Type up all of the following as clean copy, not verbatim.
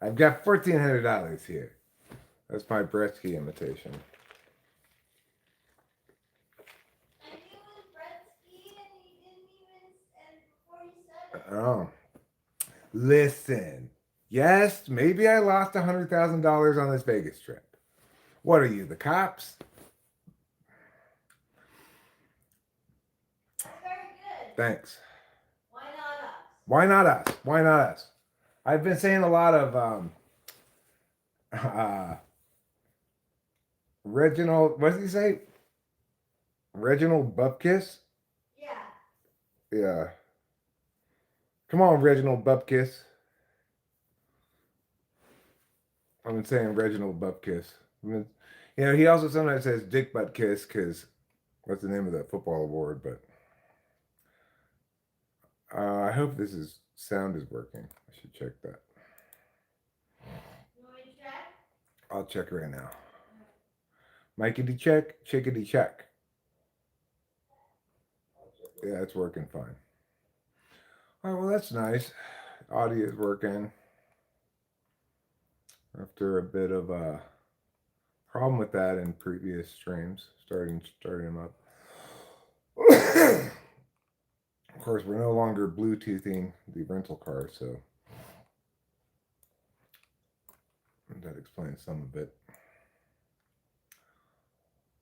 I've got $1,400 here. That's my Gretzky imitation. And he was Gretzky and he didn't even, and before he said it. Oh, listen. Yes, maybe I lost $100,000 on this Vegas trip. What are you, the cops? That's very good. Thanks. Why not us? Why not us? Why not us? I've been saying a lot of Reginald. What did he say? Reginald Bupkis? Yeah. Yeah. Come on, Reginald Bupkis. I've been saying Reginald Bupkis. He also sometimes says Dick Butt Kiss because what's the name of that football award? But I hope sound is working. I should check that. You want me to check? I'll check right now. Mikey check, chickadee check. Yeah, it's working fine. All right, well, that's nice. Audio is working. After a bit of a problem with that in previous streams, starting them up. Of course, we're no longer Bluetoothing the rental car, so that explains some of it.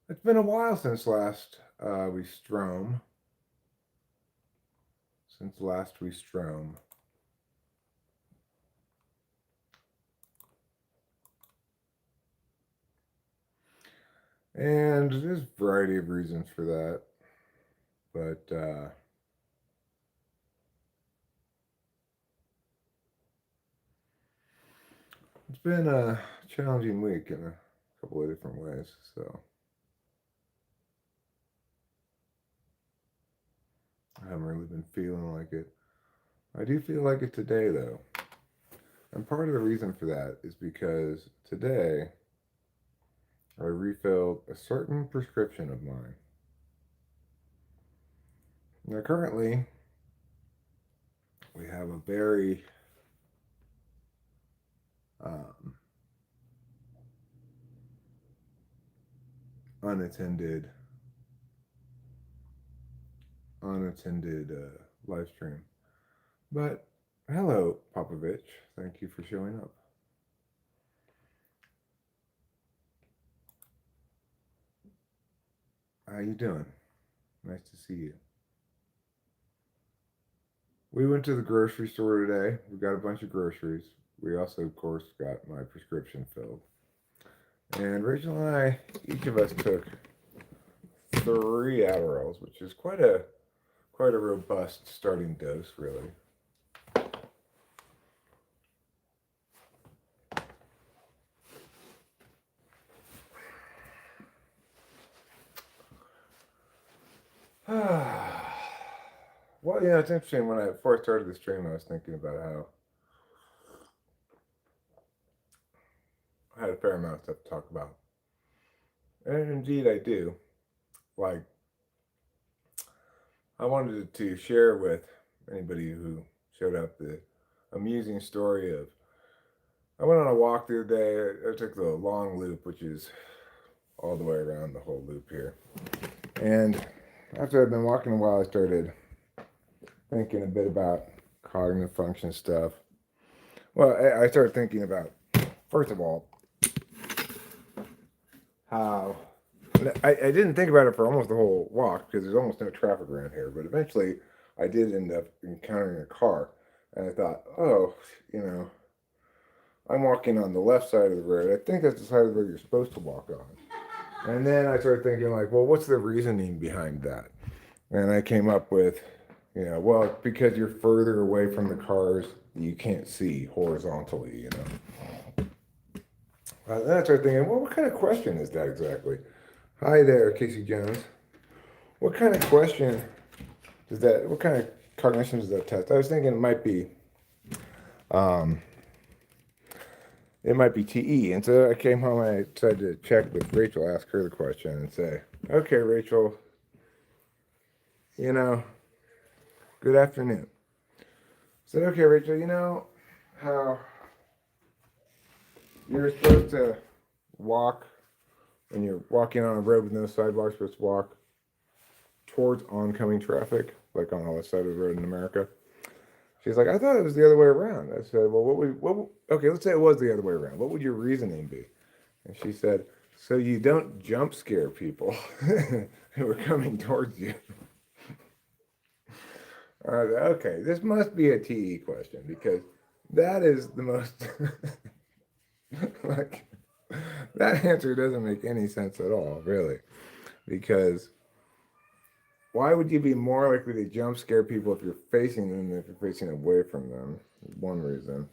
It's been a while since last we strom. And there's a variety of reasons for that. But it's been a challenging week in a couple of different ways. So I haven't really been feeling like it. I do feel like it today, though. And part of the reason for that is because today I refilled a certain prescription of mine. Now, currently, we have a very unattended live stream. But hello, Popovich. Thank you for showing up. How you doing? Nice to see you. We went to the grocery store today. We got a bunch of groceries. We also, of course, got my prescription filled. And Rachel and I, each of us took 3 Adderalls, which is quite a robust starting dose, really. Well, it's interesting. When I first started the stream, I was thinking about how I had a fair amount of stuff to talk about. And indeed, I do. Like, I wanted to share with anybody who showed up the amusing story of I went on a walk the other day. I took the long loop, which is all the way around the whole loop here. And after I'd been walking a while, I started thinking a bit about cognitive function stuff. Well, I started thinking about, first of all, how I didn't think about it for almost the whole walk because there's almost no traffic around here. But eventually, I did end up encountering a car, and I thought, oh, I'm walking on the left side of the road. I think that's the side of the road you're supposed to walk on. And then I started thinking, like, well, what's the reasoning behind that? And I came up with, well, because you're further away from the cars, you can't see horizontally, then I started thinking, well, what kind of question is that exactly? Hi there, Casey Jones. What kind of question what kind of cognition does that test? I was thinking it might be TE. And so I came home and I decided to check with Rachel, ask her the question and say, okay, Rachel, good afternoon. I said, okay, Rachel, how You're supposed to walk when you're walking on a road with no sidewalks. You're supposed to walk towards oncoming traffic, like on all the side of the road in America. She's like, I thought it was the other way around. I said, well, okay, let's say it was the other way around. What would your reasoning be? And she said, so you don't jump scare people who are coming towards you. Okay, this must be a TE question because that is the most, like, that answer doesn't make any sense at all, really. Because why would you be more likely to jump scare people if you're facing them than if you're facing away from them? One reason.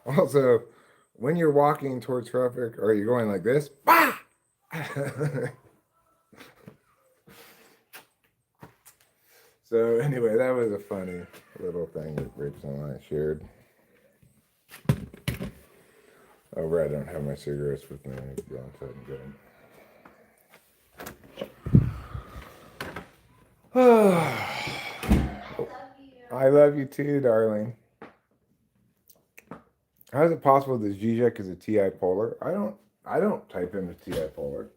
Also, when you're walking towards traffic, are you going like this? Bah! So anyway, that was a funny little thing that Rachel and I shared. Oh, right, I don't have my cigarettes with me. I need to go inside and get them. I love you too, darling. How is it possible that Zizek is a TI polar? I don't type him as TI polar,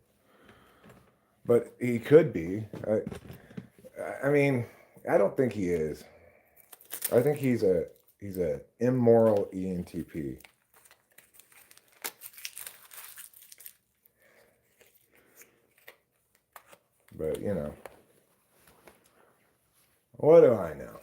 but he could be. I mean, I don't think he is. I think he's a immoral ENTP. But what do I know?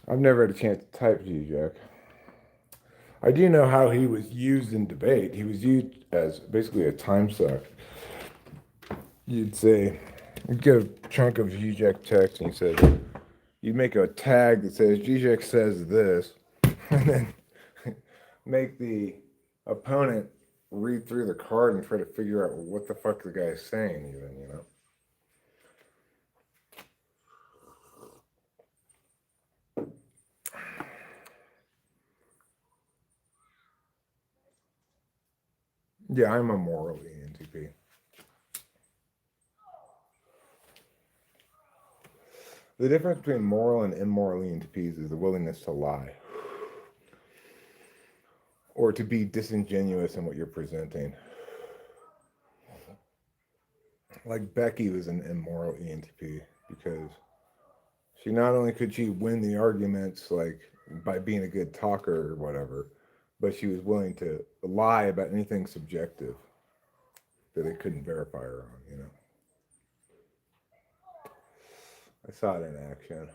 I've never had a chance to type Zizek. I do know how he was used in debate. He was used as basically a time suck. You'd get a chunk of Zizek text and you'd make a tag that says Zizek says this, and then make the opponent read through the card and try to figure out what the fuck the guy's saying, even. Yeah, I'm a moral ENTP. The difference between moral and immoral ENTPs is the willingness to lie or to be disingenuous in what you're presenting. Like Becky was an immoral ENTP because she not only could she win the arguments like by being a good talker or whatever, but she was willing to lie about anything subjective that they couldn't verify her on. I saw it in action.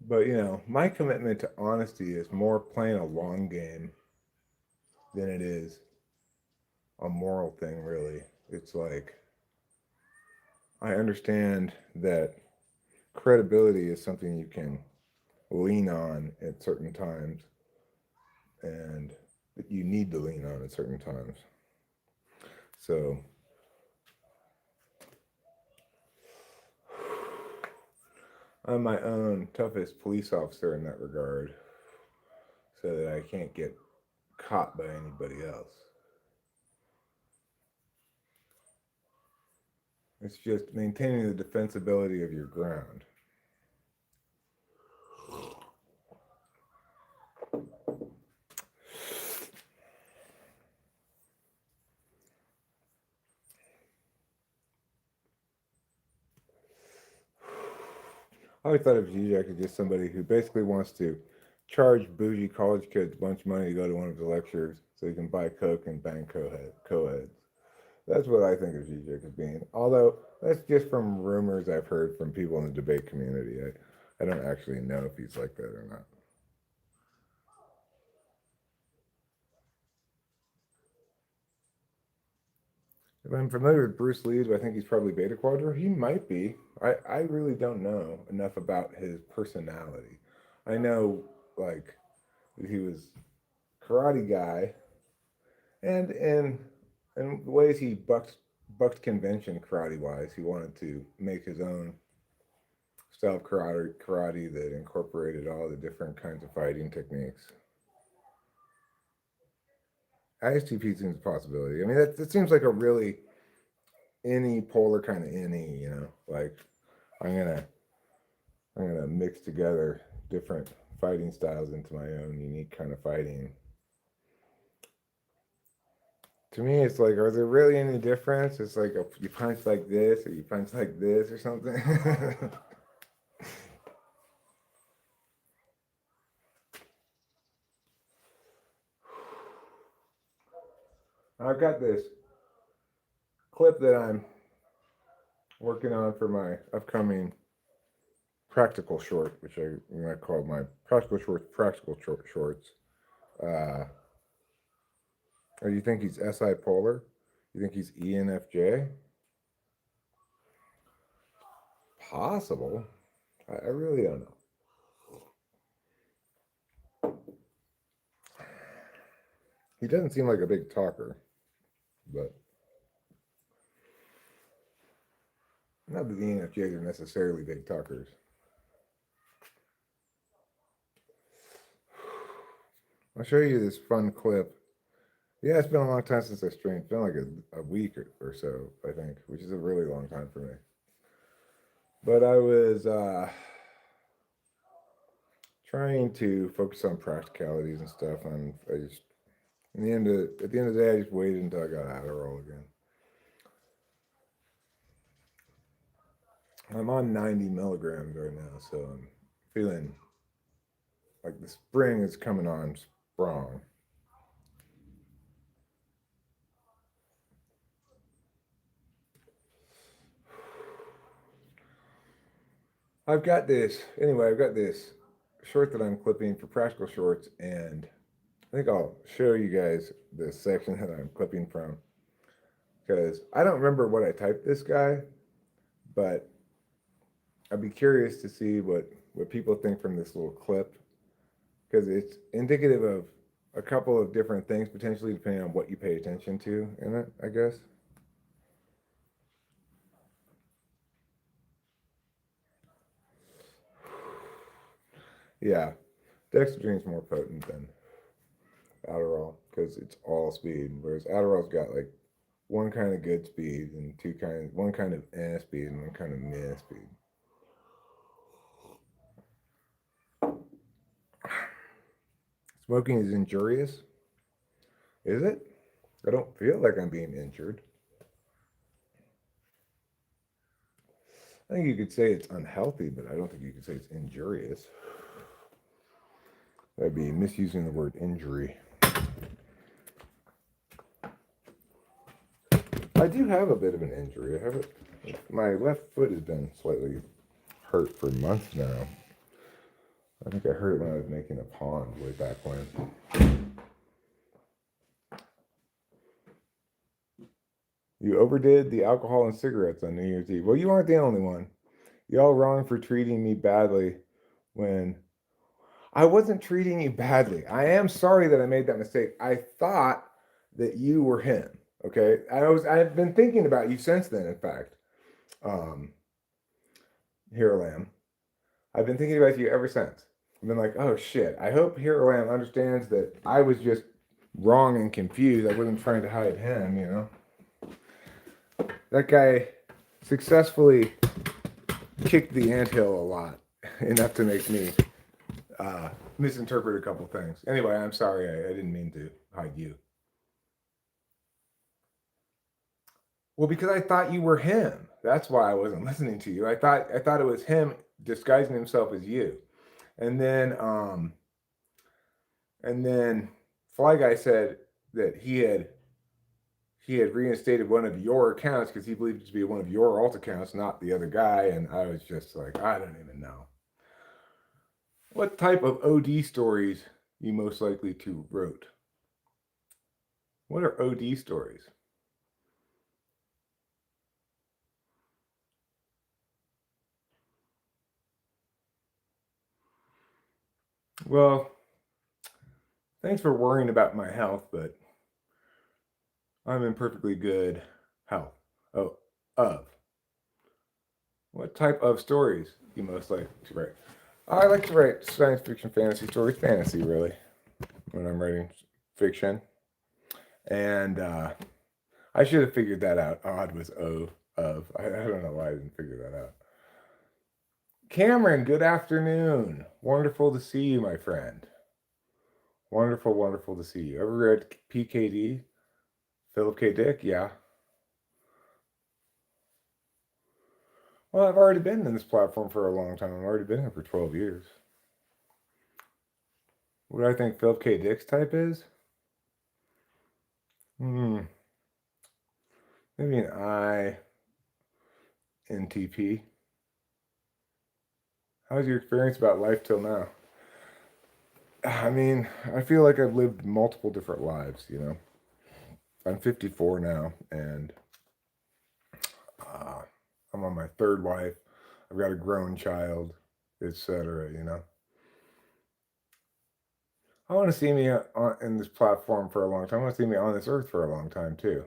But my commitment to honesty is more playing a long game than it is a moral thing, really. It's like I understand that credibility is something you can lean on at certain times and that you need to lean on at certain times. So I'm my own toughest police officer in that regard so that I can't get caught by anybody else. It's just maintaining the defensibility of your ground. I always thought of Zizek as just somebody who basically wants to charge bougie college kids a bunch of money to go to one of his lectures so he can buy coke and bang co-eds. That's what I think of Zizek as being. Although that's just from rumors I've heard from people in the debate community. I don't actually know if he's like that or not. If I'm familiar with Bruce Lee, do I think he's probably beta quadra? He might be. I really don't know enough about his personality. I know like that he was a karate guy, and in ways he bucked convention karate wise. He wanted to make his own style of karate that incorporated all the different kinds of fighting techniques. ISTP seems a possibility. I mean, that seems like a really any polar kind of any, like I'm gonna I'm gonna mix together different fighting styles into my own unique kind of fighting. To me, it's like, are there really any difference? It's like you punch like this or you punch like this or something. I've got this clip that I'm working on for my upcoming practical short, which I call my practical shorts. Uh, or you think he's SI polar? You think he's ENFJ? Possible. I really don't know. He doesn't seem like a big talker, but not that the ENFJs are necessarily big talkers. I'll show you this fun clip. Yeah, it's been a long time since I streamed. It's been like a week or so, I think, which is a really long time for me. But I was trying to focus on practicalities and stuff, and I just at the end of the day, I just waited until I got Adderall again. I'm on 90 milligrams right now, so I'm feeling like the spring is coming on strong. I've got this short that I'm clipping for practical shorts, and I think I'll show you guys the section that I'm clipping from because I don't remember what I typed this guy, but I'd be curious to see what people think from this little clip because it's indicative of a couple of different things potentially depending on what you pay attention to in it, I guess. Yeah, dexedrine's more potent than Adderall because it's all speed, whereas Adderall's got like one kind of good speed and one kind of speed and one kind of meh speed. Smoking is injurious. Is it? I don't feel like I'm being injured. I think you could say it's unhealthy, but I don't think you could say it's injurious. That'd be misusing the word injury. I do have a bit of an injury. My left foot has been slightly hurt for months now. I think I hurt it when I was making a pond way back when. You overdid the alcohol and cigarettes on New Year's Eve. Well, you aren't the only one. Y'all wrong for treating me badly when I wasn't treating you badly. I am sorry that I made that mistake. I thought that you were him. Okay. I've been thinking about you since then, in fact. Here Lamb. I've been thinking about you ever since. I've been like, oh shit. I hope Here Lamb understands that I was just wrong and confused. I wasn't trying to hide him. That guy successfully kicked the anthill a lot, enough to make me misinterpret a couple things. Anyway, I'm sorry. I didn't mean to hide you. Well, because I thought you were him. That's why I wasn't listening to you. I thought it was him disguising himself as you. And then Fly Guy said that he had reinstated one of your accounts because he believed it to be one of your alt accounts, not the other guy. And I was just like, I don't even know. What type of OD stories you most likely to wrote? What are OD stories? Well, thanks for worrying about my health, but I'm in perfectly good health. Oh, of. What type of stories you most like to write? I like to write science fiction, fantasy stories, fantasy really, when I'm writing fiction. And I should have figured that out. Odd was O of. I don't know why I didn't figure that out. Cameron, good afternoon. Wonderful to see you, my friend. Wonderful, wonderful to see you. Ever read PKD? Philip K. Dick? Yeah. Well, I've already been in this platform for a long time. I've already been here for 12 years. What do I think Philip K. Dick's type is? Maybe an INTP. How's your experience about life till now? I mean, I feel like I've lived multiple different lives, you know. I'm 54 now, and uh, I'm on my third wife. I've got a grown child, etc., you know. I want to see me in this platform for a long time. I want to see me on this earth for a long time, too.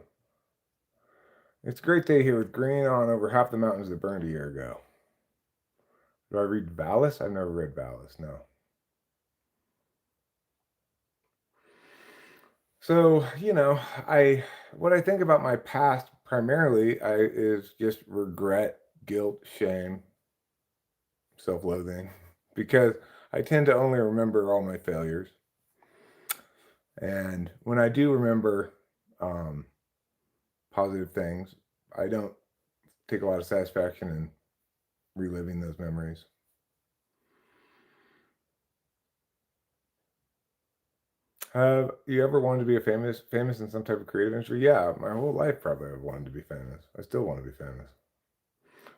It's a great day here with green on over half the mountains that burned a year ago. Do I read Valis? I've never read Valis, no. So, you know, I what I think about my past primarily is just regret, guilt, shame, self-loathing, because I tend to only remember all my failures. And when I do remember um, positive things, I don't take a lot of satisfaction in reliving those memories. Have you ever wanted to be famous in some type of creative industry? Yeah, my whole life probably I've wanted to be famous. I still want to be famous.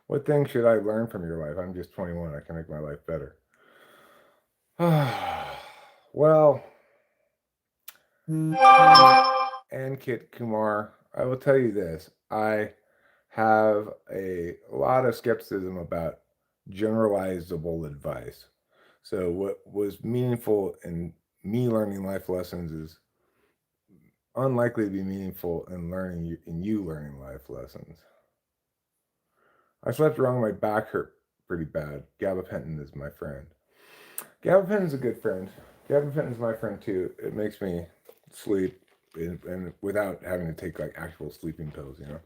What things should I learn from your life? I'm just 21. I can make my life better. Well, and Kit Kumar, I will tell you this. I have a lot of skepticism about generalizable advice. So, what was meaningful in me learning life lessons is unlikely to be meaningful in you learning life lessons. I slept wrong. My back hurt pretty bad. Gabapentin is my friend. Gabapentin is a good friend. Gabapentin is my friend too. It makes me sleep and without having to take like actual sleeping pills, you know.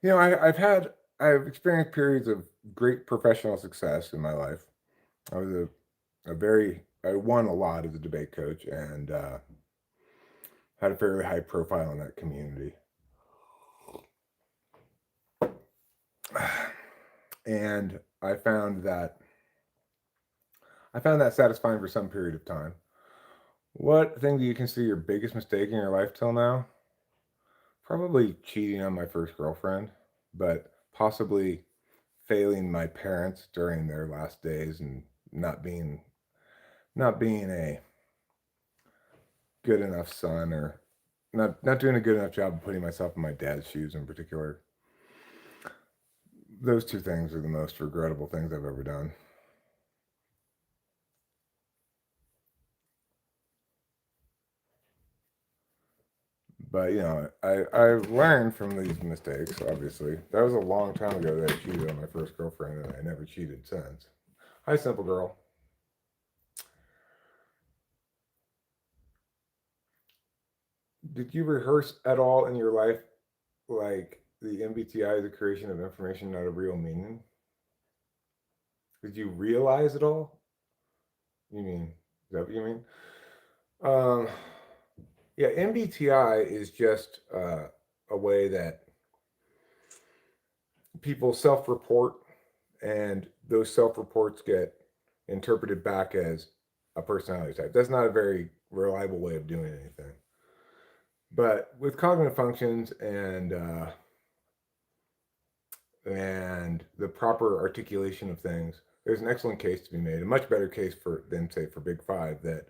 You know, I've experienced periods of great professional success in my life. I was I won a lot as a debate coach and had a fairly high profile in that community. And I found that satisfying for some period of time. What thing do you consider your biggest mistake in your life till now? Probably cheating on my first girlfriend, but possibly failing my parents during their last days and not being a good enough son or not doing a good enough job of putting myself in my dad's shoes in particular. Those two things are the most regrettable things I've ever done. But you know, I learned from these mistakes. Obviously, that was a long time ago that I cheated on my first girlfriend, and I never cheated since. Hi, simple girl. Did you rehearse at all in your life, like the MBTI is a creation of information, not a real meaning? Did you realize it all? You mean, is that what you mean? Um, yeah, MBTI is just a way that people self report, and those self reports get interpreted back as a personality type. That's not a very reliable way of doing anything. But with cognitive functions and the proper articulation of things, there's an excellent case to be made, a much better case for than say for Big Five, that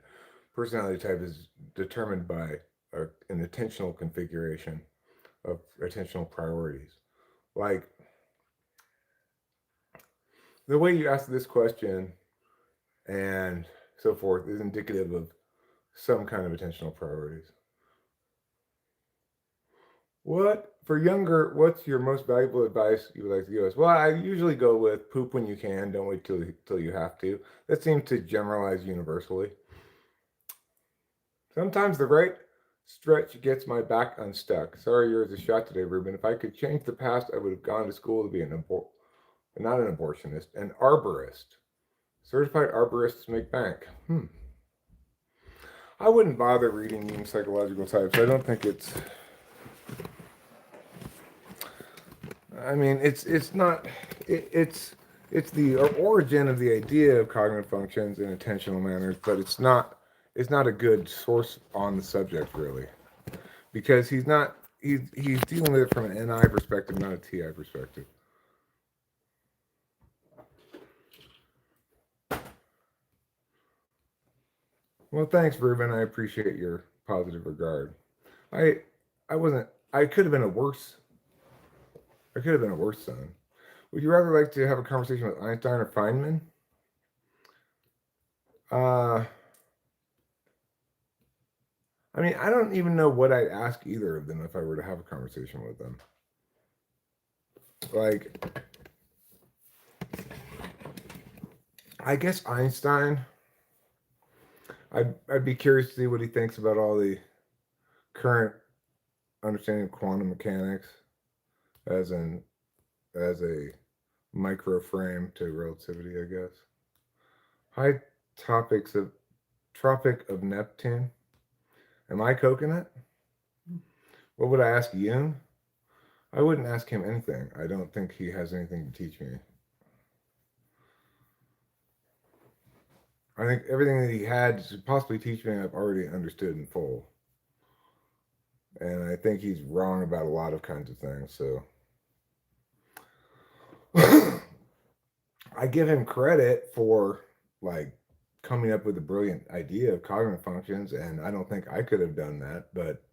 personality type is determined by an attentional configuration of attentional priorities. Like the way you ask this question and so forth is indicative of some kind of attentional priorities. For younger, what's your most valuable advice you would like to give us? Well, I usually go with poop when you can, don't wait till you have to. That seems to generalize universally. Sometimes the right stretch gets my back unstuck. Sorry yours is shot today, Ruben. If I could change the past, I would have gone to school to be not an abortionist, an arborist. Certified arborists make bank. I wouldn't bother reading human psychological types. I don't think it's. I mean, it's not. It's the origin of the idea of cognitive functions and attentional manners, but it's not. It's not a good source on the subject really, because he's dealing with it from an NI perspective, not a TI perspective. Well, thanks, Ruben. I appreciate your positive regard. I I wasn't. I could have been a worse. I could have been a worse son. Would you rather like to have a conversation with Einstein or Feynman? Uh, I mean, I don't even know what I'd ask either of them if I were to have a conversation with them. Like, I guess Einstein. I'd be curious to see what he thinks about all the current understanding of quantum mechanics as an as a micro frame to relativity, I guess. High topics of Tropic of Neptune. Am I coconut? What would I ask Jung? I wouldn't ask him anything. I don't think he has anything to teach me. I think everything that he had to possibly teach me, I've already understood in full. And I think he's wrong about a lot of kinds of things. So I give him credit for like coming up with a brilliant idea of cognitive functions, and I don't think I could have done that, but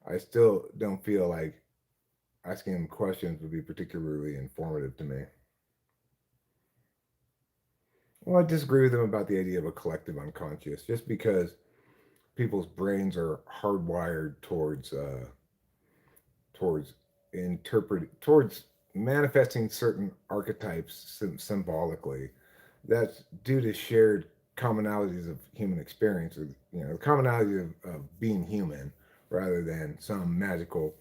I still don't feel like asking him questions would be particularly informative to me. Well, I disagree with him about the idea of a collective unconscious, just because people's brains are hardwired towards towards manifesting certain archetypes symbolically. That's due to shared commonalities of human experience, or the commonality of being human, rather than some magical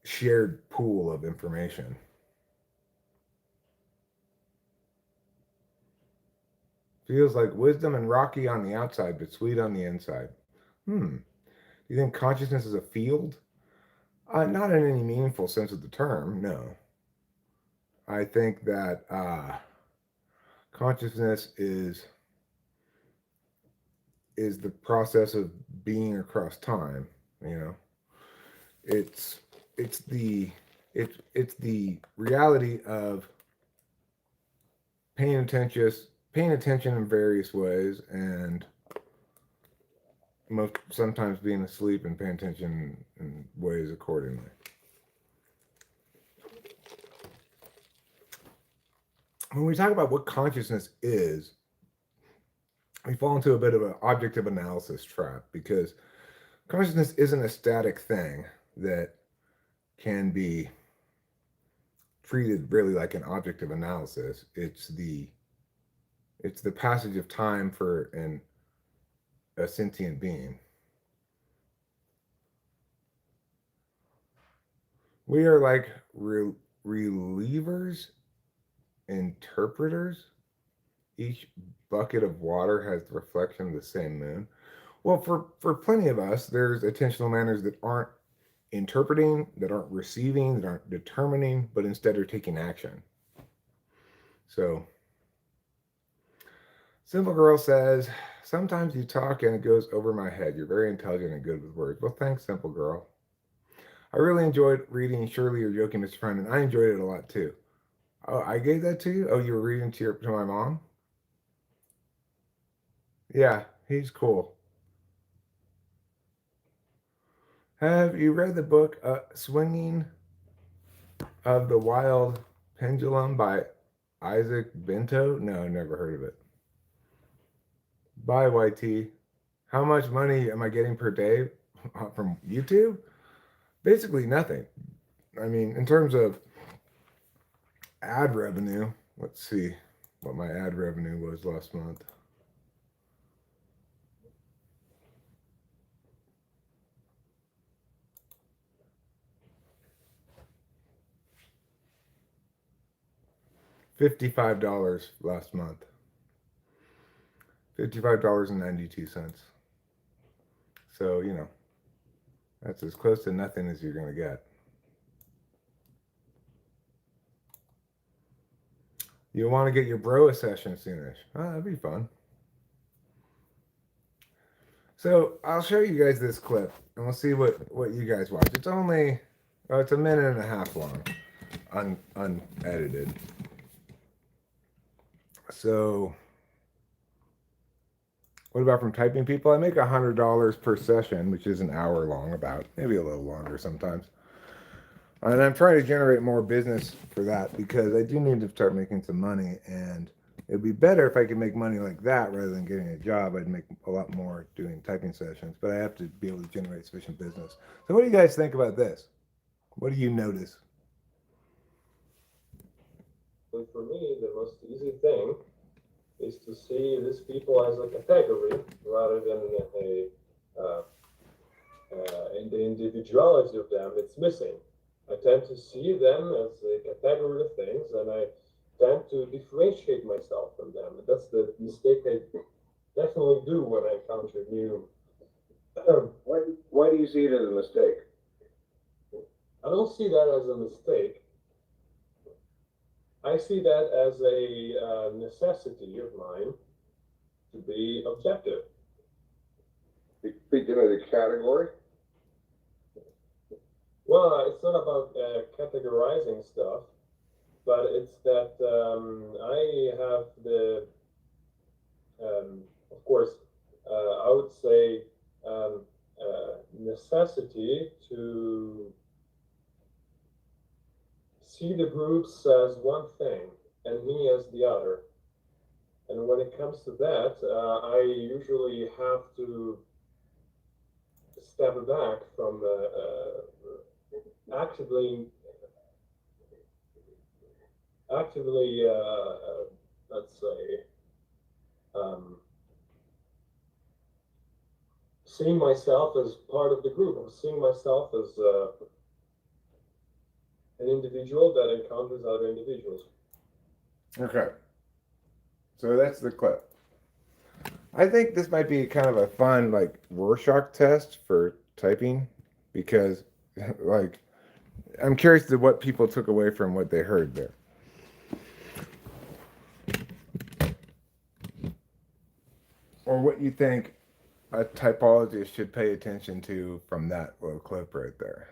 shared pool of information. Feels like wisdom and rocky on the outside, but sweet on the inside. Do you think consciousness is a field? Not in any meaningful sense of the term, no. I think that consciousness is the process of being across time. You know, it's it's the it's the reality of paying attention in various ways, and most sometimes being asleep and paying attention in ways accordingly. When we talk about what consciousness is, we fall into a bit of an objective analysis trap, because consciousness isn't a static thing that can be treated really like an object of analysis. It's the passage of time for a sentient being. We are like relievers, interpreters. Each bucket of water has the reflection of the same moon. Well, for plenty of us, there's attentional manners that aren't interpreting, that aren't receiving, that aren't determining, but instead are taking action. So, Simple Girl says, sometimes you talk and it goes over my head. You're very intelligent and good with words. Well, thanks, Simple Girl. I really enjoyed reading Surely You're Joking, Mr. Friend, and I enjoyed it a lot too. Oh, I gave that to you? Oh, you were reading to my mom? Yeah, he's cool. Have you read the book Swinging of the Wild Pendulum by Isaac Bento? No, never heard of it. Bye, YT. How much money am I getting per day from YouTube? Basically nothing. I mean, in terms of ad revenue, let's see what my ad revenue was last month. $55 last month. $55.92. So, that's as close to nothing as you're going to get. You'll want to get your bro a session soonish. Oh, that'd be fun. So I'll show you guys this clip, and we'll see what you guys watch. It's only, it's a minute and a half long, unedited. So, what about from typing people? I make $100 per session, which is an hour long, about maybe a little longer sometimes. And I'm trying to generate more business for that because I do need to start making some money, and it'd be better if I could make money like that rather than getting a job. I'd make a lot more doing typing sessions, but I have to be able to generate sufficient business. So what do you guys think about this? What do you notice? For me, the most easy thing is to see these people as a category rather than in the individuality of them. It's missing. I tend to see them as a category of things, and I tend to differentiate myself from them. That's the mistake I definitely do when I encounter new. Why do you see it as a mistake? I don't see that as a mistake. I see that as a necessity of mine to be objective. Speaking of the category? Well, it's not about categorizing stuff, but it's that I have the, of course, I would say necessity to see the groups as one thing and me as the other. And when it comes to that, I usually have to step back from actively, let's say, seeing myself as part of the group, or seeing myself as an individual that encounters other individuals. Okay. So that's the clip. I think this might be kind of a fun, like, Rorschach test for typing because, like, I'm curious to what people took away from what they heard there. Or what you think a typologist should pay attention to from that little clip right there.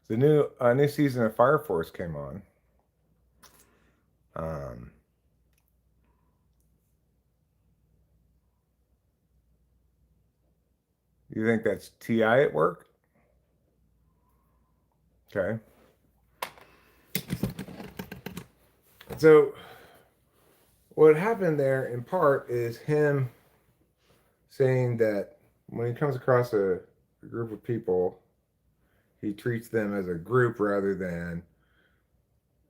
The new season of Fire Force came on. You think that's TI at work? Okay. So what happened there in part is him saying that when he comes across a group of people, he treats them as a group rather than,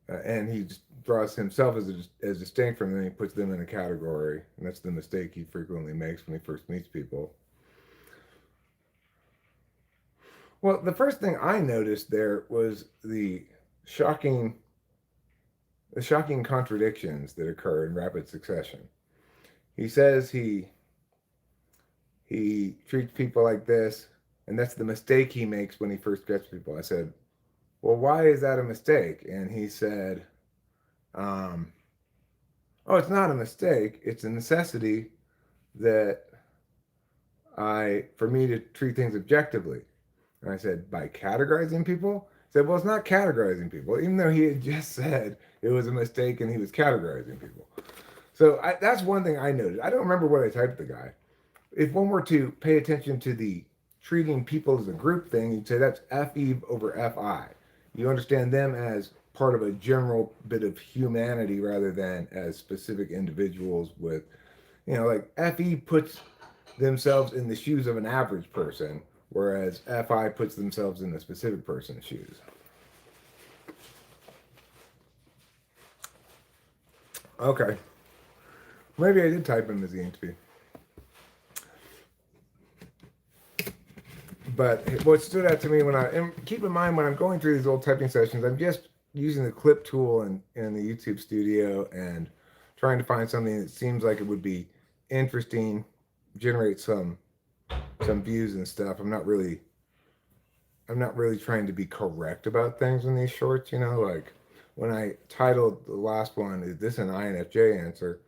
and he draws himself as distinct from them. He puts them in a category, and that's the mistake he frequently makes when he first meets people. Well, the first thing I noticed there was the shocking contradictions that occur in rapid succession. He says he treats people like this, and that's the mistake he makes when he first gets people. I said, well, why is that a mistake? And he said, oh, it's not a mistake. It's a necessity that for me to treat things objectively. And I said, by categorizing people? He said, well, it's not categorizing people, even though he had just said it was a mistake and he was categorizing people. So that's one thing I noted. I don't remember what I typed the guy. If one were to pay attention to the treating people as a group thing, you'd say that's FE over FI. You understand them as part of a general bit of humanity rather than as specific individuals with, like FE puts themselves in the shoes of an average person, whereas FI puts themselves in a specific person's shoes. Okay. Maybe I did type him as ENTP. But what stood out to me and keep in mind when I'm going through these old typing sessions, I'm just using the clip tool in the YouTube studio and trying to find something that seems like it would be interesting, generate some views and stuff. I'm not really trying to be correct about things in these shorts, like when I titled the last one, "Is this an INFJ answer?"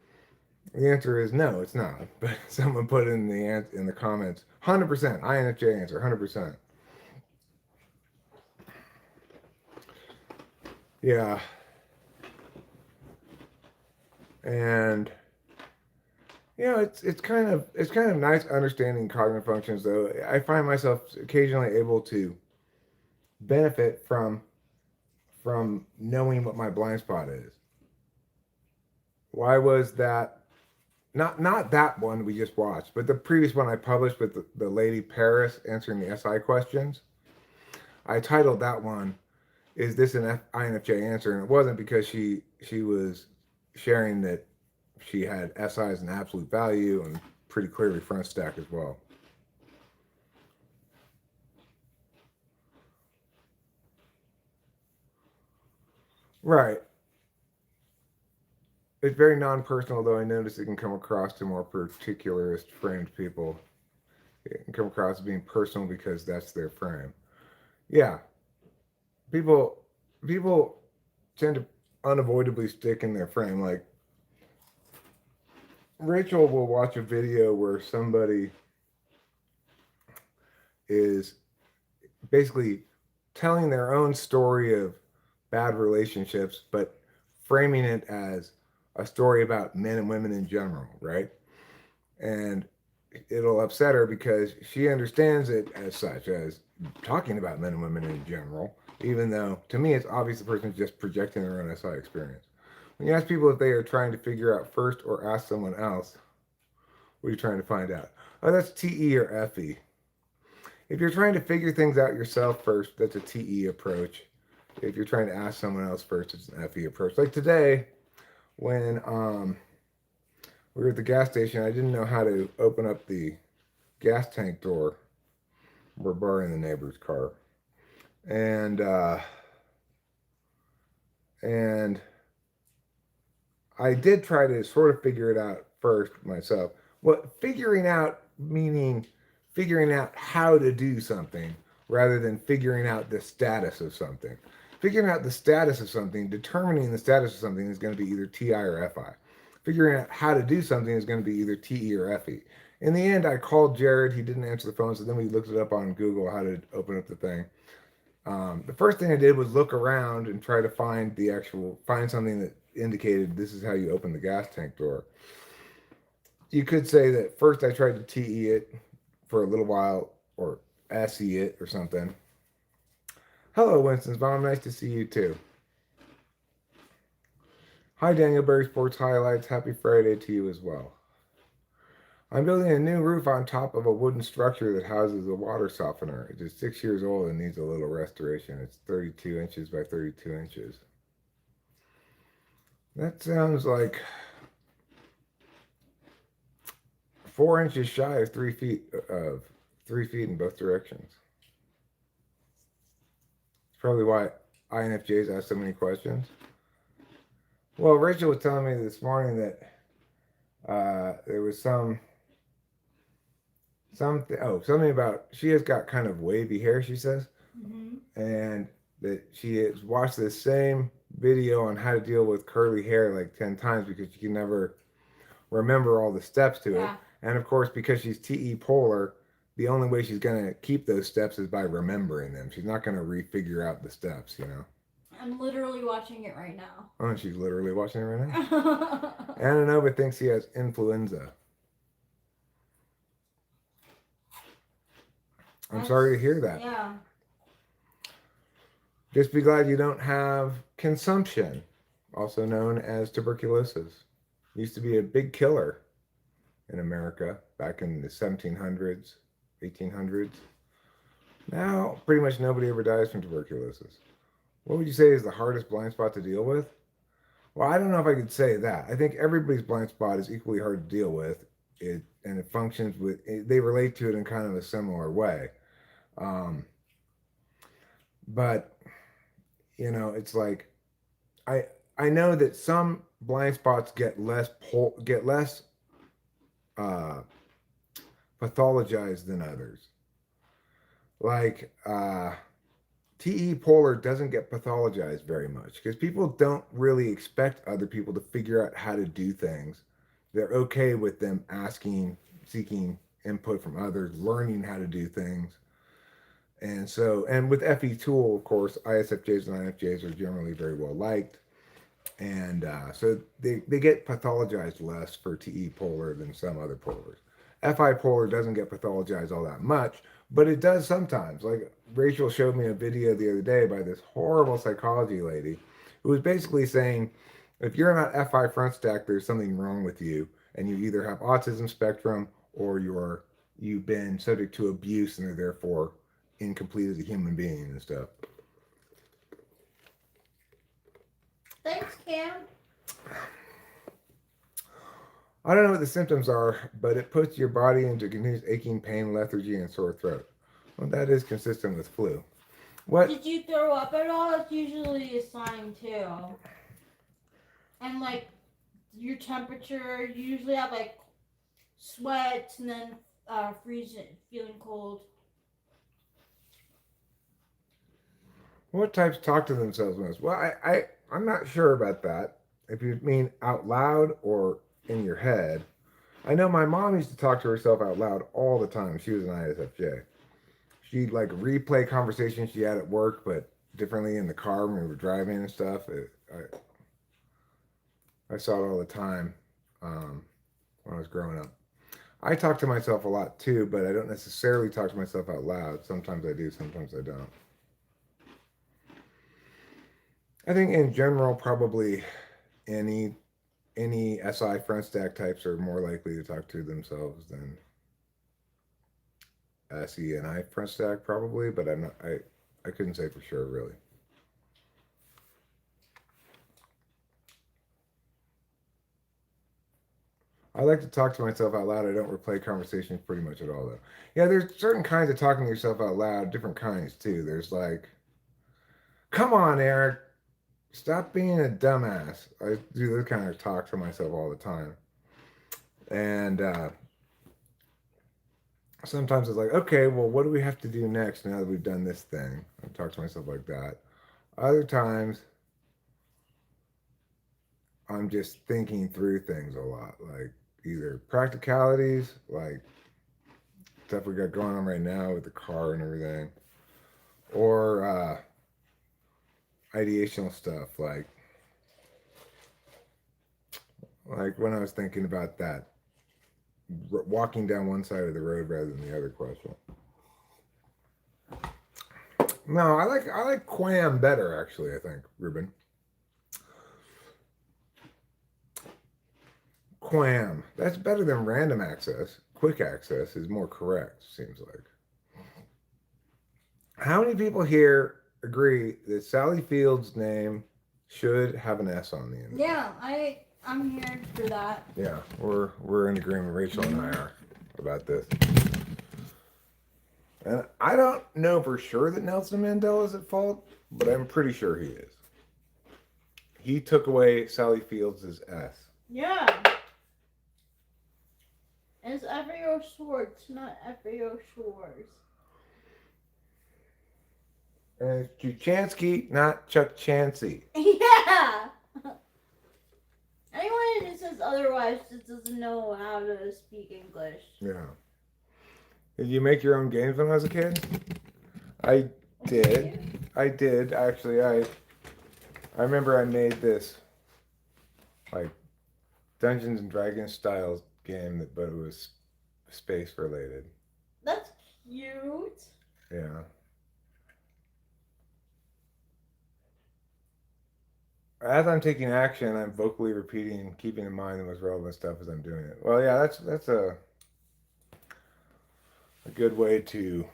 The answer is no, it's not. But someone put in the comments, 100% INFJ answer, 100%. Yeah. And it's kind of nice understanding cognitive functions, though. I find myself occasionally able to benefit from knowing what my blind spot is. Why was that? Not that one we just watched, but the previous one I published with the lady Paris answering the SI questions. I titled that one, "Is this an INFJ answer?" And it wasn't because she was sharing that she had SI as an absolute value and pretty clearly front stack as well. Right. It's very non-personal, though I notice it can come across to more particularist framed people. It can come across as being personal because that's their frame. Yeah. People tend to unavoidably stick in their frame. Like, Rachel will watch a video where somebody is basically telling their own story of bad relationships, but framing it as a story about men and women in general, right? And it'll upset her because she understands it as such, as talking about men and women in general, even though to me it's obvious the person's just projecting their own SI experience. When you ask people if they are trying to figure out first or ask someone else, what are you trying to find out? Oh, that's TE or FE. If you're trying to figure things out yourself first, that's a TE approach. If you're trying to ask someone else first, it's an FE approach. Like today, when we were at the gas station, I didn't know how to open up the gas tank door. We're borrowing the neighbor's car. And I did try to sort of figure it out first myself. What figuring out meaning figuring out how to do something rather than figuring out the status of something. Figuring out the status of something, determining the status of something is going to be either TI or FI. Figuring out how to do something is going to be either TE or FE. In the end, I called Jared. He didn't answer the phone, so then we looked it up on Google how to open up the thing. The first thing I did was look around and try to find something that indicated this is how you open the gas tank door. You could say that first I tried to TE it for a little while, or SE it or something. Hello, Winston's mom. Nice to see you too. Hi, Daniel Berry Sports Highlights. Happy Friday to you as well. I'm building a new roof on top of a wooden structure that houses a water softener. It is 6 years old and needs a little restoration. It's 32 inches by 32 inches. That sounds like 4 inches shy of 3 feet in both directions. It's probably why INFJs ask so many questions. Well, Rachel was telling me this morning that there was something about she has got kind of wavy hair, she says, and that she has watched the same video on how to deal with curly hair like 10 times because she can never remember all the steps to it. And of course, because she's TE polar, the only way she's going to keep those steps is by remembering them. She's not going to refigure out the steps, I'm literally watching it right now. Oh, she's literally watching it right now? Anna Nova thinks he has influenza. I'm sorry to hear that. Yeah. Just be glad you don't have consumption, also known as tuberculosis. Used to be a big killer in America back in the 1700s, 1800s. Now, pretty much nobody ever dies from tuberculosis. What would you say is the hardest blind spot to deal with? Well, I don't know if I could say that. I think everybody's blind spot is equally hard to deal with. It functions with they relate to it in kind of a similar way. Um, but it's like I I know that some blind spots get less uh, pathologized than others. Like TE polar doesn't get pathologized very much because people don't really expect other people to figure out how to do things. They're okay with them asking, seeking input from others, learning how to do things. And with FE Tool, of course, ISFJs and INFJs are generally very well liked. And so they get pathologized less for TE polar than some other polars. FI polar doesn't get pathologized all that much, but it does sometimes. Like Rachel showed me a video the other day by this horrible psychology lady who was basically saying if you're not FI front stack, there's something wrong with you, and you either have autism spectrum or you've been subject to abuse and are therefore incomplete as a human being and stuff. Thanks, Cam. I don't know what the symptoms are, but it puts your body into continuous aching, pain, lethargy, and sore throat. Well, that is consistent with flu. What? Did you throw up at all? It's usually a sign too. And like your temperature, you usually have like sweats and then freezing, feeling cold. What types talk to themselves most? Well, I'm not sure about that. If you mean out loud or in your head. I know my mom used to talk to herself out loud all the time. She was an ISFJ. She'd like replay conversations she had at work, but differently in the car when we were driving and stuff. I saw it all the time when I was growing up. I talk to myself a lot too, but I don't necessarily talk to myself out loud. Sometimes I do, sometimes I don't. I think in general, probably any SI front stack types are more likely to talk to themselves than SE and I front stack probably, but I couldn't say for sure really. I like to talk to myself out loud. I don't replay conversations pretty much at all though. Yeah, there's certain kinds of talking to yourself out loud, different kinds too. There's like, come on, Eric, stop being a dumbass. I do this kind of talk to myself all the time. And sometimes it's like, okay, well, what do we have to do next now that we've done this thing? I talk to myself like that. Other times, I'm just thinking through things a lot, like either practicalities, like stuff we got going on right now with the car and everything, or ideational stuff, like when I was thinking about that, walking down one side of the road rather than the other question. No, I like Quam better actually. I think Ruben. Quam. That's better than random access. Quick access is more correct. Seems like. How many people here agree that Sally Field's name should have an S on the end? Yeah, I'm here for that. Yeah, we're in agreement. Rachel and I are about this. And I don't know for sure that Nelson Mandela is at fault, but I'm pretty sure he is. He took away Sally Fields' S. Yeah. It's F.A.O. Schwartz, not F.A.O. Shores. And it's Chuchansky, not Chuck Chansey. Yeah. Anyone who says otherwise just doesn't know how to speak English. Yeah. Did you make your own games when I was a kid? I did. I did actually. I remember I made this like Dungeons and Dragons style game, but it was space related. That's cute. Yeah. as I'm taking action, I'm vocally repeating, keeping in mind the most relevant stuff as I'm doing it. Well, yeah, that's a good way to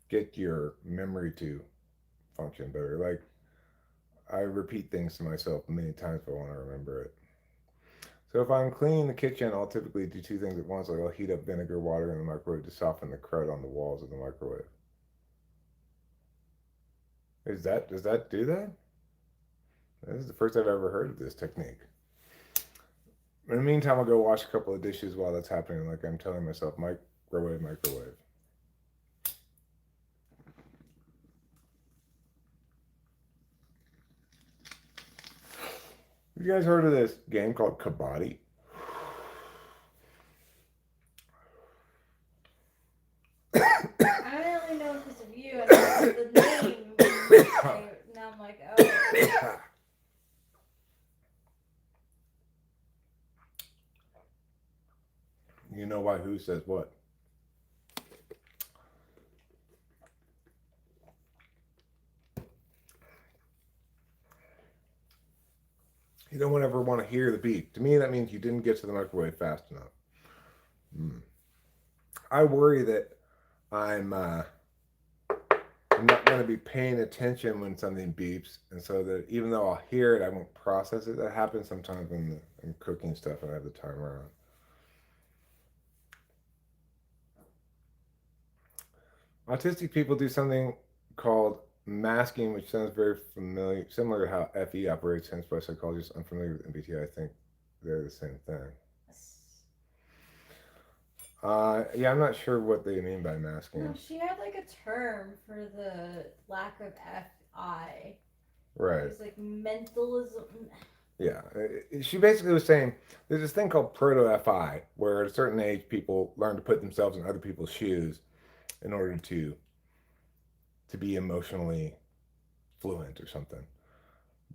get your memory to function better. Like I repeat things to myself many times if I want to remember it. So if I'm cleaning the kitchen, I'll typically do two things at once. Like I'll heat up vinegar water in the microwave to soften the crud on the walls of the microwave. Does that do that? This is the first I've ever heard of this technique. In the meantime, I'll go wash a couple of dishes while that's happening. Like I'm telling myself, microwave. You guys heard of this game called Kabaddi? I only know because of you. And the name. Now I'm like, oh. You know why who says what? You don't ever want to hear the beep. To me, that means you didn't get to the microwave fast enough. I worry that I'm not going to be paying attention when something beeps, and so that even though I'll hear it, I won't process it. That happens sometimes when I'm cooking stuff and I have the timer on. Autistic people do something called masking, which sounds very familiar, similar to how FE operates. Hence, why psychologists unfamiliar with MBTI think they're the same thing. Yeah, I'm not sure what they mean by masking. No, she had like a term for the lack of FI. Right. It was like mentalism. Yeah, she basically was saying there's this thing called proto FI, where at a certain age people learn to put themselves in other people's shoes in order to be emotionally fluent or something.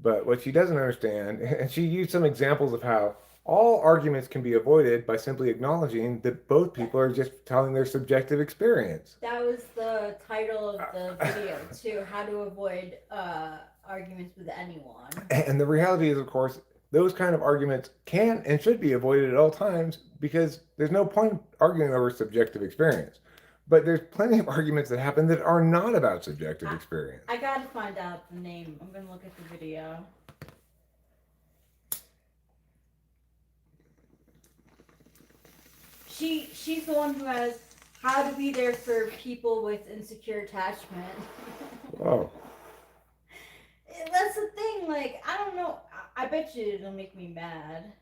But what she doesn't understand, and she used some examples of how all arguments can be avoided by simply acknowledging that both people are just telling their subjective experience. That was the title of the video too. How to avoid arguments with anyone. And the reality is, of course, those kind of arguments can and should be avoided at all times because there's no point arguing over subjective experience. But there's plenty of arguments that happen that are not about subjective experience. I gotta find out the name. I'm gonna look at the video. She's the one who has how to be there for people with insecure attachment. Oh. That's the thing, like, I don't know. I bet you it'll make me mad.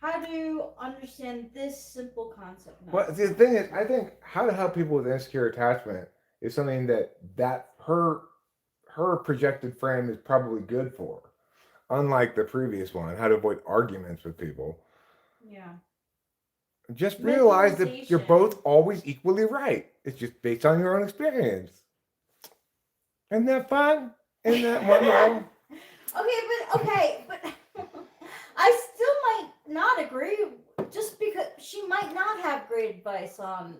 How to understand this simple concept now. Well, the thing is, I think how to help people with insecure attachment is something that her projected frame is probably good for. Unlike the previous one, how to avoid arguments with people. Yeah. Just realize that you're both always equally right. It's just based on your own experience. Isn't that fun? Isn't that wonderful? Okay, but I still might not agree just because she might not have great advice on.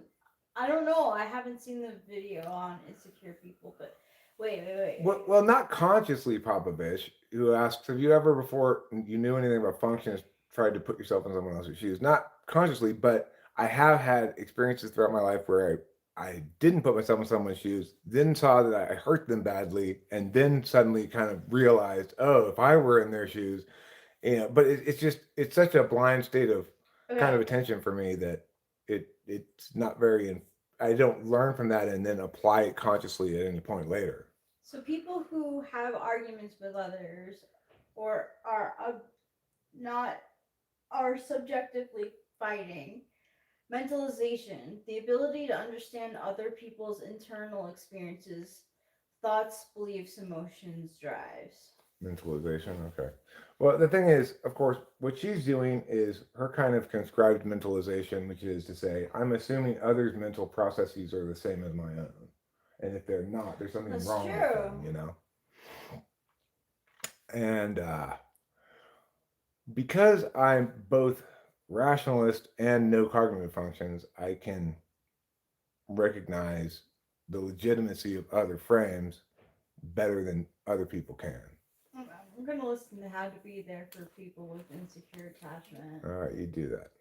I don't know. I haven't seen the video on insecure people, but wait. Well, not consciously, Popovich, who asks, have you ever before you knew anything about functions tried to put yourself in someone else's shoes? Not consciously, but I have had experiences throughout my life where I didn't put myself in someone's shoes, then saw that I hurt them badly, and then suddenly kind of realized, oh, if I were in their shoes, but it's such a blind state of kind of attention for me that it's not very, I don't learn from that and then apply it consciously at any point later. So people who have arguments with others or are subjectively fighting. Mentalization, the ability to understand other people's internal experiences, thoughts, beliefs, emotions, drives. Mentalization, okay. Well, the thing is, of course, what she's doing is her kind of conscribed mentalization, which is to say, I'm assuming others' mental processes are the same as my own. And if they're not, there's something wrong with them, you know? And because I'm both rationalist and no cognitive functions, I can recognize the legitimacy of other frames better than other people can. I'm gonna listen to how to be there for people with insecure attachment. All right, you do that.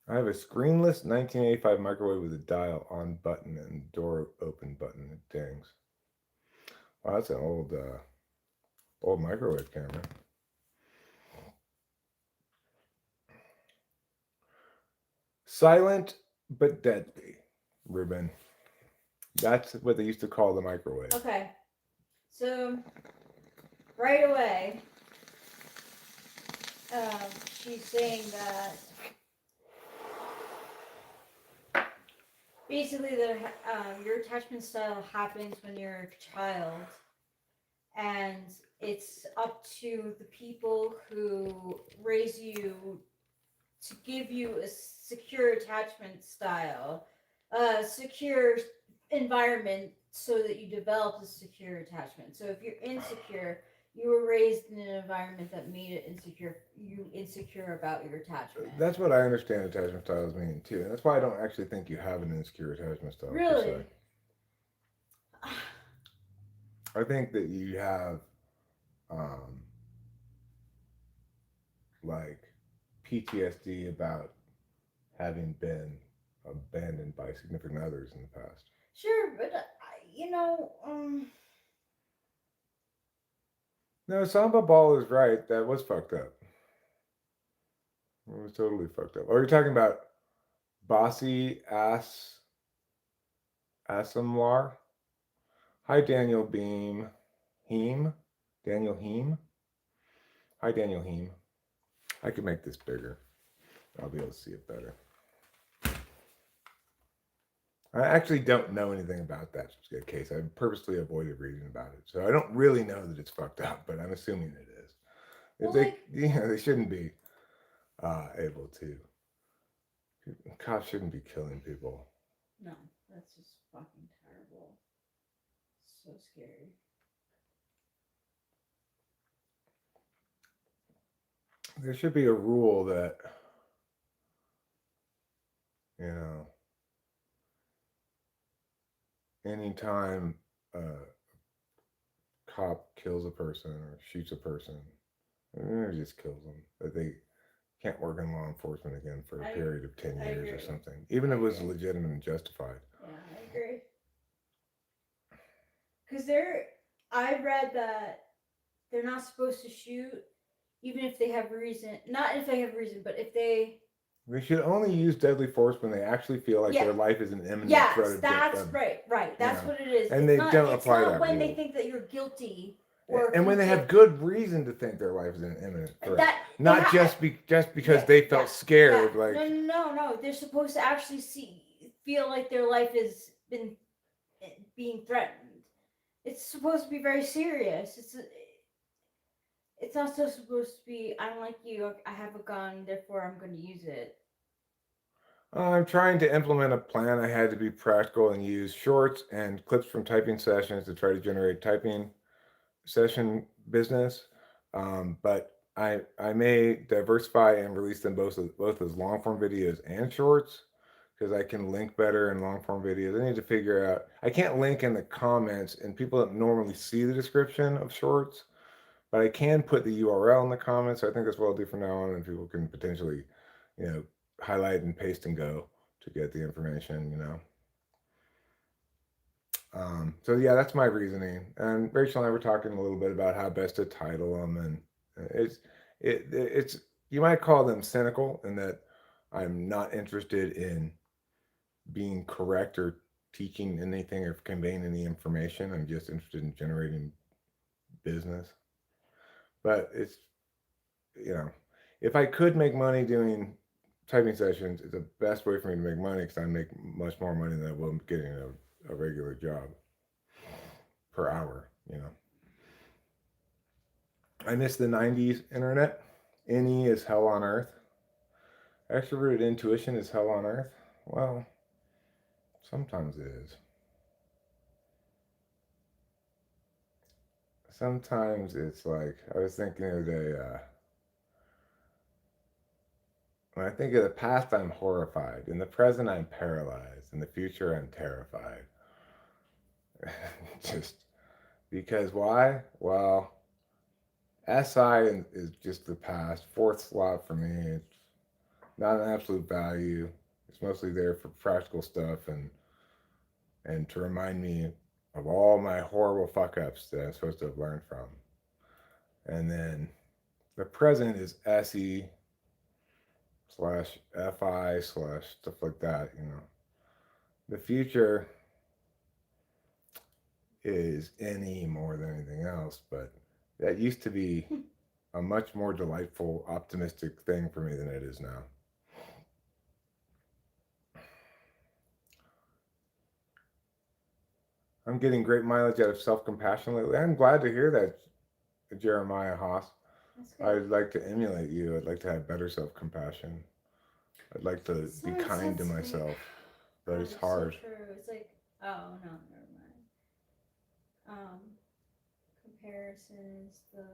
I have a screenless 1985 microwave with a dial on button and door open button. It dings. Wow, that's an old microwave camera. Silent but deadly, Ruben. That's what they used to call the microwave. Okay, so right away, she's saying that basically your attachment style happens when you're a child, and it's up to the people who raise you to give you a secure attachment style, a secure environment so that you develop a secure attachment. So if you're insecure, you were raised in an environment that made it insecure about your attachment. That's what I understand attachment styles mean too, and that's why I don't actually think you have an insecure attachment style. per Really? se. I think that you have, um, like PTSD about having been abandoned by significant others in the past. Sure, but No, Samba Ball is right. That was fucked up. It was totally fucked up. Or you're talking about Bossy Asamlar? Hi, Daniel Beam. Daniel Heem? Hi, Daniel Heem. I can make this bigger. I'll be able to see it better. I actually don't know anything about that case. I purposely avoided reading about it. So I don't really know that it's fucked up, but I'm assuming it is. If they shouldn't be able to. Cops shouldn't be killing people. No, that's just fucking terrible. So scary. There should be a rule that, anytime a cop kills a person or shoots a person, or just kills them, that they can't work in law enforcement again for a period of 10 years or something, even if it was legitimate and justified. Yeah, I agree. Because I read that they're not supposed to shoot, even if they have reason. Not if they have reason, but if they. They should only use deadly force when they actually feel like their life is an imminent threat of death. Yes, that's right. That's what it is. And they don't apply that rule. It's not when they think that you're guilty. And when they have good reason to think their life is an imminent threat, not just because they felt scared. Yeah. Like no, they're supposed to actually feel like their life has been being threatened. It's supposed to be very serious. It's not so supposed to be. I don't like you. I have a gun, therefore I'm going to use it. I'm trying to implement a plan. I had to be practical and use shorts and clips from typing sessions to try to generate typing session business, but I may diversify and release them both as long form videos and shorts because I can link better in long form videos. I need to figure out. I can't link in the comments, and people don't normally see the description of shorts, but I can put the URL in the comments. So I think that's what I'll do from now on, and people can potentially, highlight and paste and go to get the information. So yeah, that's my reasoning. And Rachel and I were talking a little bit about how best to title them, and it's you might call them cynical in that I'm not interested in being correct or teaching anything or conveying any information. I'm just interested in generating business. But it's if I could make money doing typing sessions, it's the best way for me to make money because I make much more money than I will getting a regular job per hour. I miss the 90s internet. NE is hell on earth. Extroverted intuition is hell on earth. Well, sometimes it is. Sometimes it's like, I was thinking the other day, when I think of the past, I'm horrified. In the present, I'm paralyzed. In the future, I'm terrified. Just because why? Well, SI is just the past. Fourth slot for me. It's not an absolute value. It's mostly there for practical stuff and to remind me of all my horrible fuck ups that I'm supposed to have learned from. And then the present is SE slash FI slash stuff like that, you know. The future is NE more than anything else, but that used to be a much more delightful, optimistic thing for me than it is now. I'm getting great mileage out of self compassion lately. I'm glad to hear that, Jeremiah Haas. That's good. I'd like to emulate you. I'd like to have better self compassion. I'd like to be Someone kind said to to me- myself, but God, it's hard. So true. It's like, oh no, never mind. Comparison is the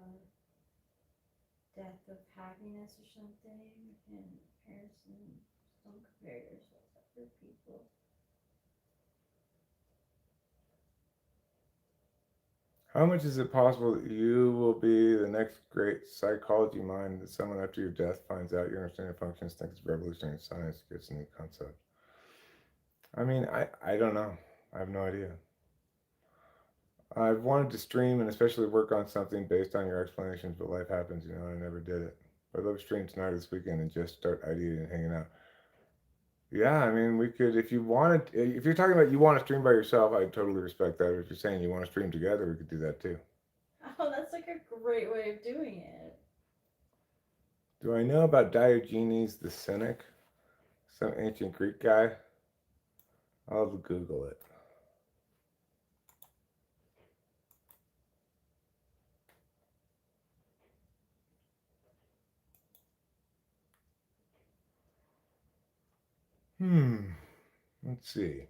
death of happiness or something, and comparison, don't compare yourself to other people. How much is it possible that you will be the next great psychology mind that someone after your death finds out your understanding of functions, thinks it's revolutionary science, gets a new concept? I mean, I don't know. I have no idea. I've wanted to stream and especially work on something based on your explanations, but life happens, you know, and I never did it. I'd love to stream tonight or this weekend and just start ideating and hanging out. Yeah, I mean, we could, if you wanted, if you're talking about you want to stream by yourself, I totally respect that. If you're saying you want to stream together, we could do that too. Oh, that's like a great way of doing it. Do I know about Diogenes the Cynic? Some ancient Greek guy? I'll Google it. Let's see.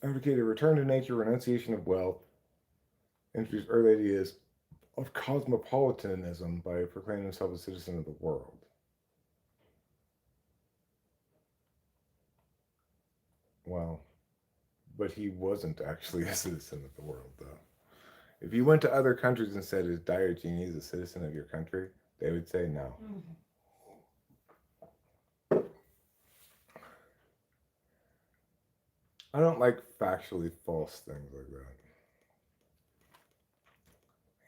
Advocated a return to nature, renunciation of wealth, introduced early ideas of cosmopolitanism by proclaiming himself a citizen of the world. Well, but he wasn't actually a citizen of the world, though. If you went to other countries and said, "Is Diogenes a citizen of your country?" they would say no. I don't like factually false things like that.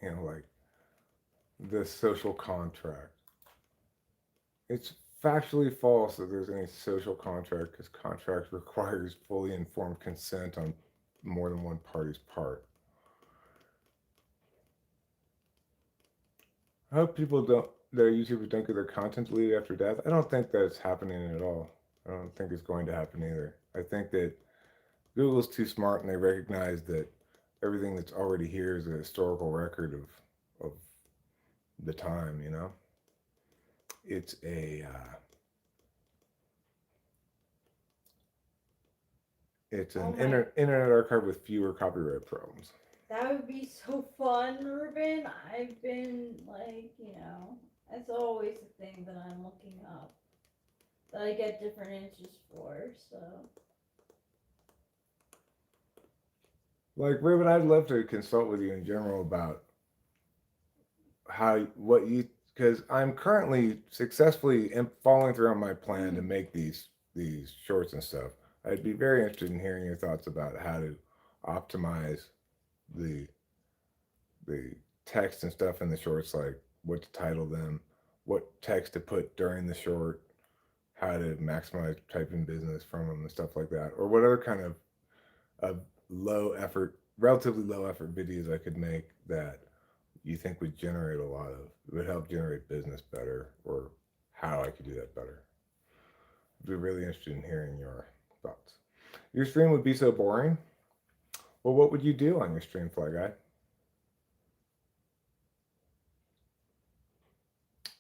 You know, like the social contract. It's factually false that there's any social contract because contract requires fully informed consent on more than one party's part. I hope people don't, their YouTubers don't get their content deleted after death. I don't think that's happening at all. I don't think it's going to happen either. I think that Google's too smart and they recognize that everything that's already here is a historical record of the time, you know? It's it's an internet archive with fewer copyright problems. That would be so fun, Ruben. I've been like, it's always a thing that I'm looking up that I get different answers for, so. Like, Ruben, I'd love to consult with you in general about because I'm currently successfully following through on my plan to make these shorts and stuff. I'd be very interested in hearing your thoughts about how to optimize the text and stuff in the shorts, like what to title them, what text to put during the short, how to maximize typing business from them and stuff like that, or what other kind of relatively low effort videos I could make that you think would generate would help generate business better, or how I could do that better. I'd be really interested in hearing your thoughts. Your stream would be so boring. Well, what would you do on your stream, Fly Guy?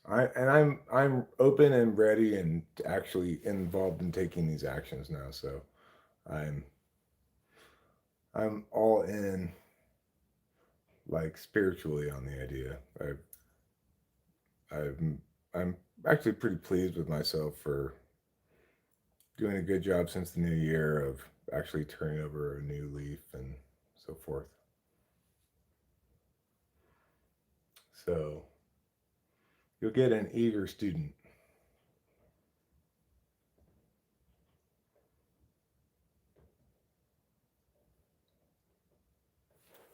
I'm open and ready and actually involved in taking these actions now. So I'm all in, like, spiritually on the idea. I'm actually pretty pleased with myself for doing a good job since the new year of actually turning over a new leaf and so forth. So you'll get an eager student.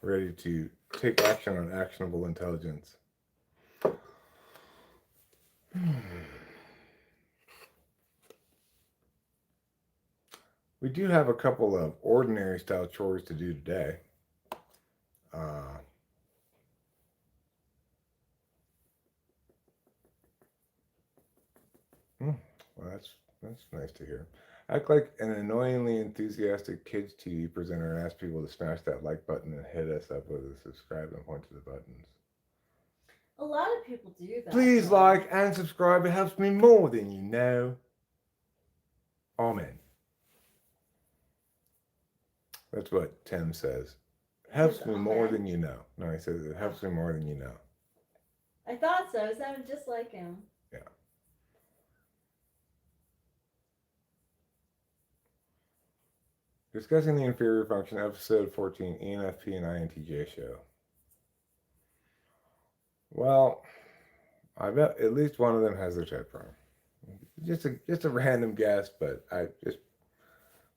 Ready to take action on actionable intelligence. We do have a couple of ordinary style chores to do today. Well, that's nice to hear. Act like an annoyingly enthusiastic kids TV presenter and ask people to smash that like button and hit us up with a subscribe and point to the buttons. A lot of people do that. Please though. like and subscribe. It helps me more than you know. Amen. That's what Tim says. Helps me more than you know. No, he says it helps me more than you know. I thought so. It sounded just like him. Yeah. Discussing the inferior function, episode 14, ENFP and INTJ show. Well, I bet at least one of them has their type wrong. Just a random guess, but I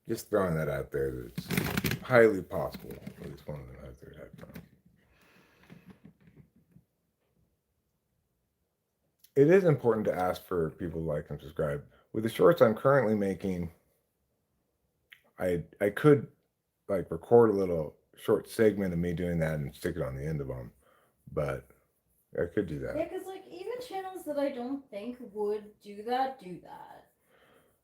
just throwing that out there that it's highly possible at least one of them has their type wrong. It is important to ask for people to like and subscribe. With the shorts I'm currently making, I could like record a little short segment of me doing that and stick it on the end of them, but I could do that. Yeah, because like even channels that I don't think would do that.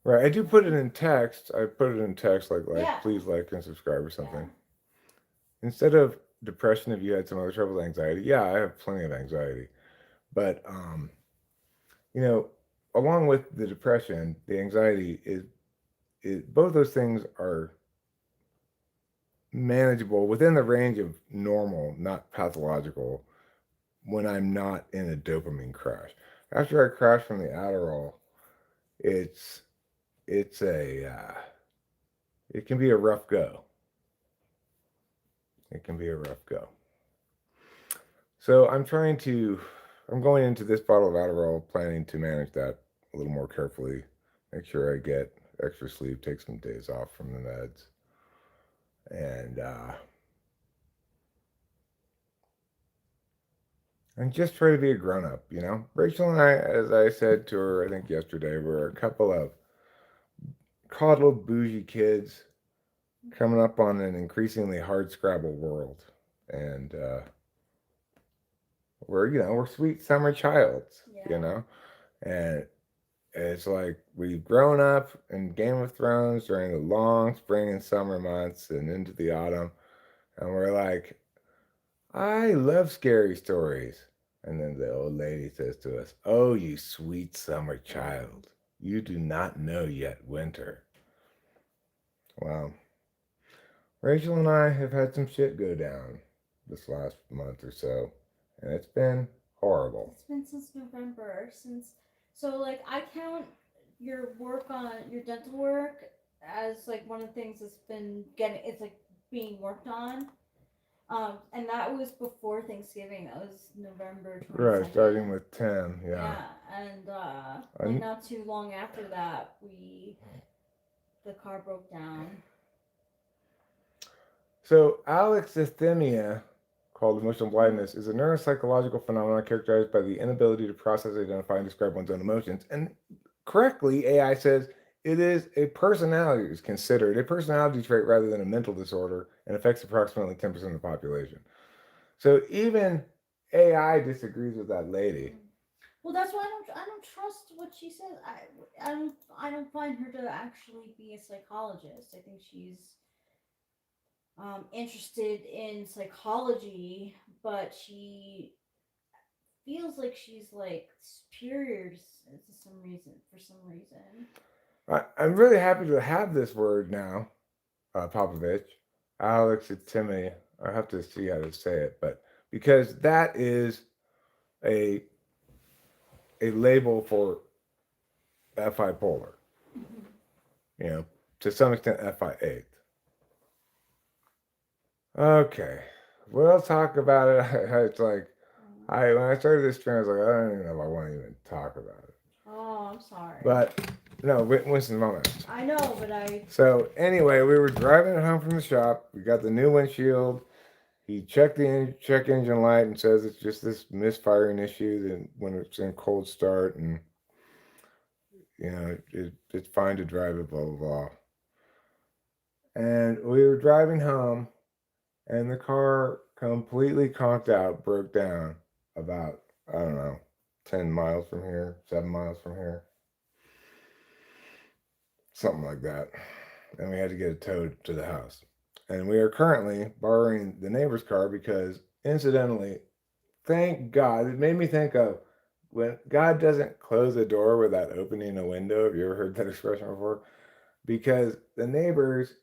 Right, I do put it in text. I put it in text like Yeah. please like and subscribe or something. Yeah. Instead of depression, if you had some other troubles, anxiety. Yeah, I have plenty of anxiety, but you know, along with the depression, the anxiety is both those things are manageable within the range of normal, not pathological, when I'm not in a dopamine crash. After I crash from the Adderall, it can be a rough go. It can be a rough go. So I'm going into this bottle of Adderall planning to manage that a little more carefully, make sure I get extra sleep, take some days off from the meds, and just try to be a grown-up, you know? Rachel and I, as I said to her, I think yesterday, we're a couple of coddled, bougie kids coming up on an increasingly hard Scrabble world. And we're sweet summer childs, and it's like we've grown up in Game of Thrones during the long spring and summer months and into the autumn, and we're like, I love scary stories. And then the old lady says to us, oh, you sweet summer child, you do not know yet winter. Well, Rachel and I have had some shit go down this last month or so, and it's been horrible. It's been since November. So like I count your work on your dental work as like one of the things that's been being worked on. And that was before Thanksgiving. That was November 22nd. Right, starting with 10, yeah. Yeah, and not too long after that, the car broke down. So alexithymia, called emotional blindness, is a neuropsychological phenomenon characterized by the inability to process, identify, and describe one's own emotions. And correctly, AI says it is considered a personality trait rather than a mental disorder, and affects approximately 10% of the population. So even AI disagrees with that lady. Well, that's why I don't trust what she says. I don't find her to actually be a psychologist. I think she's interested in psychology, but she feels like she's like superior for some reason. I'm really happy to have this word now, Popovich. Alexithymia. I have to see how to say it, but because that is a label for FI polar. Mm-hmm. To some extent FI 8th. Okay, we'll talk about it. It's like when I started this trend, I was like, I don't even know if I want to even talk about it. Oh, I'm sorry. But no, Winston's moment. I know, but So anyway, we were driving it home from the shop. We got the new windshield. He checked the check engine light and says it's just this misfiring issue that when it's in cold start and it's fine to drive it, blah blah blah. And we were driving home, and the car completely conked out, broke down about I don't know, 10 miles from here, 7 miles from here, something like that. And we had to get it towed to the house. And we are currently borrowing the neighbor's car because, incidentally, thank God, it made me think of when God doesn't close a door without opening a window. Have you ever heard that expression before? Because the neighbors,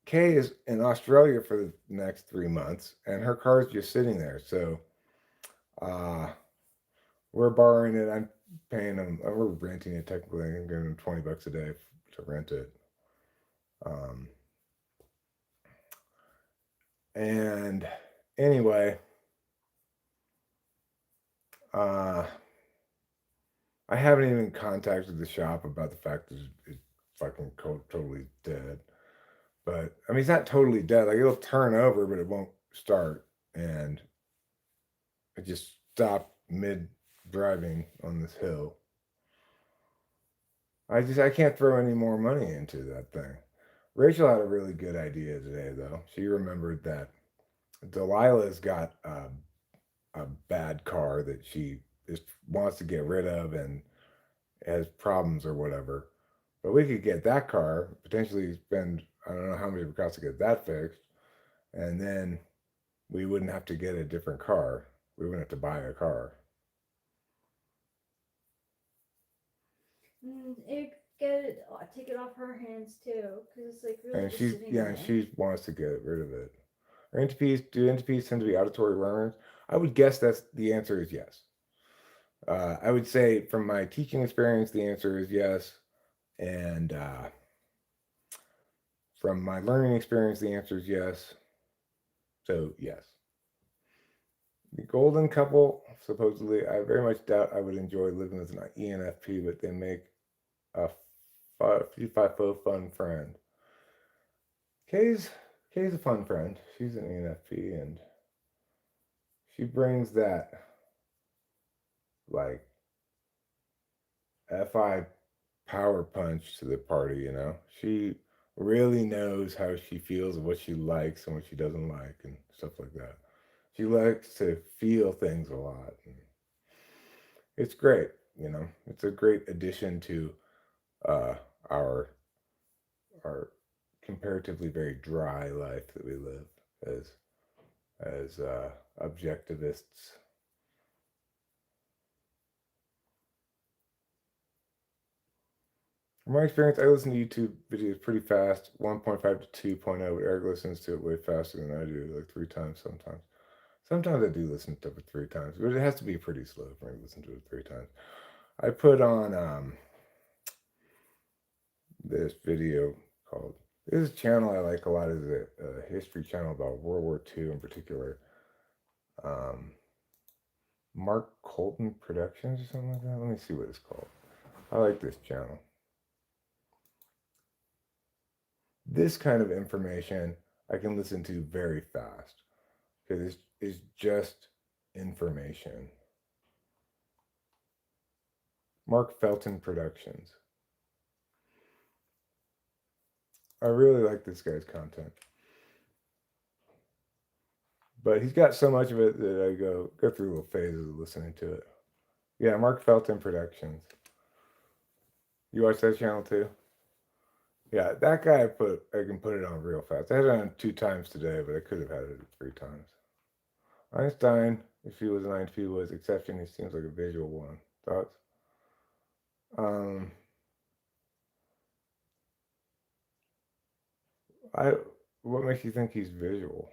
Kay is in Australia for the next 3 months, and her car's just sitting there. So uh, we're borrowing it. I'm paying them. We're renting it technically. I'm giving them $20 a day to rent it. Um, and anyway, uh, I haven't even contacted the shop about the fact that it's fucking totally dead. But I mean, it's not totally dead. Like it'll turn over, but it won't start. And it just stopped mid driving on this hill. I can't throw any more money into that thing. Rachel had a really good idea today, though. She remembered that Delilah's got a bad car that she just wants to get rid of and has problems or whatever. But we could get that car, potentially spend, I don't know how much it would cost to get that fixed, and then we wouldn't have to get a different car. We wouldn't have to buy a car. take it off her hands too, because it's like really And just sitting there. she wants to get rid of it. Do NTPs tend to be auditory learners? I would guess that's the answer is yes. I would say from my teaching experience, the answer is yes. And from my learning experience, the answer is yes. So, yes. The golden couple, supposedly, I very much doubt I would enjoy living with an ENFP, but they make a FIFO fun friend. Kay's a fun friend. She's an ENFP, and she brings that, like, FI power punch to the party, you know? She really knows how she feels and what she likes and what she doesn't like and stuff like that. She likes to feel things a lot. And it's great, you know? It's a great addition to uh, our our comparatively very dry life that we live as objectivists. From my experience, I listen to YouTube videos pretty fast, 1.5 to 2.0, but Eric listens to it way faster than I do, like 3 times sometimes. Sometimes I do listen to it 3 times, but it has to be pretty slow for me to listen to it 3 times. I put on this video called, this channel I like a lot is a history channel about World War II in particular. Mark Colton Productions or something like that. Let me see what it's called. I like this channel. This kind of information I can listen to very fast because it's just information. Mark Felton Productions. I really like this guy's content. But he's got so much of it that I go through little phases of listening to it. Yeah, Mark Felton Productions. You watch that channel too? Yeah, that guy I can put it on real fast. I had it on 2 times today, but I could have had it 3 times. Einstein, if he was an INTP, was exception. He seems like a visual one. Thoughts? I what makes you think he's visual?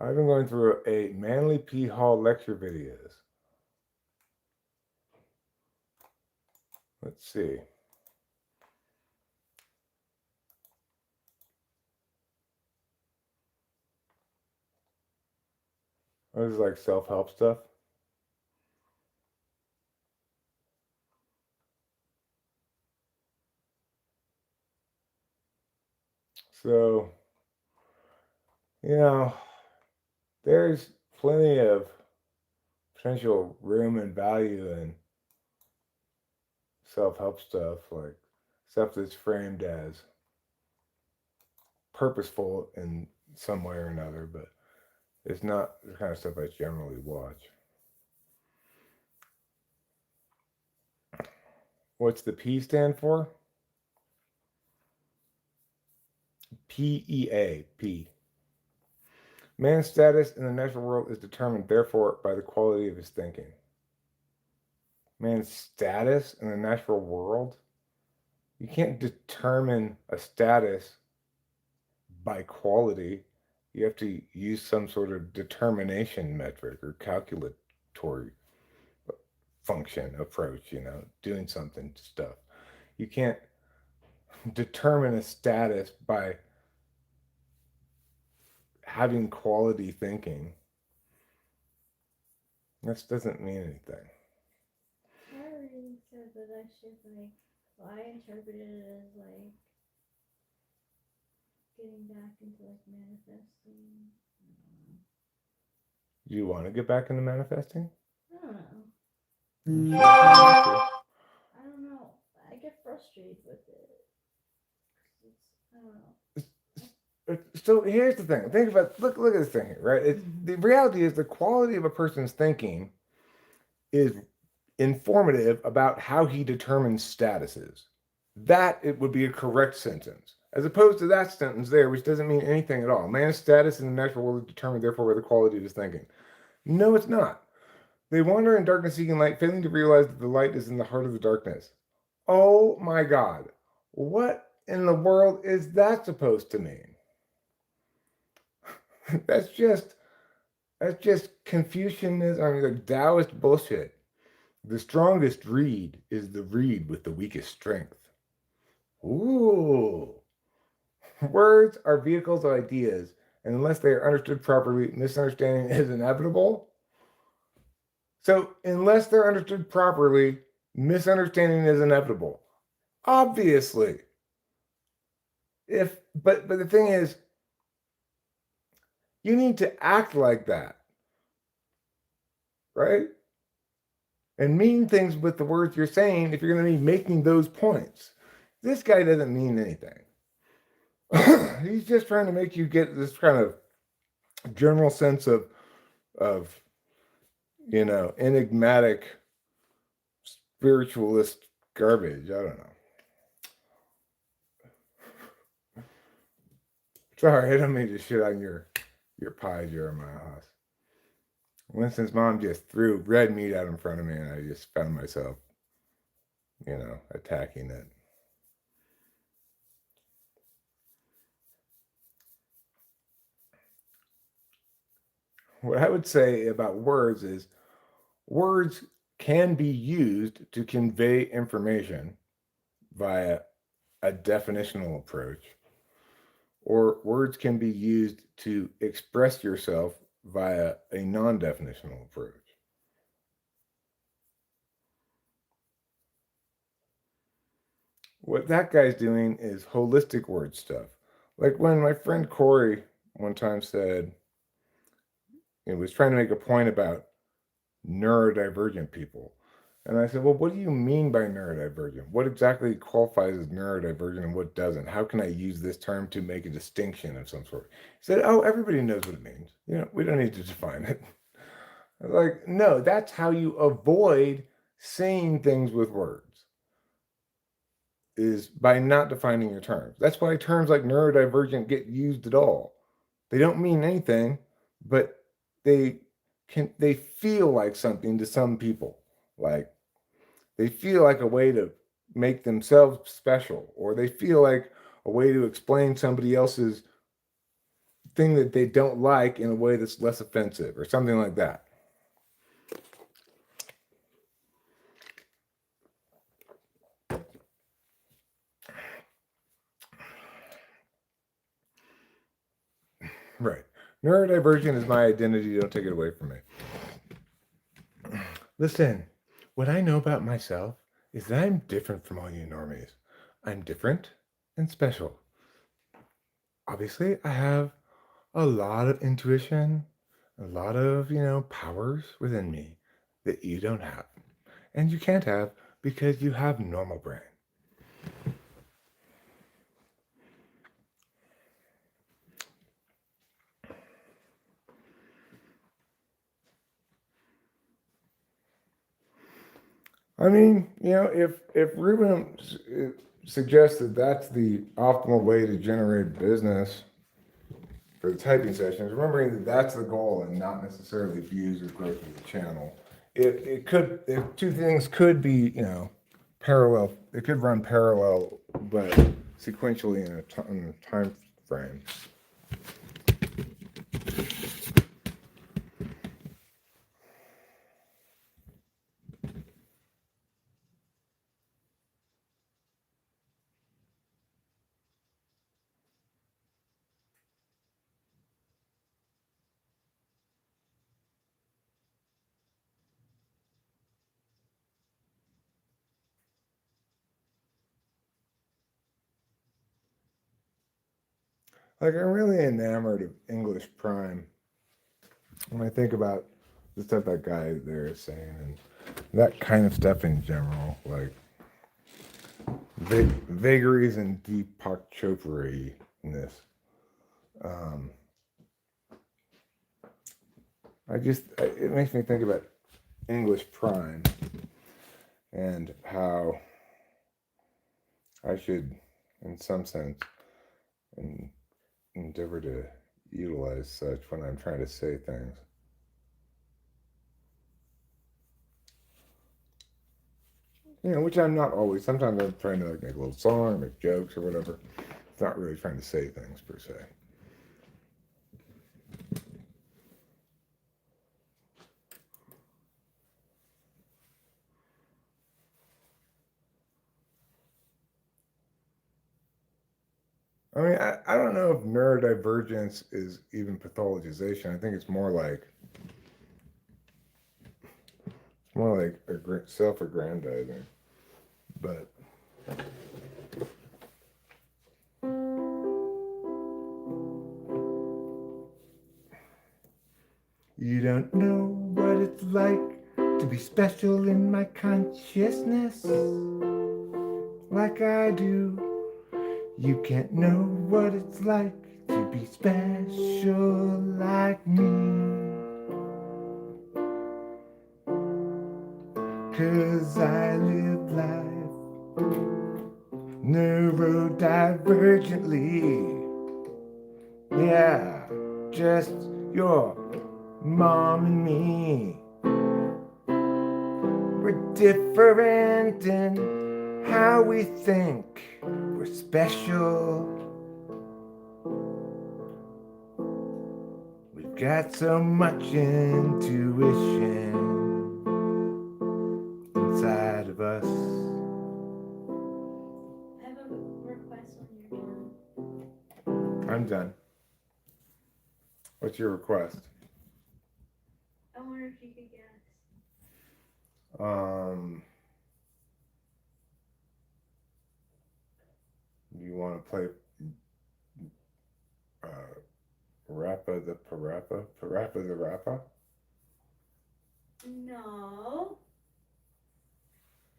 I've been going through a Manly P. Hall lecture videos. Let's see. This is like self-help stuff. So, there's plenty of potential room and value in self-help stuff, like stuff that's framed as purposeful in some way or another, but it's not the kind of stuff I generally watch. What's the P stand for? PEA, P. Man's status in the natural world is determined, therefore, by the quality of his thinking. Man's status in the natural world? You can't determine a status by quality. You have to use some sort of determination metric or calculatory function approach, doing something to stuff. You can't determine a status by having quality thinking. That doesn't mean anything. I already said that I should I interpreted it as getting back into manifesting. Do you want to get back into manifesting? I don't know. I I don't know. I get frustrated with it. I don't know. So here's the thing. Think about look at this thing here, right? The reality is the quality of a person's thinking is informative about how he determines statuses. That it would be a correct sentence, as opposed to that sentence there, which doesn't mean anything at all. Man's status in the natural world is determined, therefore, by the quality of his thinking. No, it's not. They wander in darkness seeking light, failing to realize that the light is in the heart of the darkness. Oh my God. What in the world is that supposed to mean? That's just Confucianism, like Taoist bullshit. The strongest reed is the reed with the weakest strength. Ooh. Words are vehicles of ideas, and unless they are understood properly, misunderstanding is inevitable. So, unless they're understood properly, misunderstanding is inevitable. Obviously. But the thing is, you need to act like that. Right? And mean things with the words you're saying if you're going to be making those points. This guy doesn't mean anything. He's just trying to make you get this kind of general sense of enigmatic spiritualist garbage. I don't know. Sorry, I don't mean to shit on your pie, Jeremiah Haas. Winston's mom just threw red meat out in front of me, and I just found myself, attacking it. What I would say about words is words can be used to convey information via a definitional approach, or words can be used to express yourself via a non-definitional approach. What that guy's doing is holistic word stuff. Like when my friend Corey one time said, he was trying to make a point about neurodivergent people. And I said, well, what do you mean by neurodivergent? What exactly qualifies as neurodivergent and what doesn't? How can I use this term to make a distinction of some sort? He said, oh, everybody knows what it means. We don't need to define it. I was like, no, that's how you avoid saying things with words, is by not defining your terms. That's why terms like neurodivergent get used at all. They don't mean anything, but they feel like something to some people. Like they feel like a way to make themselves special, or they feel like a way to explain somebody else's thing that they don't like in a way that's less offensive or something like that. Right. Neurodivergent is my identity. Don't take it away from me. Listen, what I know about myself is that I'm different from all you normies. I'm different and special. Obviously, I have a lot of intuition, a lot of, powers within me that you don't have. And you can't have because you have normal brain. I mean, if Ruben suggests that that's the optimal way to generate business for the typing sessions, remembering that that's the goal and not necessarily views or growth of the channel. It could, two things could be, parallel. It could run parallel, but sequentially in a time frame. Like, I'm really enamored of English Prime when I think about the stuff that guy there is saying and that kind of stuff in general, like vagaries and Deepak Chopra-ness. It makes me think about English Prime and how I should, in some sense, endeavor to utilize such when I'm trying to say things. Which I'm not always. Sometimes I'm trying to make a little song, make jokes or whatever. It's not really trying to say things per se. I mean, I don't know if neurodivergence is even pathologization. I think it's more like self-aggrandizing. But you don't know what it's like to be special in my consciousness, like I do. You can't know what it's like to be special like me. 'Cause I live life neurodivergently. Yeah, just your mom and me. We're different in how we think. We're special. We've got so much intuition inside of us. I have a request when you're done. I'm done. What's your request? I wonder if you could guess. You want to play Parappa the Parappa? Parappa the Rappa? No.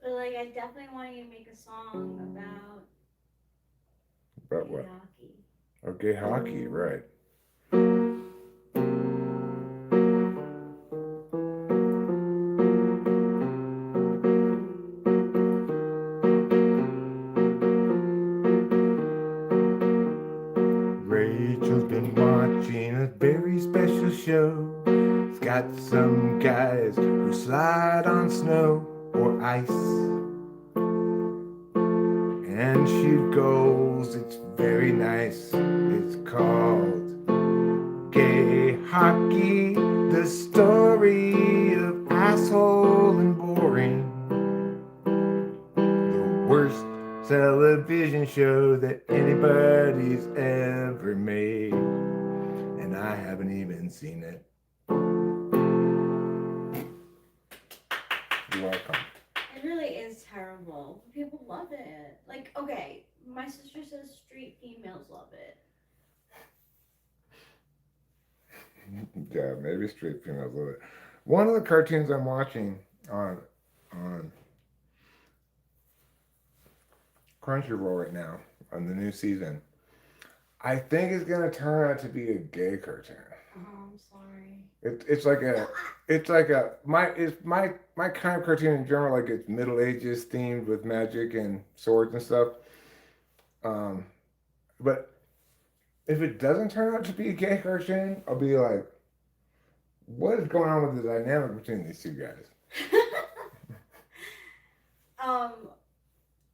But like, I definitely want you to make a song about About what? hockey. Okay, hockey, right. Rachel's been watching a very special show. It's got some guys who slide on snow or ice and shoot goals. It's very nice. It's called hockey, the story of asshole and boring. The worst television show that anybody's ever made. And I haven't even seen it. You're welcome. It really is terrible. People love it. Like, okay, my sister says straight females love it. Yeah, maybe straight females love it. One of the cartoons I'm watching on Crunchyroll right now on the new season, I think is gonna turn out to be a gay cartoon. Oh, I'm sorry. It's like a my kind of cartoon in general, like it's Middle Ages themed with magic and swords and stuff. Um, but if it doesn't turn out to be a gay cartoon, I'll be like, what is going on with the dynamic between these two guys?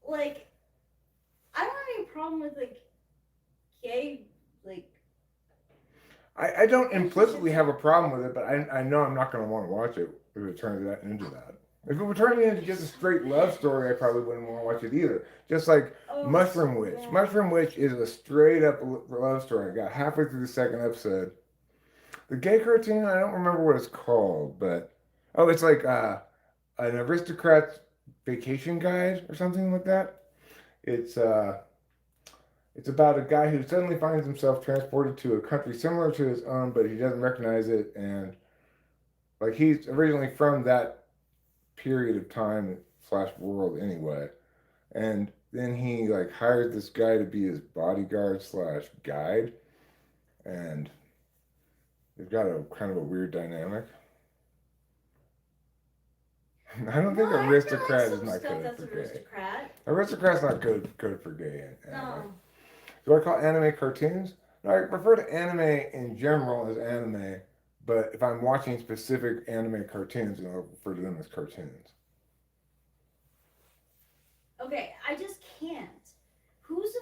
Like, I don't have any problem with like gay, like. I don't implicitly have a problem with it, but I know I'm not going to want to watch it if it turns that into that. If it would turn into just a straight love story, I probably wouldn't want to watch it either. Just like Mushroom Witch. Yeah. Mushroom Witch is a straight up love story. I got halfway through the second episode. The gay cartoon, I don't remember what it's called, but it's like an aristocrat's vacation guide or something like that. It's about a guy who suddenly finds himself transported to a country similar to his own, but he doesn't recognize it, and like he's originally from that period of time / world anyway, and then he like hired this guy to be his bodyguard / guide, and they've got a kind of a weird dynamic. I don't think aristocrat is not good for gay. Aristocrat's not good for gay anime. No. Do I call anime cartoons? No, I refer to anime in general as anime, but if I'm watching specific anime cartoons, then I'll refer to them as cartoons. Okay, I just can't. Who's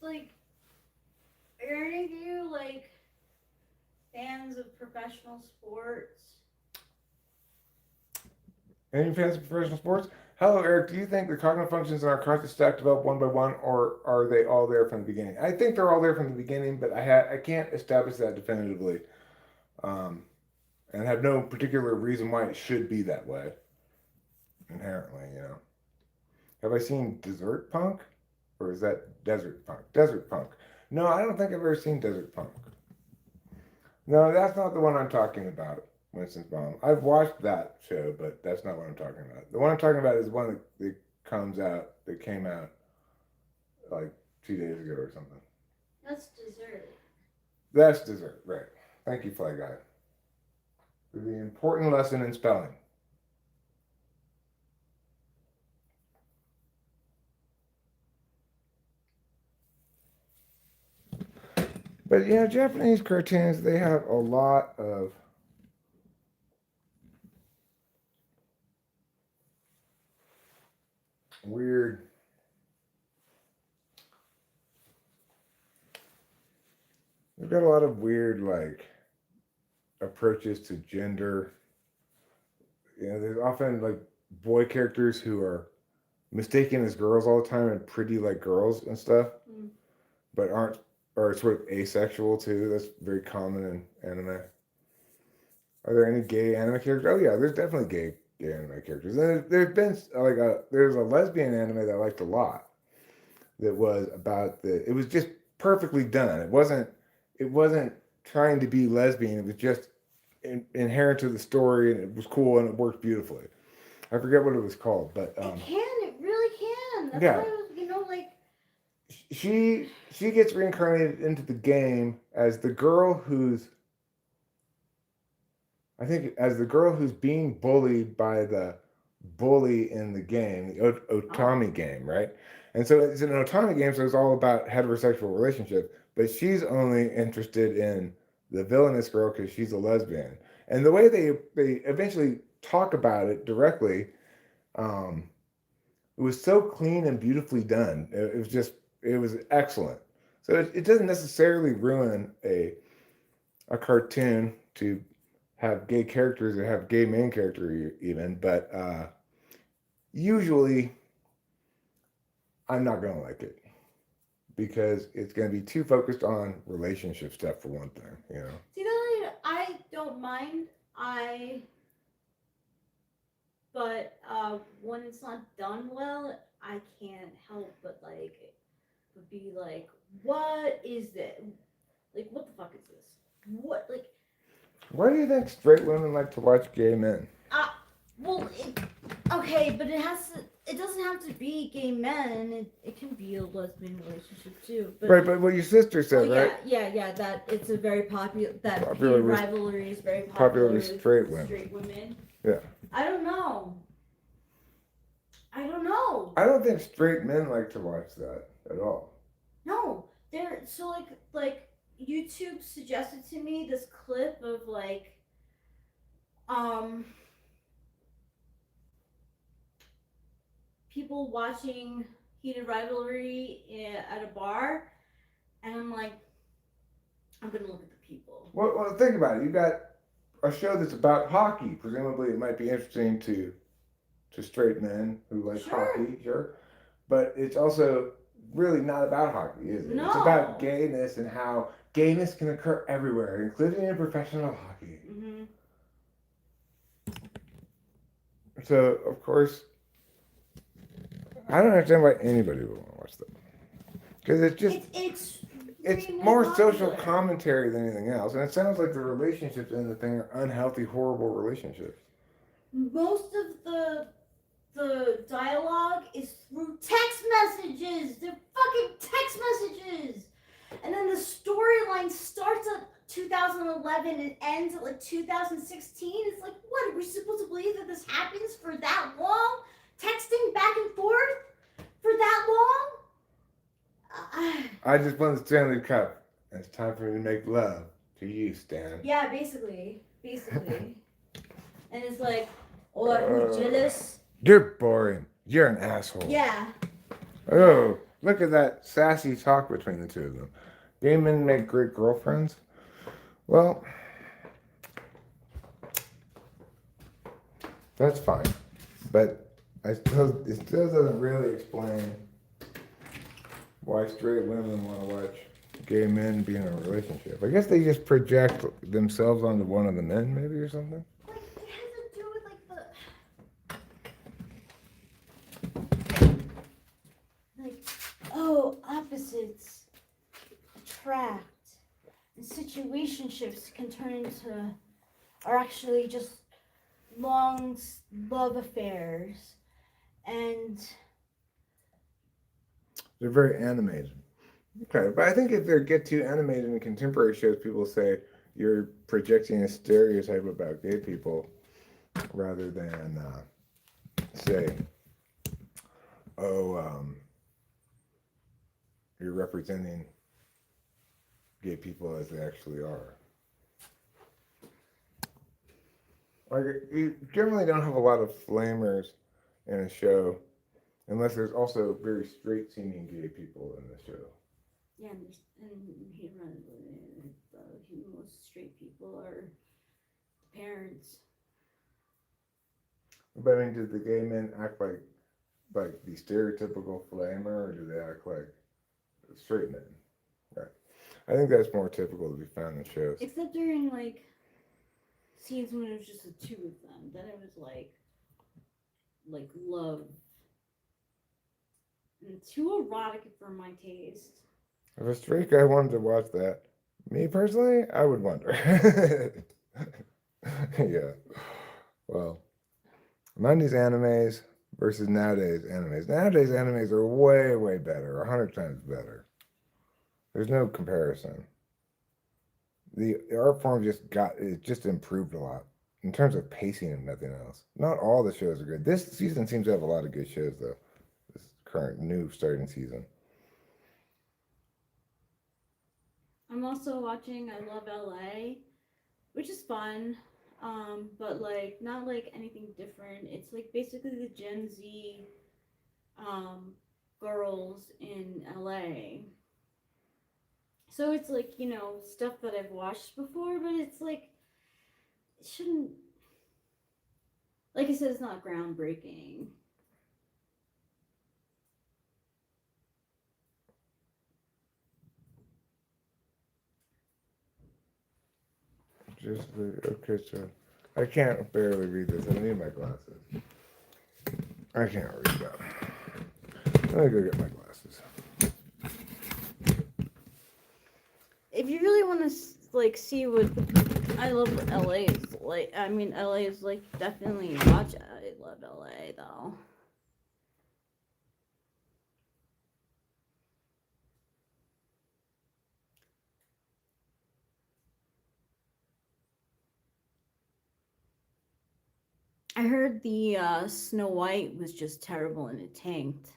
like, are any of you like fans of professional sports? Any fans of professional sports? Hello, Eric. Do you think the cognitive functions in our conscious stack develop one by one, or are they all there from the beginning? I think they're all there from the beginning, but I can't establish that definitively, and have no particular reason why it should be that way. Inherently, you know. Have I seen Desert Punk, or is that Desert Punk? Desert Punk. No, I don't think I've ever seen Desert Punk. No, that's not the one I'm talking about. Winston's Bomb. I've watched that show, but that's not what I'm talking about. The one I'm talking about is the one that came out like 2 days ago or something. That's dessert. That's Dessert, right. Thank you, Fly Guy. For the important lesson in spelling. But you know, Japanese cartoons, they have a lot of weird they've got a lot of weird like approaches to gender. You know, there's often like boy characters who are mistaken as girls all the time and pretty like girls and stuff, but aren't, or sort of asexual too. That's very common in anime. Are there any gay anime characters? Oh yeah, there's definitely gay anime characters. And there's been like there's a lesbian anime that I liked a lot. That was about it was just perfectly done. It wasn't trying to be lesbian. It was just inherent to the story, and it was cool and it worked beautifully. I forget what it was called, but it really can. That's yeah. why like she gets reincarnated into the game as the girl who's being bullied by the bully in the game, the Otami game, right? And so it's an Otami game, so it's all about heterosexual relationship, but she's only interested in the villainous girl because she's a lesbian. And the way they eventually talk about it directly, it was so clean and beautifully done. It was excellent. So it doesn't necessarily ruin a a cartoon to have gay characters or have gay main character even, but usually I'm not gonna like it because it's gonna be too focused on relationship stuff for one thing, you know. See, that I don't mind. But when it's not done well, I can't help but like, but be like, what is this? Like, what the fuck is this? What like? Why do you think straight women like to watch gay men? Well, okay, but it has to. It doesn't have to be gay men. It can be a lesbian relationship too. But Right, but what your sister said, yeah, right? yeah. That it's a very popular. That Popular with- rivalry is very popular popular with straight women. Straight women. Yeah. I don't know. I don't know. I don't think straight men like to watch that at all. No, there. So like YouTube suggested to me this clip of like people watching heated rivalry at a bar, and I'm like, I'm gonna look at the people. Well, think about it. You got a show that's about hockey. Presumably, it might be interesting to straight men who like Sure. hockey, sure. But it's also really not about hockey, is it? No. It's about gayness and how gayness can occur everywhere, including in professional hockey. Mm-hmm. So, of course, I don't understand why anybody would want to watch that. Because it's just, it's really more popular. social commentary than anything else. And it sounds like the relationships in the thing are unhealthy, horrible relationships. Most of the dialogue is through text messages. They're fucking text messages. And then the storyline starts at 2011 and ends at like 2016. It's like, what? Are we supposed to believe that this happens for that long? Texting back and forth for that long? I just won the Stanley Cup. And it's time for me to make love to you, Stan. Yeah, basically. And it's like, oh, are you jealous? You're boring. You're an asshole. Yeah. Oh, look at that sassy talk between the two of them. Gay men make great girlfriends. Well, that's fine. But I suppose it still doesn't really explain why straight women want to watch gay men be in a relationship. I guess they just project themselves onto one of the men, maybe, or something. Like, it has to do with like opposites attract, and situationships can turn into, are actually just long love affairs, and They're very animated. Okay, but I think if they get too animated in contemporary shows, people say you're projecting a stereotype about gay people rather than say, you're representing gay people as they actually are. Like, you generally don't have a lot of flamers in a show unless there's also very straight seeming gay people in the show. yeah, and most straight people are parents. But I mean, do the gay men act like the stereotypical flamer, or do they act like straight men? Right. I think that's more typical to be found in shows. Except during like scenes when it was just the two of them, then it was like love. And too erotic for my taste. If a straight guy wanted to watch that, me personally, I would wonder. Yeah. Well, 90s animes versus nowadays animes. Nowadays animes are way, way better, 100 times better. There's no comparison. The art form just improved a lot in terms of pacing and nothing else. Not all the shows are good. This season seems to have a lot of good shows though. This current new starting season. I'm also watching I Love LA, which is fun, but like not like anything different. It's like basically the Gen Z girls in LA, So it's like, stuff that I've watched before, but it's like, it shouldn't, like I said, it's not groundbreaking. Okay, so I can't barely read this. I need my glasses. I can't read that. Let me go get my glasses. If you really want to like see what I love what LA is like, I mean LA is like definitely watch it. I love LA though. I heard the Snow White was just terrible and it tanked.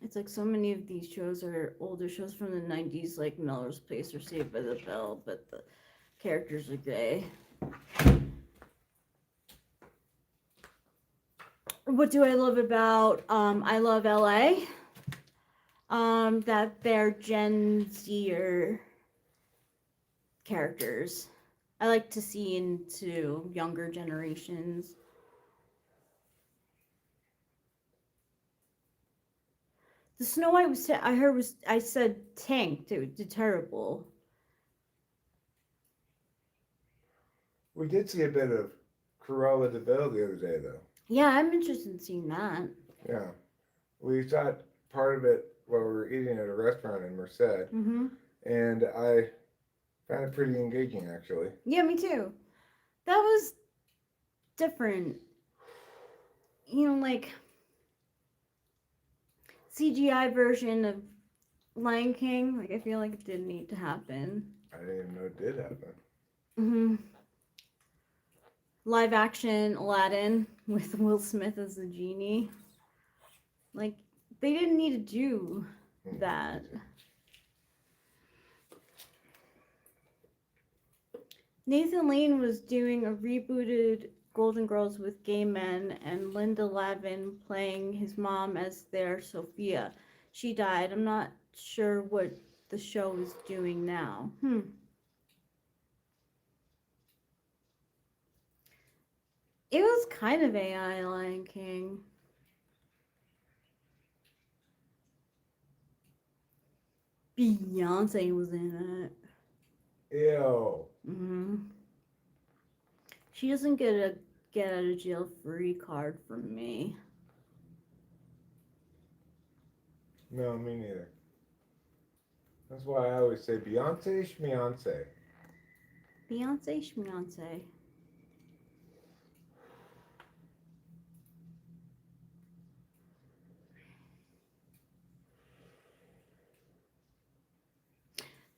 It's like so many of these shows are older shows from the 90s, like Melrose Place or Saved by the Bell, but the characters are gay. What do I love about I Love LA? That they're Gen Zer characters. I like to see into younger generations. The Snow White was I heard was I said tanked. It did terrible. We did see a bit of Cruella de Vil the other day, though. Yeah, I'm interested in seeing that. Yeah, we saw part of it while we were eating at a restaurant in Merced, Mm-hmm. and I found it pretty engaging, actually. Yeah, me too. That was different. Like CGI version of Lion King. Like I feel like it didn't need to happen. I didn't even know it did happen. Mm-hmm. Live action Aladdin with Will Smith as the genie. Like they didn't need to do that. Nathan Lane was doing a rebooted Golden Girls with gay men and Linda Lavin playing his mom as their Sophia. She died. I'm not sure what the show is doing now. It was kind of AI Lion King. Beyonce was in it. Ew. Mm-hmm. She doesn't get a get out of jail free card from me. No, me neither. That's why I always say Beyonce, schmeyonce. Beyonce, schmeyonce.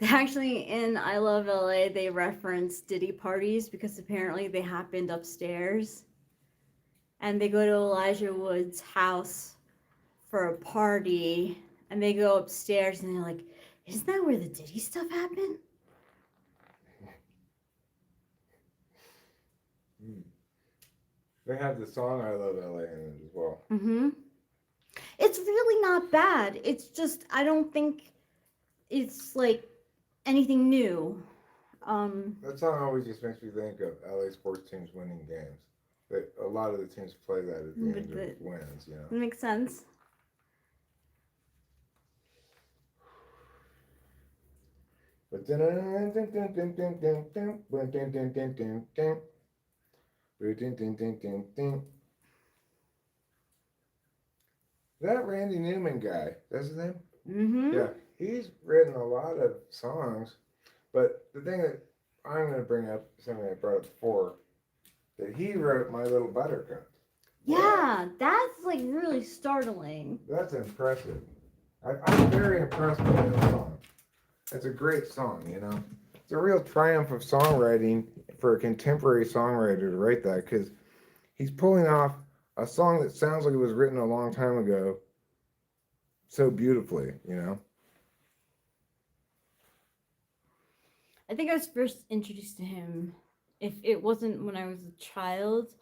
Actually, in I Love LA, they reference Diddy parties because apparently they happened upstairs. And they go to Elijah Wood's house for a party. And they go upstairs and they're like, isn't that where the Diddy stuff happened? They have the song I Love LA in it as well. Mm-hmm. It's really not bad. It's just, I don't think it's like anything new. That song always just makes me think of LA sports teams winning games. A lot of the teams play that at the end of wins, you know. That makes sense. But that Randy Newman guy, that's his name? Mm-hmm. Yeah, he's written a lot of songs, but the thing that I'm going to bring up, something I brought up before, that he wrote My Little Buttercup. Yeah, that's like really startling. That's impressive. I'm very impressed by that song. It's a great song, you know. It's a real triumph of songwriting for a contemporary songwriter to write that, because he's pulling off a song that sounds like it was written a long time ago so beautifully, you know. I think I was first introduced to him, if it wasn't when I was a child,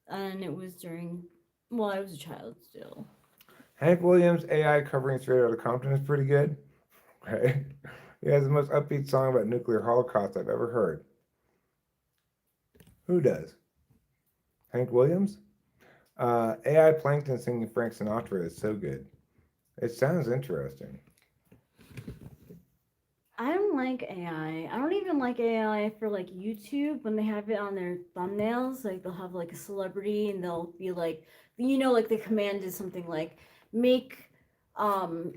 and it was during Well, I was a child still. Hank Williams' AI covering Straight Outta Compton is pretty good. Okay. He has the most upbeat song about nuclear holocaust I've ever heard. Who does? Hank Williams? AI Plankton singing Frank Sinatra is so good. It sounds interesting. I don't like AI. I don't even like AI for like YouTube when they have it on their thumbnails. Like they'll have like a celebrity and they'll be like, like the command is something like make um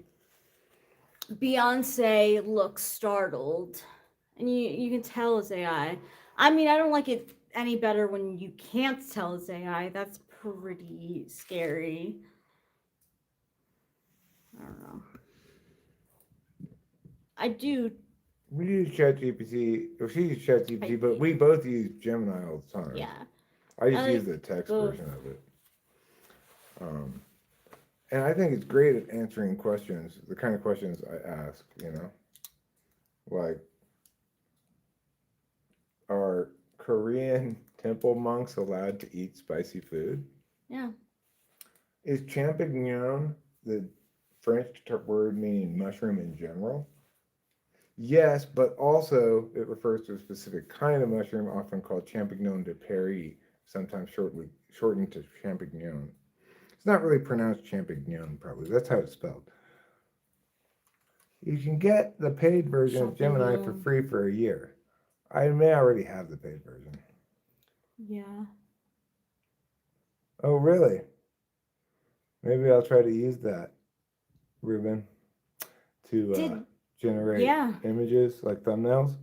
Beyonce look startled, and you can tell it's AI. I mean, I don't like it any better when you can't tell it's AI. That's pretty scary. I don't know. I do. We use ChatGPT, or she uses ChatGPT, but we both use Gemini all the time. Yeah. I just I use like the text both. version of it. And I think it's great at answering questions, the kind of questions I ask, Like, are Korean temple monks allowed to eat spicy food? Yeah. Is champignon the French word meaning mushroom in general? Yes, but also it refers to a specific kind of mushroom, often called champignon de Paris, sometimes shortened to champignon. It's not really pronounced champignon, probably. That's how it's spelled. You can get the paid version of Gemini for Champignon. free for a year. I may already have the paid version. Yeah. Oh, really? Maybe I'll try to use that, Ruben, to Did generate yeah. images like thumbnails.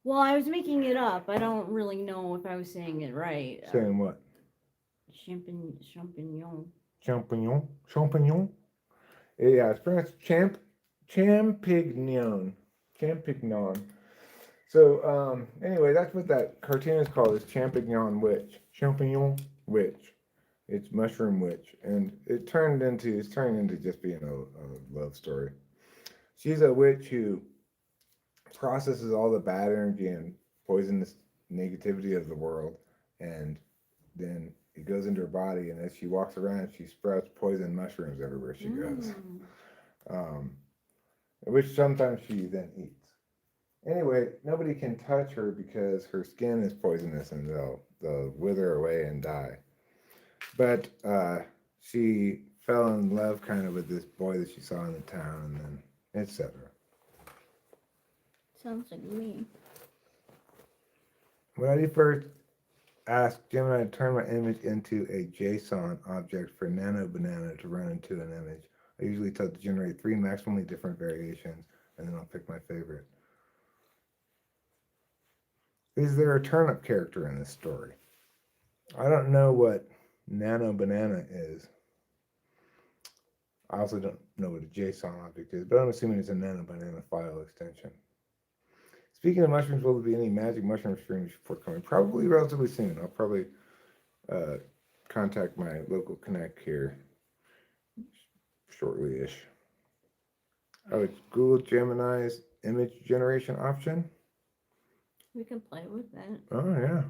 Well, I was making it up. I don't really know if I was saying it right. Saying what? Champignon. Champignon? Champignon? Yeah, it's pronounced champignon. Champignon. So, anyway, that's what that cartoon is called, is Champignon Witch. Champignon Witch. It's Mushroom Witch. And it's turning into just being a love story. She's a witch who processes all the bad energy and poisonous negativity of the world, and then it goes into her body, and as she walks around, she sprouts poison mushrooms everywhere she goes, um, which sometimes she then eats. Anyway, nobody can touch her because her skin is poisonous, and they'll wither away and die. But she fell in love kind of with this boy that she saw in the town, and then etc. Sounds like me. When I first asked Gemini to turn my image into a JSON object for Nano Banana to run into an image, I usually tell it to generate 3 maximally different variations, and then I'll pick my favorite. Is there a turnip character in this story? I don't know what Nano Banana is. I also don't know what a JSON object is, but I'm assuming it's a Nano Banana file extension. Speaking of mushrooms, will there be any magic mushroom streams forthcoming? Probably relatively soon. I'll probably uh, contact my local Connect here shortly-ish. Oh, it's Google Gemini's image generation option. We can play with that. Oh yeah.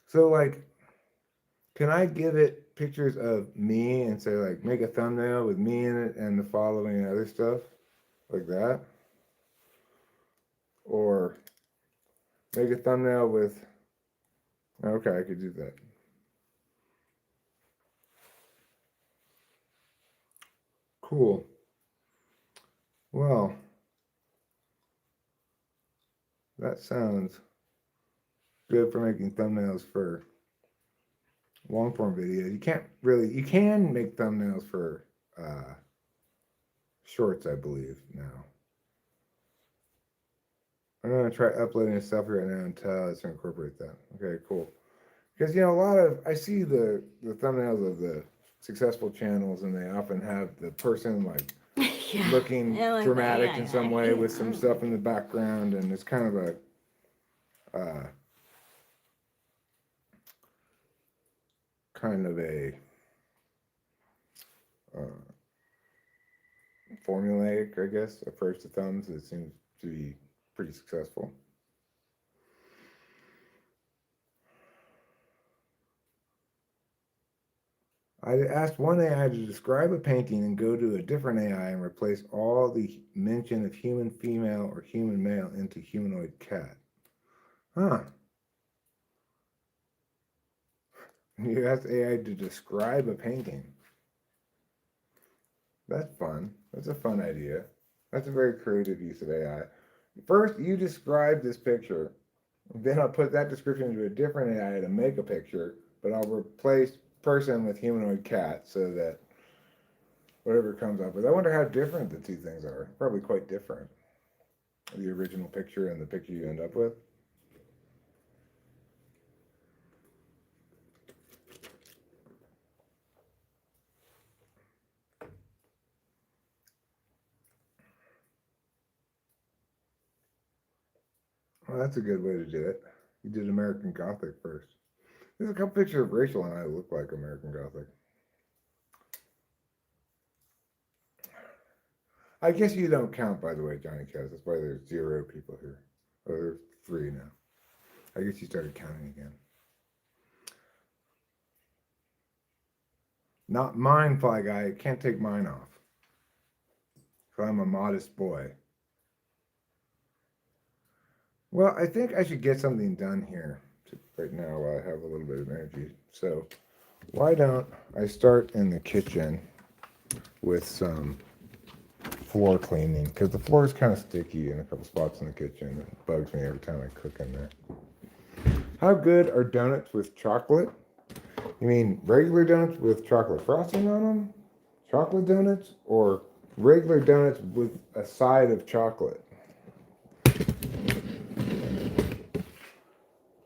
So like, can I give it pictures of me and say like make a thumbnail with me in it and the following other stuff like that, or make a thumbnail with? Okay, I could do that. Cool. Well, that sounds good for making thumbnails for long form videos. You can make thumbnails for shorts, I believe, now. I'm going to try uploading a selfie right now and tell us to incorporate that. Okay, cool. Because, I see the thumbnails of the successful channels, and they often have the person like Yeah. looking Yeah, like that. dramatic Yeah, in some yeah. way with some stuff in the background, and it's kind of a kind of a uh, formulaic, I guess, approach to thumbs that seems to be pretty successful. I asked one AI to describe a painting and go to a different AI and replace all the mention of human female or human male into humanoid cat. Huh. You asked AI to describe a painting. That's fun. That's a fun idea. That's a very creative use of AI. First, you describe this picture. Then I'll put that description into a different AI to make a picture, but I'll replace person with humanoid cat so that whatever comes up with. I wonder how different the two things are. Probably quite different. The original picture and the picture you end up with. Well, that's a good way to do it. You did American Gothic first. There's a couple pictures of Rachel and I look like American Gothic. I guess you don't count, by the way, Johnny Cass. That's why there's 0 people here. Or there's 3 now. I guess you started counting again. Not mine, Fly Guy. I can't take mine off. So I'm a modest boy. Well, I think I should get something done here right now while I have a little bit of energy. So why don't I start in the kitchen with some floor cleaning, because the floor is kind of sticky in a couple spots in the kitchen. It bugs me every time I cook in there. How good are donuts with chocolate? You mean regular donuts with chocolate frosting on them? Chocolate donuts? Or regular donuts with a side of chocolate?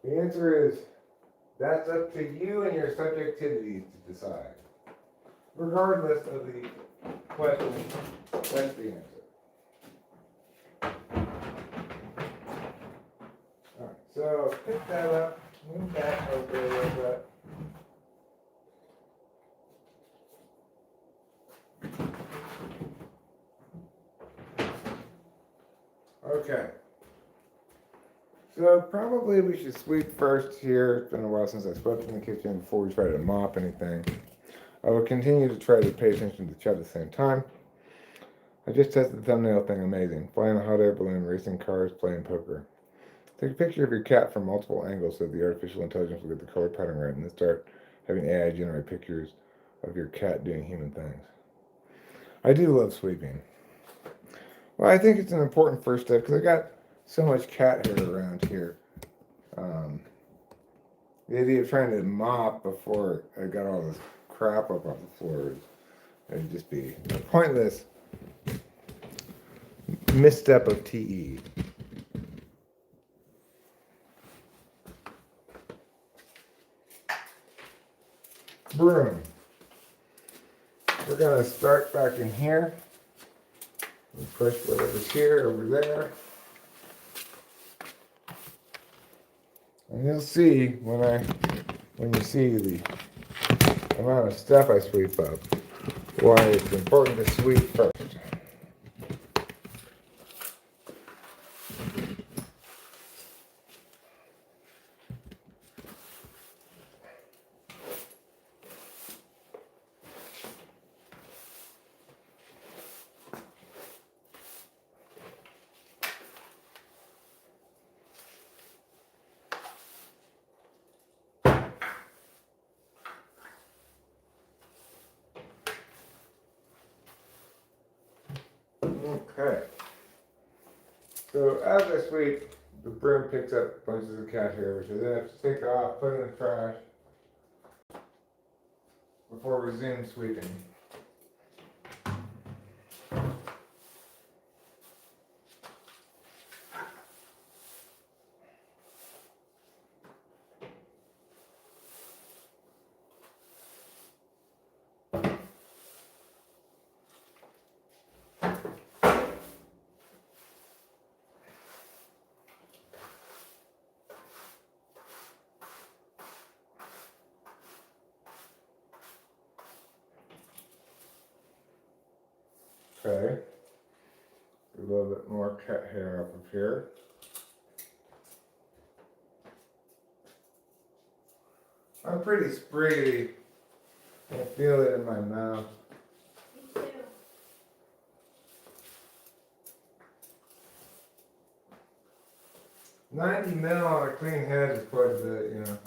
The answer is that's up to you and your subjectivities to decide. Regardless of the question, that's the answer. Alright, so pick that up, move that over a little bit. Okay. So probably we should sweep first here. It's been a while since I swept in the kitchen before we try to mop anything. I will continue to try to pay attention to the chat at the same time. I just tested the thumbnail thing amazing. Flying a hot air balloon, racing cars, playing poker. Take a picture of your cat from multiple angles so the artificial intelligence will get the color pattern right, and then start having AI generate pictures of your cat doing human things. I do love sweeping. Well, I think it's an important first step because I got so much cat hair around here. The idea of trying to mop before I got all this crap up on the floor would just be a pointless misstep of TE. Broom. We're going to start back in here. And push whatever's here over there. And you'll see when you see the amount of stuff I sweep up, why it's important to sweep first. Okay. So as I sweep, the broom picks up bunches of cat hair, which I then have to take off, put in the trash before resume sweeping. Okay. A little bit more cat hair up of here. I'm pretty spriggity. I feel it in my mouth. Me too. 90 mil on a clean head is quite a bit, you know.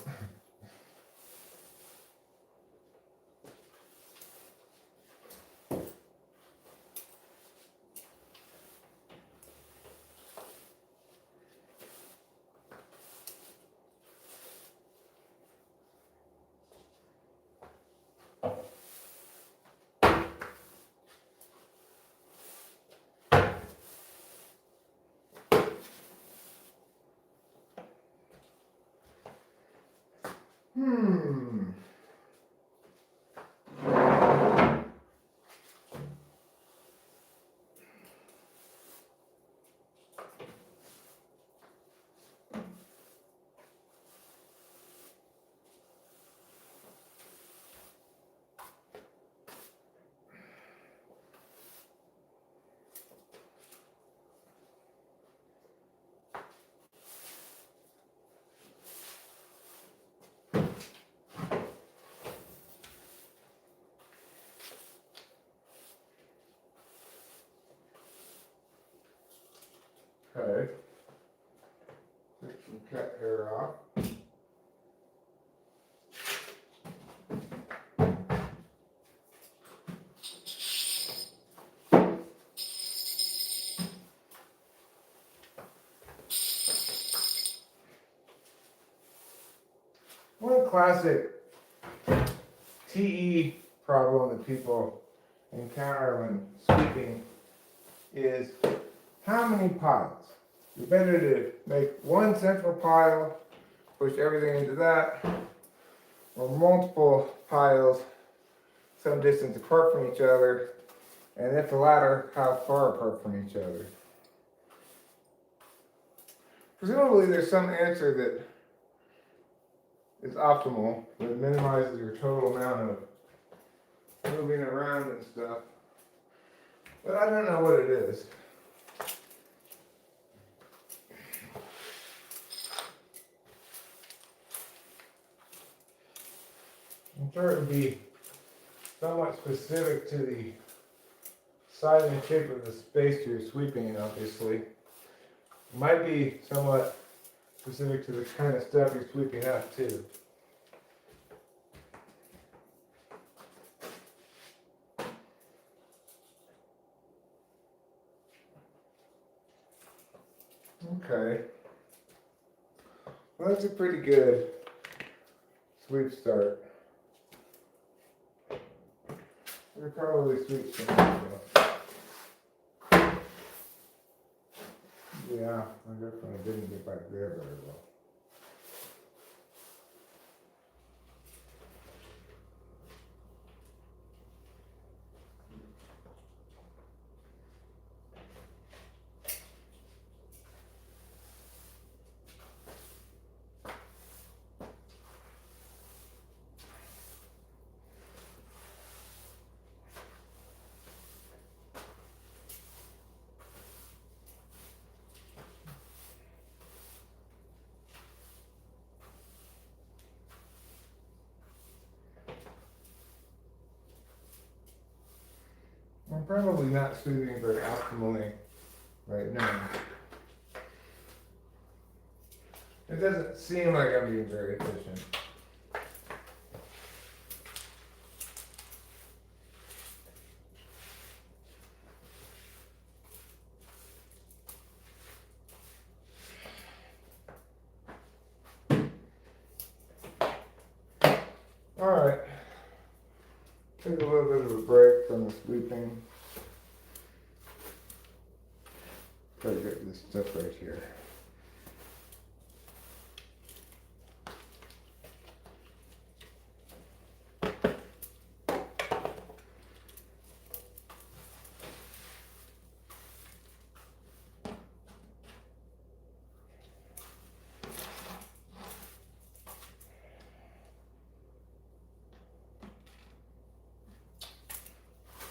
Hmm. Okay. Take some cat hair off. One classic TE problem that people encounter when sweeping is how many piles. It's better to make one central pile, push everything into that, or multiple piles some distance apart from each other, and if the latter, how far apart from each other. Presumably there's some answer that is optimal, that minimizes your total amount of moving around and stuff, but I don't know what it is. I'm sure it would be somewhat specific to the size and shape of the space you're sweeping in, obviously. It might be somewhat specific to the kind of stuff you're sweeping out, too. Okay. Well, that's a pretty good sweep start. We probably sweep some more. Yeah, I definitely didn't get back there very well. I'm probably not sweeping very optimally right now. It doesn't seem like I'm being very efficient. Alright. Take a little bit of a break from the sweeping. Try to get this stuff right here.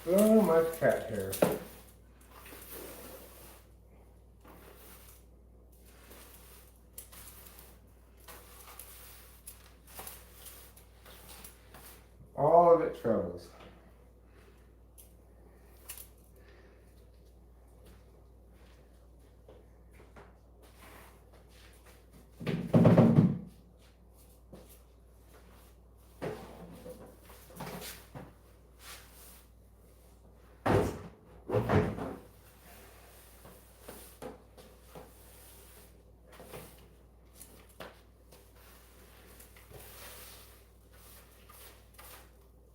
So much cat hair. All of it light travels.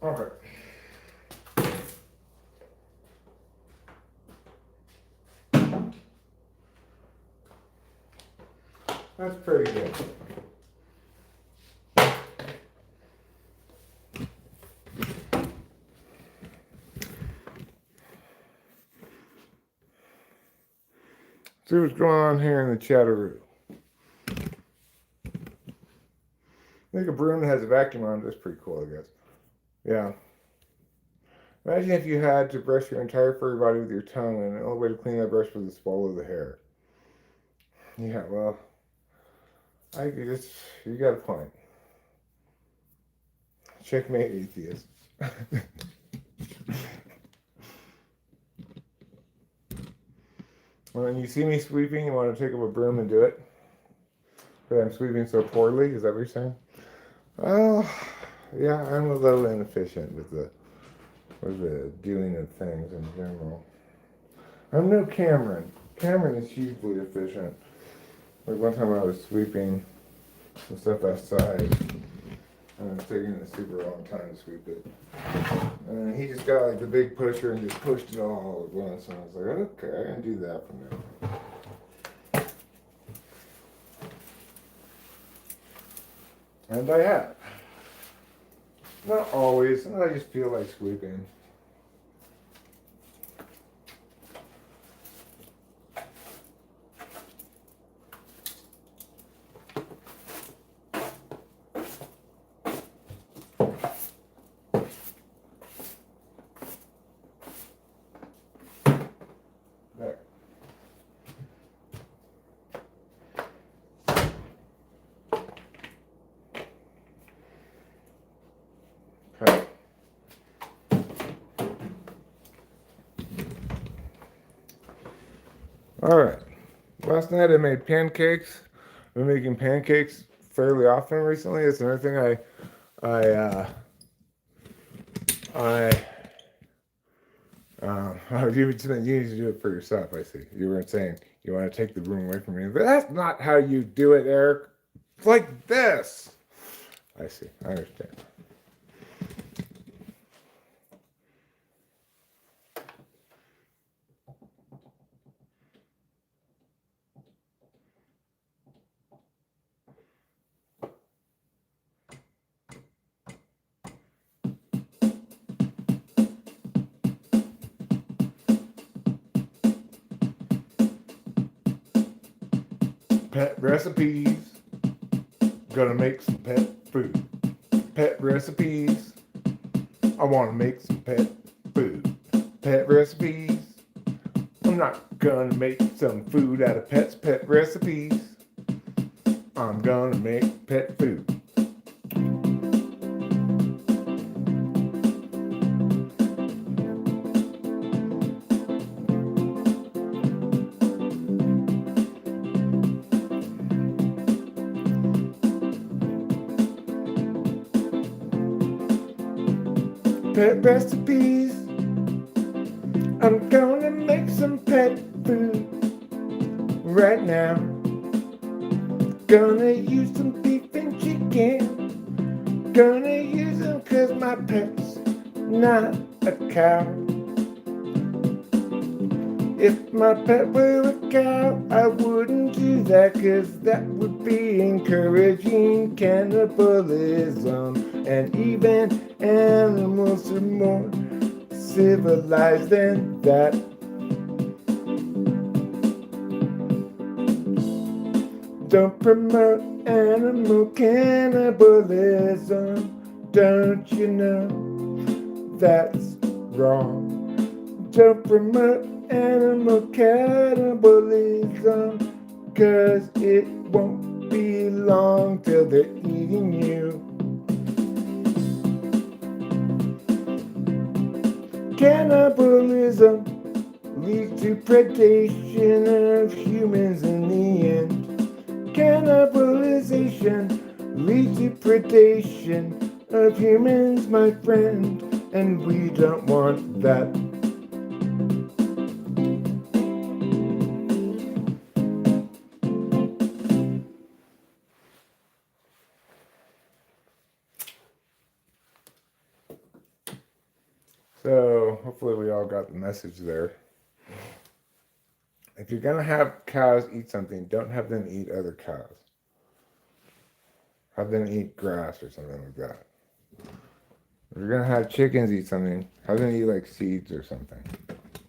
Okay. That's pretty good. See what's going on here in the chatteroo. I think a broom that has a vacuum on it is pretty cool, I guess. Yeah. Imagine if you had to brush your entire furry body with your tongue, and the only way to clean that brush was to swallow the hair. Yeah, well, you got a point. Checkmate, atheist. When you see me sweeping, you want to take up a broom and do it? But I'm sweeping so poorly, is that what you're saying? Well, yeah, I'm a little inefficient with the doing of things in general. I'm no Cameron. Cameron is hugely efficient. Like one time I was sweeping some stuff outside, and it was taking a super long time to sweep it. And he just got like the big pusher and just pushed it all at once. And I was like, okay, I can do that from now. And I have. Not always. I just feel like sweeping. There. Okay. All right. Last night I made pancakes. I've been making pancakes fairly often recently. It's another thing you need to do it for yourself. I see. You weren't saying you want to take the broom away from me, but that's not how you do it, Eric. It's like this. I see. I understand. Pet recipes. Gonna make some pet food. Pet recipes. I want to make some pet food. Pet recipes. I'm not gonna make some food out of pets. Pet recipes. I'm gonna make pet food. Pet recipes. I'm gonna make some pet food right now. Gonna use some beef and chicken. Gonna use them 'cause my pet's not a cow. If my pet were a cow, I wouldn't do that, 'cause that would be encouraging cannibalism. And even animals are more civilized than that. Don't promote animal cannibalism. Don't you know that's wrong? Don't promote animal cannibalism, 'cause it won't be long till they're eating you. Cannibalism leads to predation of humans in the end. Cannibalization leads to predation of humans, my friend, and we don't want that. So hopefully we all got the message there. If you're gonna have cows eat something, don't have them eat other cows. Have them eat grass or something like that. If you're gonna have chickens eat something, have them eat like seeds or something,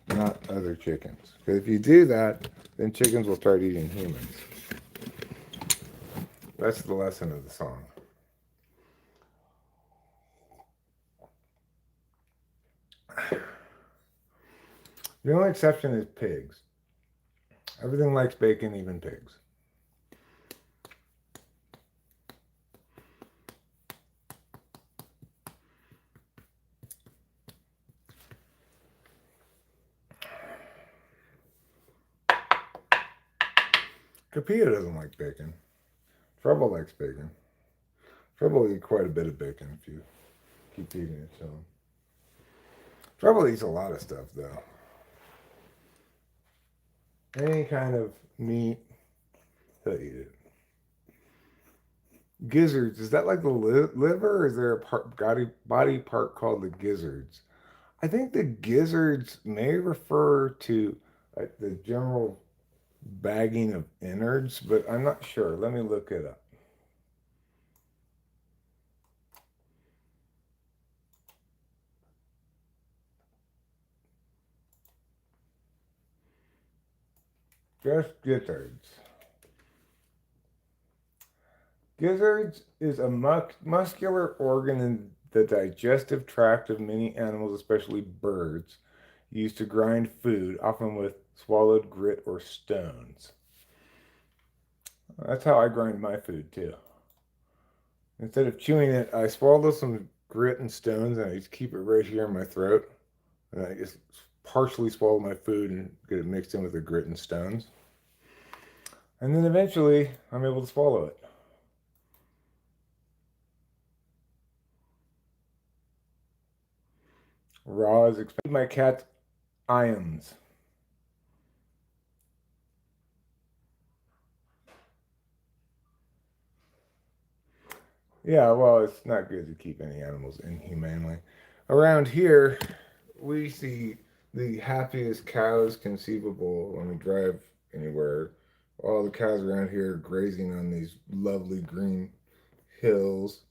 not other chickens. Because if you do that, then chickens will start eating humans. That's the lesson of the song. The only exception is pigs. Everything likes bacon, even pigs. Capilla doesn't like bacon. Trouble likes bacon. Trouble will eat quite a bit of bacon if you keep feeding it to him. Trouble eats a lot of stuff, though. Any kind of meat, he'll eat it. Gizzards, is that like the liver, or is there a body part called the gizzards? I think the gizzards may refer to like the general bagging of innards, but I'm not sure. Let me look it up. Just gizzards. Gizzards is a muscular organ in the digestive tract of many animals, especially birds, used to grind food, often with swallowed grit or stones. That's how I grind my food too. Instead of chewing it, I swallow some grit and stones and I just keep it right here in my throat. And I just partially swallow my food and get it mixed in with the grit and stones. And then eventually I'm able to swallow it. Raw is expected. My cat ions. Yeah, well, it's not good to keep any animals inhumanely. Around here, we see the happiest cows conceivable when we drive anywhere. All the cows around here grazing on these lovely green hills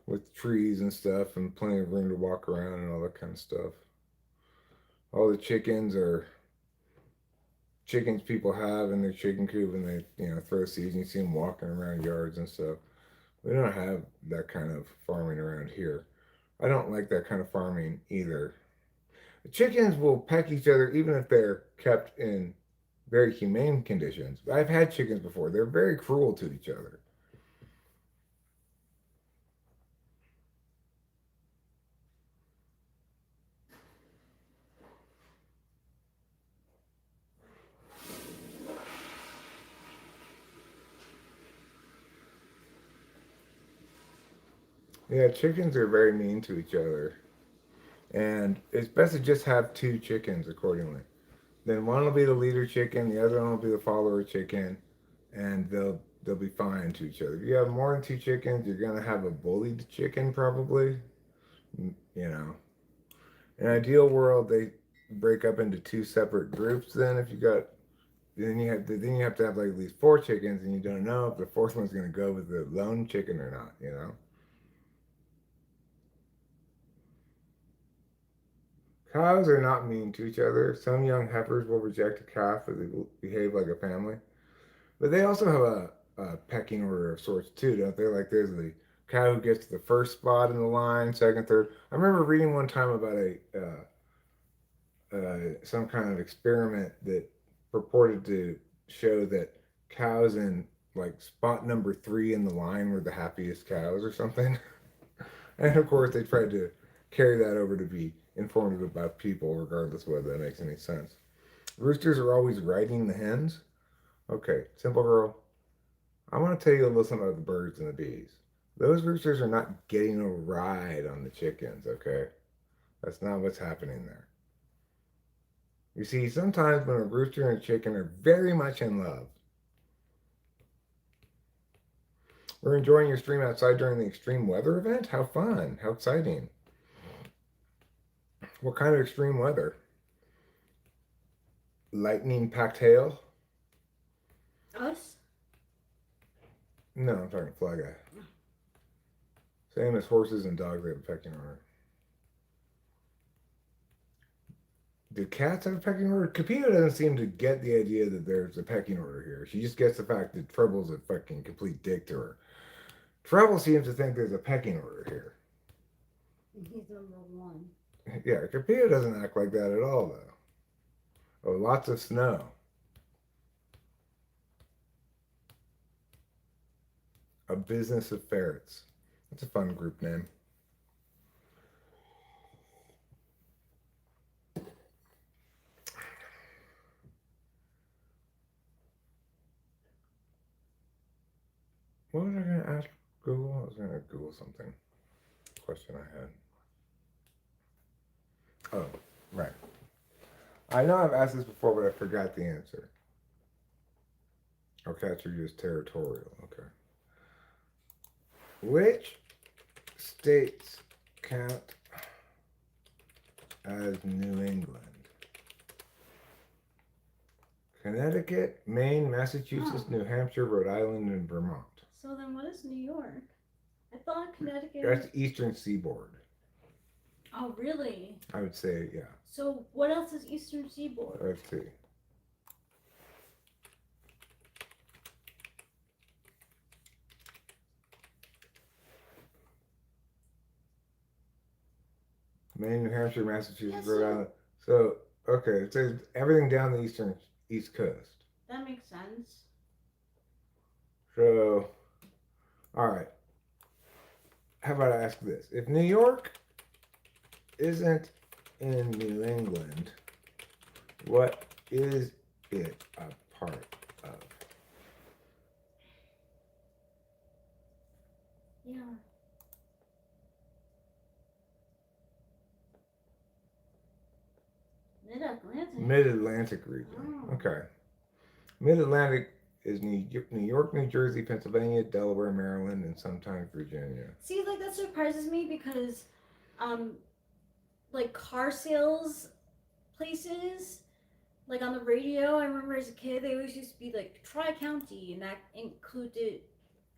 with trees and stuff and plenty of room to walk around and all that kind of stuff. All the chickens are chickens people have in their chicken coop and they, throw seeds and you see them walking around yards and stuff. We don't have that kind of farming around here. I don't like that kind of farming either. The chickens will peck each other even if they're kept in very humane conditions. I've had chickens before. They're very cruel to each other. Yeah, chickens are very mean to each other. And it's best to just have two chickens accordingly. Then one will be the leader chicken, the other one will be the follower chicken, and they'll be fine to each other. If you have more than two chickens, you're gonna have a bullied chicken probably. You know. In an ideal world, they break up into two separate groups. Then if you got then you have to have like at least four chickens, and you don't know if the fourth one's gonna go with the lone chicken or not. You know. Cows are not mean to each other. Some young heifers will reject a calf if they behave like a family. But they also have a pecking order of sorts too, don't they? Like there's the cow who gets to the first spot in the line, second, third. I remember reading one time about some kind of experiment that purported to show that cows in like spot number 3 in the line were the happiest cows or something. And of course, they tried to carry that over to be informative about people, regardless of whether that makes any sense. Roosters are always riding the hens. Okay, simple girl. I want to tell you a little something about the birds and the bees. Those roosters are not getting a ride on the chickens, okay? That's not what's happening there. You see, sometimes when a rooster and a chicken are very much in love, we're enjoying your stream outside during the extreme weather event? How fun! How exciting! What kind of extreme weather? Lightning packed hail? Us? No, I'm talking fly guy. Same as horses and dogs, they have a pecking order. Do cats have a pecking order? Capito doesn't seem to get the idea that there's a pecking order here. She just gets the fact that Trouble's a fucking complete dick to her. Trouble seems to think there's a pecking order here. He's number one. Yeah, Capito doesn't act like that at all, though. Oh, lots of snow. A business of ferrets. That's a fun group name. What was I going to ask Google? I was going to Google something. Question I had. Oh, right. I know I've asked this before, but I forgot the answer. Oh, cats are just territorial. Okay. Which states count as New England? Connecticut, Maine, Massachusetts, New Hampshire, Rhode Island, and Vermont. So then what is New York? I thought Connecticut. That's the Eastern Seaboard. Oh, really? I would say, yeah. So what else is Eastern Seaboard? Let's see. Maine, New Hampshire, Massachusetts, Yes, Rhode sir. Island. So, okay, it says everything down the East Coast. That makes sense. So, all right. How about I ask this? If New York isn't in New England, what is it a part of? Yeah. Mid-Atlantic. Mid-Atlantic region. Oh. Okay. Mid-Atlantic is New York, New Jersey, Pennsylvania, Delaware, Maryland, and sometimes Virginia. See, like that surprises me because, like car sales places, like on the radio, I remember as a kid they always used to be like Tri-County, and that included,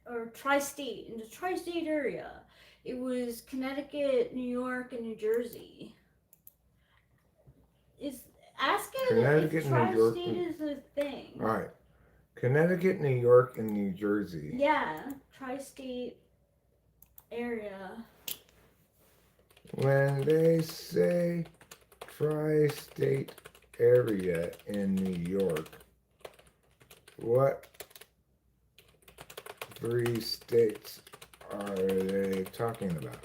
or Tri-State, in the Tri-State area. It was Connecticut, New York, and New Jersey. Ask it Connecticut, if New York, Tri-State is a thing. All right. Connecticut, New York, and New Jersey. Yeah, Tri-State area. When they say tri-state area in New York, what three states are they talking about?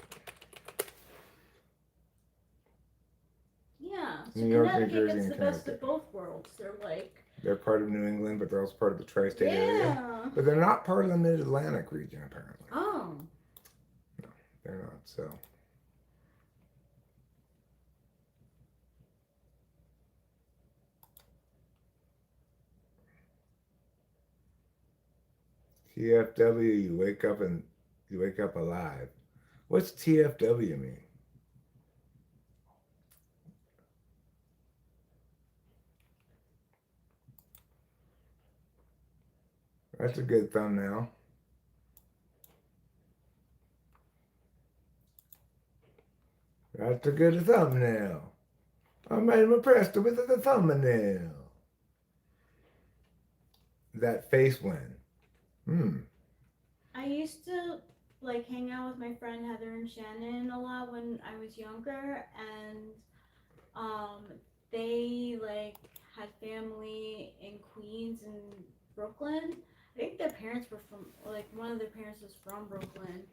Yeah, so New York, New Connecticut Jersey, gets and the best Connecticut. of both worlds. They're like, They're part of New England, but they're also part of the tri-state area. yeah. But they're not part of the Mid-Atlantic region, apparently. Oh. No, they're not. So. TFW, you wake up alive. What's TFW mean? That's a good thumbnail. That's a good thumbnail. I'm impressed with the thumbnail. That face when. I used to like hang out with my friend Heather and Shannon a lot when I was younger, and they like had family in Queens and Brooklyn. I think their parents were from, like, one of their parents was from Brooklyn,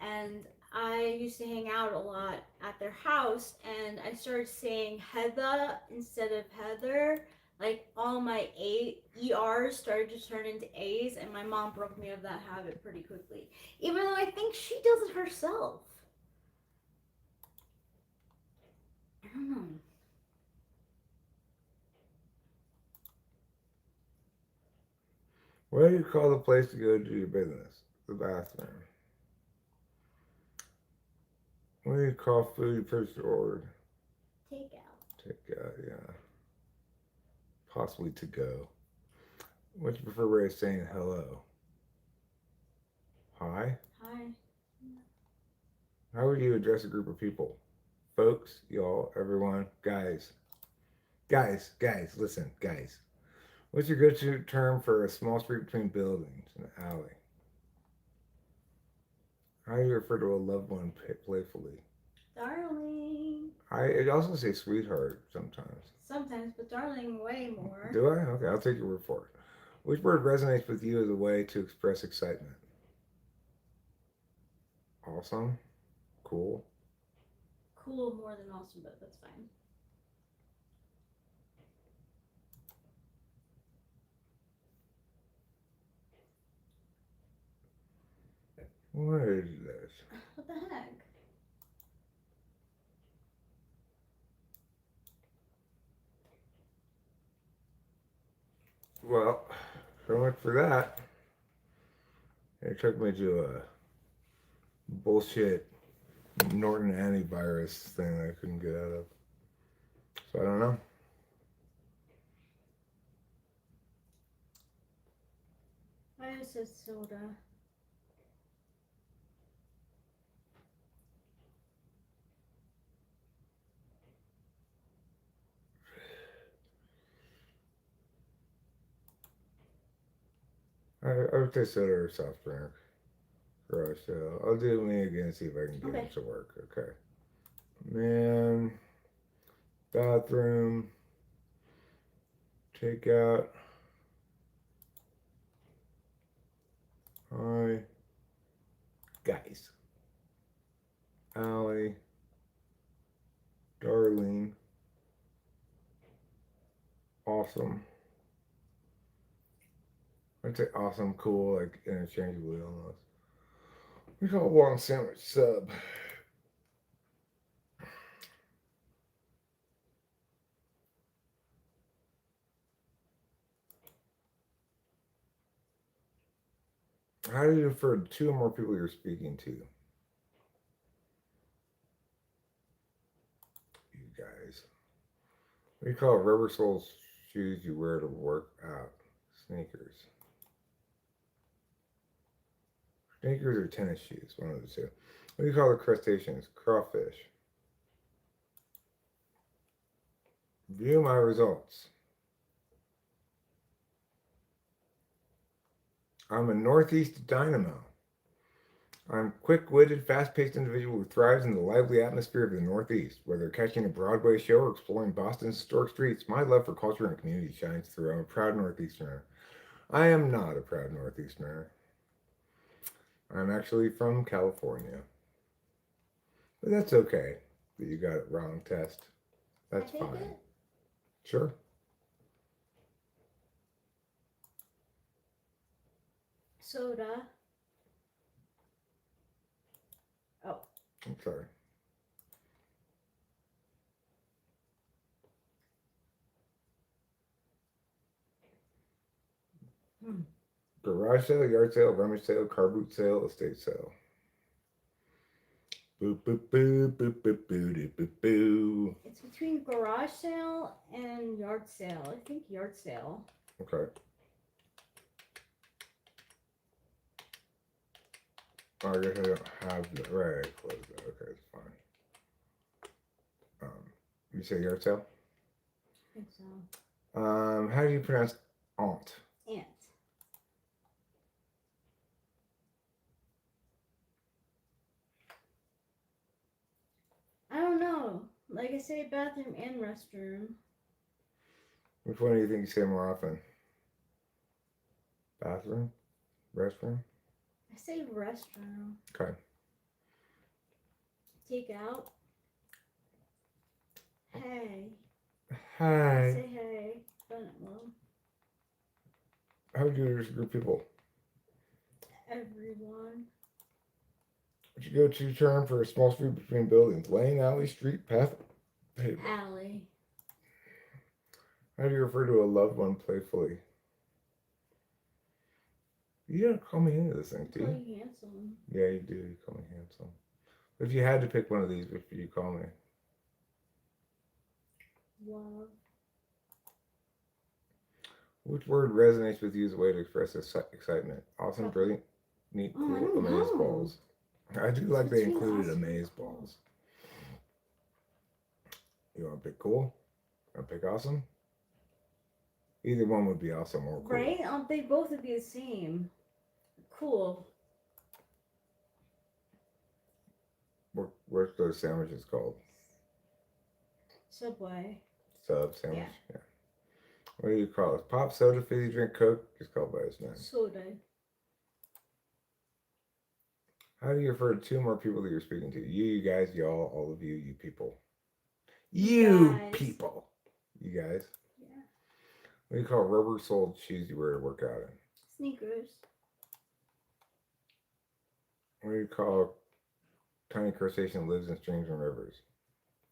and I used to hang out a lot at their house, and I started saying Heather instead of Heather. Like all my ERs started to turn into A's, and my mom broke me of that habit pretty quickly. Even though I think she does it herself. I don't know. What do you call the place to go do your business? The bathroom. What do you call food you first ordered? Takeout. Takeout, yeah. Possibly to go. What's your preferred way of saying hello? Hi? Hi. How would you address a group of people? Folks, y'all, everyone, guys. Guys, listen, guys. What's your go-to term for a small street between buildings, an alley? How do you refer to a loved one playfully? Darling. I also say sweetheart sometimes. Sometimes, but darling way more. Do I? Okay, I'll take your word for it. Which word resonates with you as a way to express excitement? Awesome? Cool? Cool more than awesome, but that's fine. What is this? What the heck? Well, so much for that. It took me to a bullshit Norton antivirus thing I couldn't get out of. So I don't know. I just said soda. I would say soda or soft drink. Garage sale. I'll do me again, see if I can get Okay. it to work. Okay. Man. Bathroom. Takeout. Hi. Guys. Alley. Darlene. Awesome. I'd say awesome, cool, like interchangeably almost. We call it long sandwich sub. How do you refer to two or more people you're speaking to? You guys. What do you call rubber sole shoes you wear to work out? Sneakers. Sneakers or tennis shoes? One of the two. What do you call the crustaceans? Crawfish. View my results. I'm a Northeast dynamo. I'm a quick-witted, fast-paced individual who thrives in the lively atmosphere of the Northeast. Whether catching a Broadway show or exploring Boston's historic streets, my love for culture and community shines through. I'm a proud Northeasterner. I am not a proud Northeasterner. I'm actually from California. But that's okay that you got it wrong, Test. That's I take fine. it? Sure. Soda. Oh. I'm sorry. Garage sale, yard sale, rummage sale, car boot sale, estate sale. Boo boo boo boo boo boo doo boo boo. It's between garage sale and yard sale. I think yard sale. Okay. I guess I don't have the right. I closed it. Okay, it's fine. You say yard sale? I think so. How do you pronounce aunt? Ant. I don't know. Like I say, bathroom and restroom. Which one do you think you say more often? Bathroom? Restroom? I say restroom. Okay. take out. Hey. Hi. Say hey. But well, How would you group people? everyone. Would you go to term for a small street between buildings? Lane, alley, street, path, pavement. Alley. How do you refer to a loved one playfully? You don't call me into this thing, do Call you? you handsome. Yeah, you do. You call me handsome. If you had to pick one of these, what would you call me? Love. Which word resonates with you as a way to express excitement? Awesome, brilliant, neat, Oh, I cool, don't amaze know. balls. I do like they Between included awesome amaze and cool. balls. You want to pick cool? You want to pick awesome? Either one would be awesome or cool. Right? They both would be the same. Cool. What's those sandwiches called? Subway. Sub sandwich? Yeah. What do you call it? Pop, soda, fizzy drink, Coke? It's called by its name. Soda. How do you refer to two more people that you're speaking to? You guys, y'all, all of you, you people. You guys. people. You guys. Yeah. What do you call rubber soled shoes you wear to work out in? Sneakers. What do you call tiny crustacean that lives in streams and rivers?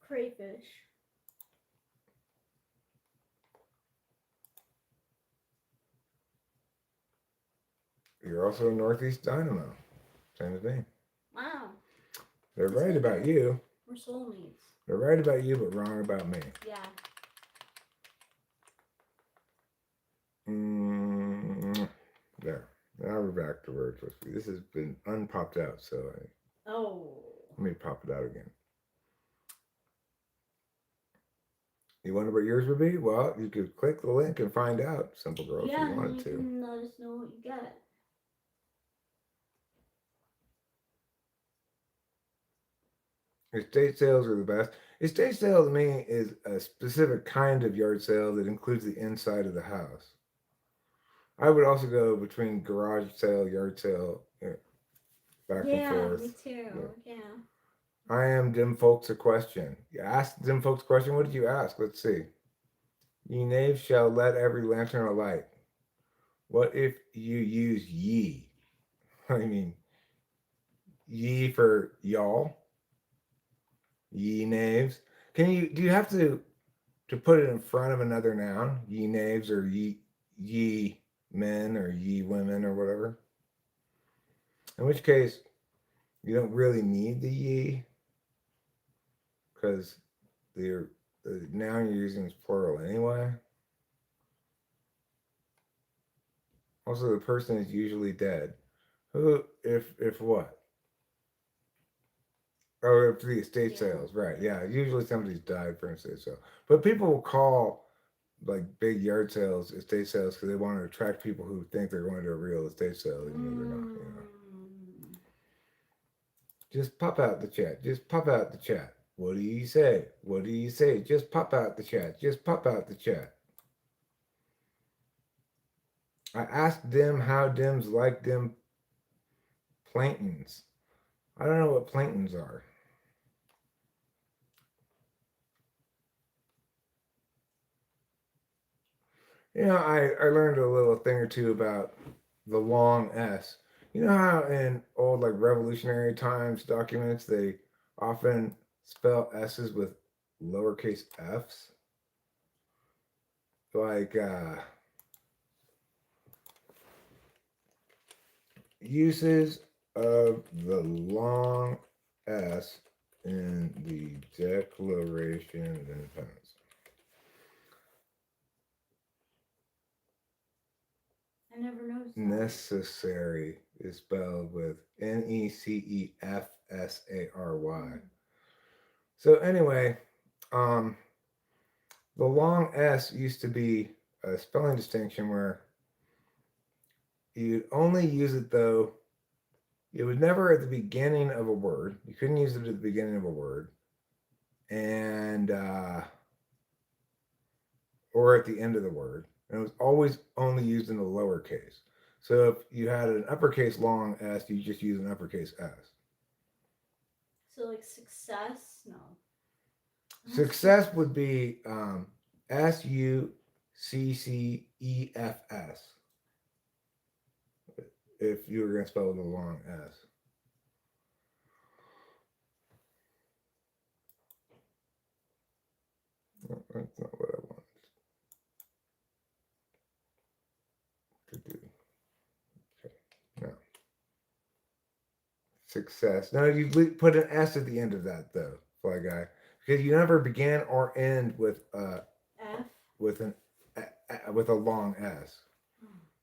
Crayfish. You're also a Northeast Dynamo. Same as me. Wow. They're right about you. We're soulmates. They're right about you, but wrong about me. Yeah. There. Now we're back to where it's supposed to be. This has been unpopped out, so let me pop it out again. You wonder what yours would be? Well, you could click the link and find out, Simple Girl, if you wanted to. Yeah, you can let us know what you got. Estate sales are the best. Estate sale to me is a specific kind of yard sale that includes the inside of the house. I would also go between garage sale, yard sale, back and forth. Yeah, me too. Yeah. I am Dim Folks a question. You asked Dim Folks a question. What did you ask? Let's see. Ye knaves shall let every lantern alight. What if you use ye? I mean, ye for y'all? Ye knaves. Do you have to put it in front of another noun? Ye knaves or ye men or ye women or whatever? In which case, you don't really need the ye because the noun you're using is plural anyway. Also, the person is usually dead. Who, if what? Oh, if the estate sales, right? Yeah, usually somebody's died for an estate sale. But people will call like big yard sales estate sales because they want to attract people who think they're going to a real estate sale, even though they're not. You know. Just pop out the chat. Just pop out the chat. What do you say? What do you say? Just pop out the chat. Just pop out the chat. I asked them how Dims like them plantains. I don't know what plantains are. You know, I learned a little thing or two about the long S. You know how in old like revolutionary times documents they often spell S's with lowercase f's? Like uses of the long S in the Declaration of Independence. I never noticed that. Necessary is spelled with Necefsary. So anyway, the long S used to be a spelling distinction where you'd only use it though. It was never at the beginning of a word. You couldn't use it at the beginning of a word, and or at the end of the word. And it was always only used in the lowercase. So if you had an uppercase long S, you just use an uppercase S. So like success? No. Success would be SUCCEFS if you were going to spell with a long S. No, that's not what I want to do. Okay, no. Success. No, you put an S at the end of that though, Fly Guy, because you never began or end with F. with an with a long S,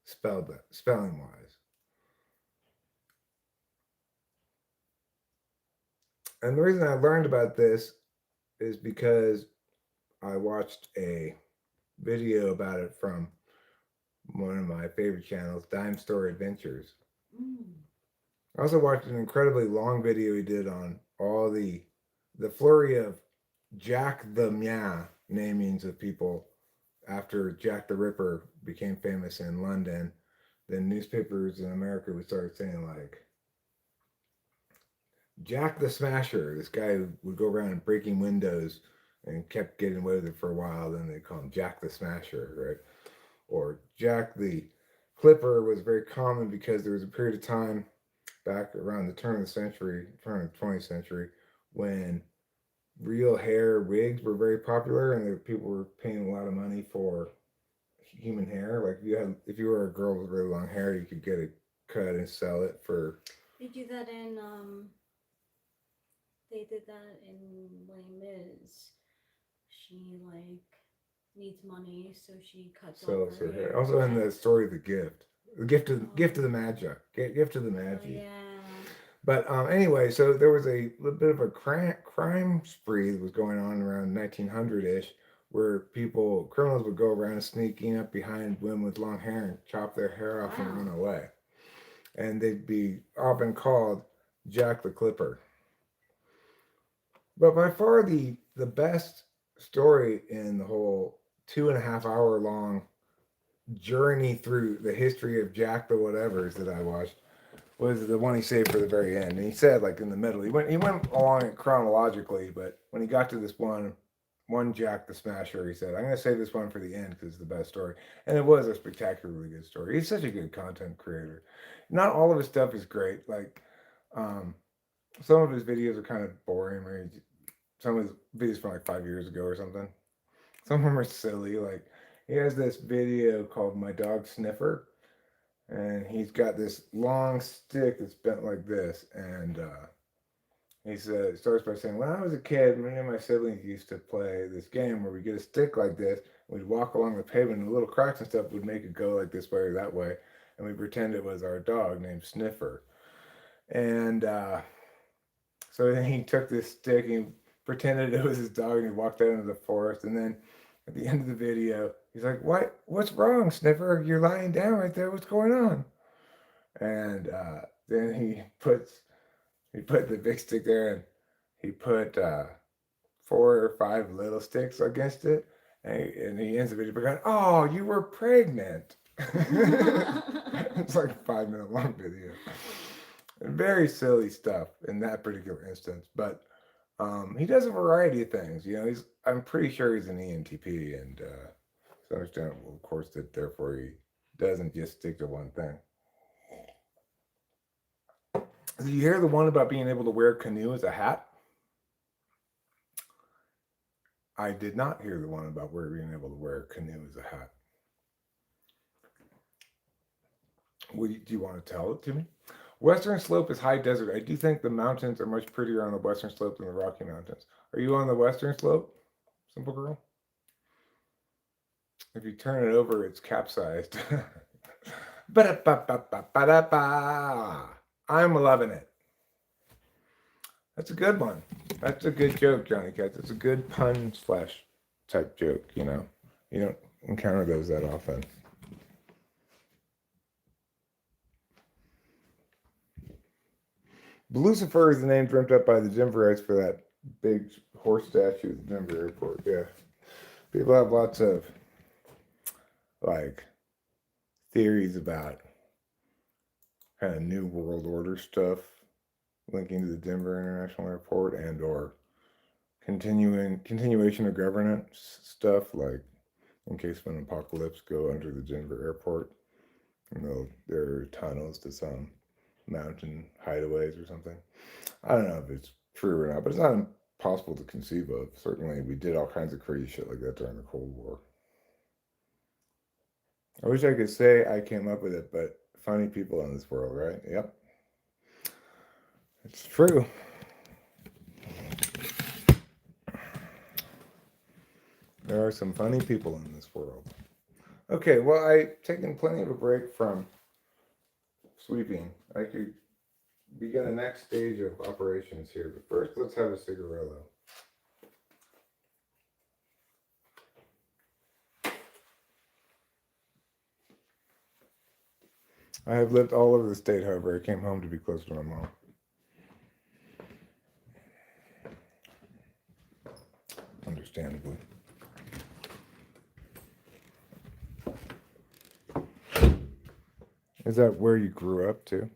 spelling wise. And the reason I learned about this is because I watched a video about it from one of my favorite channels, Dime Store Adventures. Mm. I also watched an incredibly long video he did on all the flurry of Jack the Mia namings of people after Jack the Ripper became famous in London. Then newspapers in America would start saying like Jack the Smasher, this guy who would go around breaking windows and kept getting away with it for a while. Then they call him Jack the Smasher, right? Or Jack the Clipper was very common because there was a period of time back around the turn of the century, turn of the 20th century, when real hair wigs were very popular and people were paying a lot of money for human hair. Like if you were a girl with really long hair, you could get it cut and sell it for. They do that in They did that in Les Mis. She like needs money, so she cuts off her hair. Also in the story of the gift, the gift of the Magi, gift of the Magi. Oh, yeah. But anyway, so there was a little bit of a crime spree that was going on around 1900-ish, where criminals would go around sneaking up behind women with long hair and chop their hair off and run away. And they'd be often called Jack the Clipper. But by far the best story in the whole 2.5 hour long journey through the history of Jack the Whatevers that I watched was the one he saved for the very end. And he said, like in the middle, he went along it chronologically, but when he got to this one Jack the Smasher, he said, I'm going to save this one for the end because it's the best story. And it was a spectacularly good story. He's such a good content creator. Not all of his stuff is great. Like some of his videos are kind of boring. Some of his videos from like 5 years ago or something. Some of them are silly. Like he has this video called My Dog Sniffer. And he's got this long stick that's bent like this. And he starts by saying, when I was a kid, me and my siblings used to play this game where we get a stick like this. We'd walk along the pavement and the little cracks and stuff would make it go like this way or that way. And we pretend it was our dog named Sniffer. And so then he took this stick and he pretended it was his dog and he walked out into the forest. And then at the end of the video, he's like, what's wrong, Sniffer? You're lying down right there. What's going on? And then he put the big stick there and he put 4 or 5 little sticks against it. And he ends the video by going, oh, you were pregnant. It's like a 5-minute long video. And very silly stuff in that particular instance. But he does a variety of things. I'm pretty sure he's an ENTP, and it's understandable, of course, that therefore he doesn't just stick to one thing. Did you hear the one about being able to wear a canoe as a hat? I did not hear the one about being able to wear a canoe as a hat. Do you want to tell it to me? Western slope is high desert. I do think the mountains are much prettier on the western slope than the Rocky Mountains. Are you on the western slope, Simple Girl? If you turn it over, it's capsized. I'm loving it. That's a good one. That's a good joke, Johnny Cats. It's a good pun / type joke, You don't encounter those that often. Lucifer is the name dreamt up by the Denverites for that big horse statue at the Denver airport. Yeah. People have lots of theories about kind of New World Order stuff. linking to the Denver International Airport and or continuation of governance stuff, like in case of an apocalypse, go under the Denver airport. You know, there are tunnels to some mountain hideaways or something. I don't know if it's true or not, but it's not impossible to conceive of. Certainly, we did all kinds of crazy shit like that during the Cold War. I wish I could say I came up with it, but funny people in this world, right? Yep. It's true. There are some funny people in this world. Okay, well, I've taken plenty of a break from sweeping. I could begin the next stage of operations here, but first let's have a cigarillo. I have lived all over the state, however, I came home to be close to my mom. Understandably. Is that where you grew up too?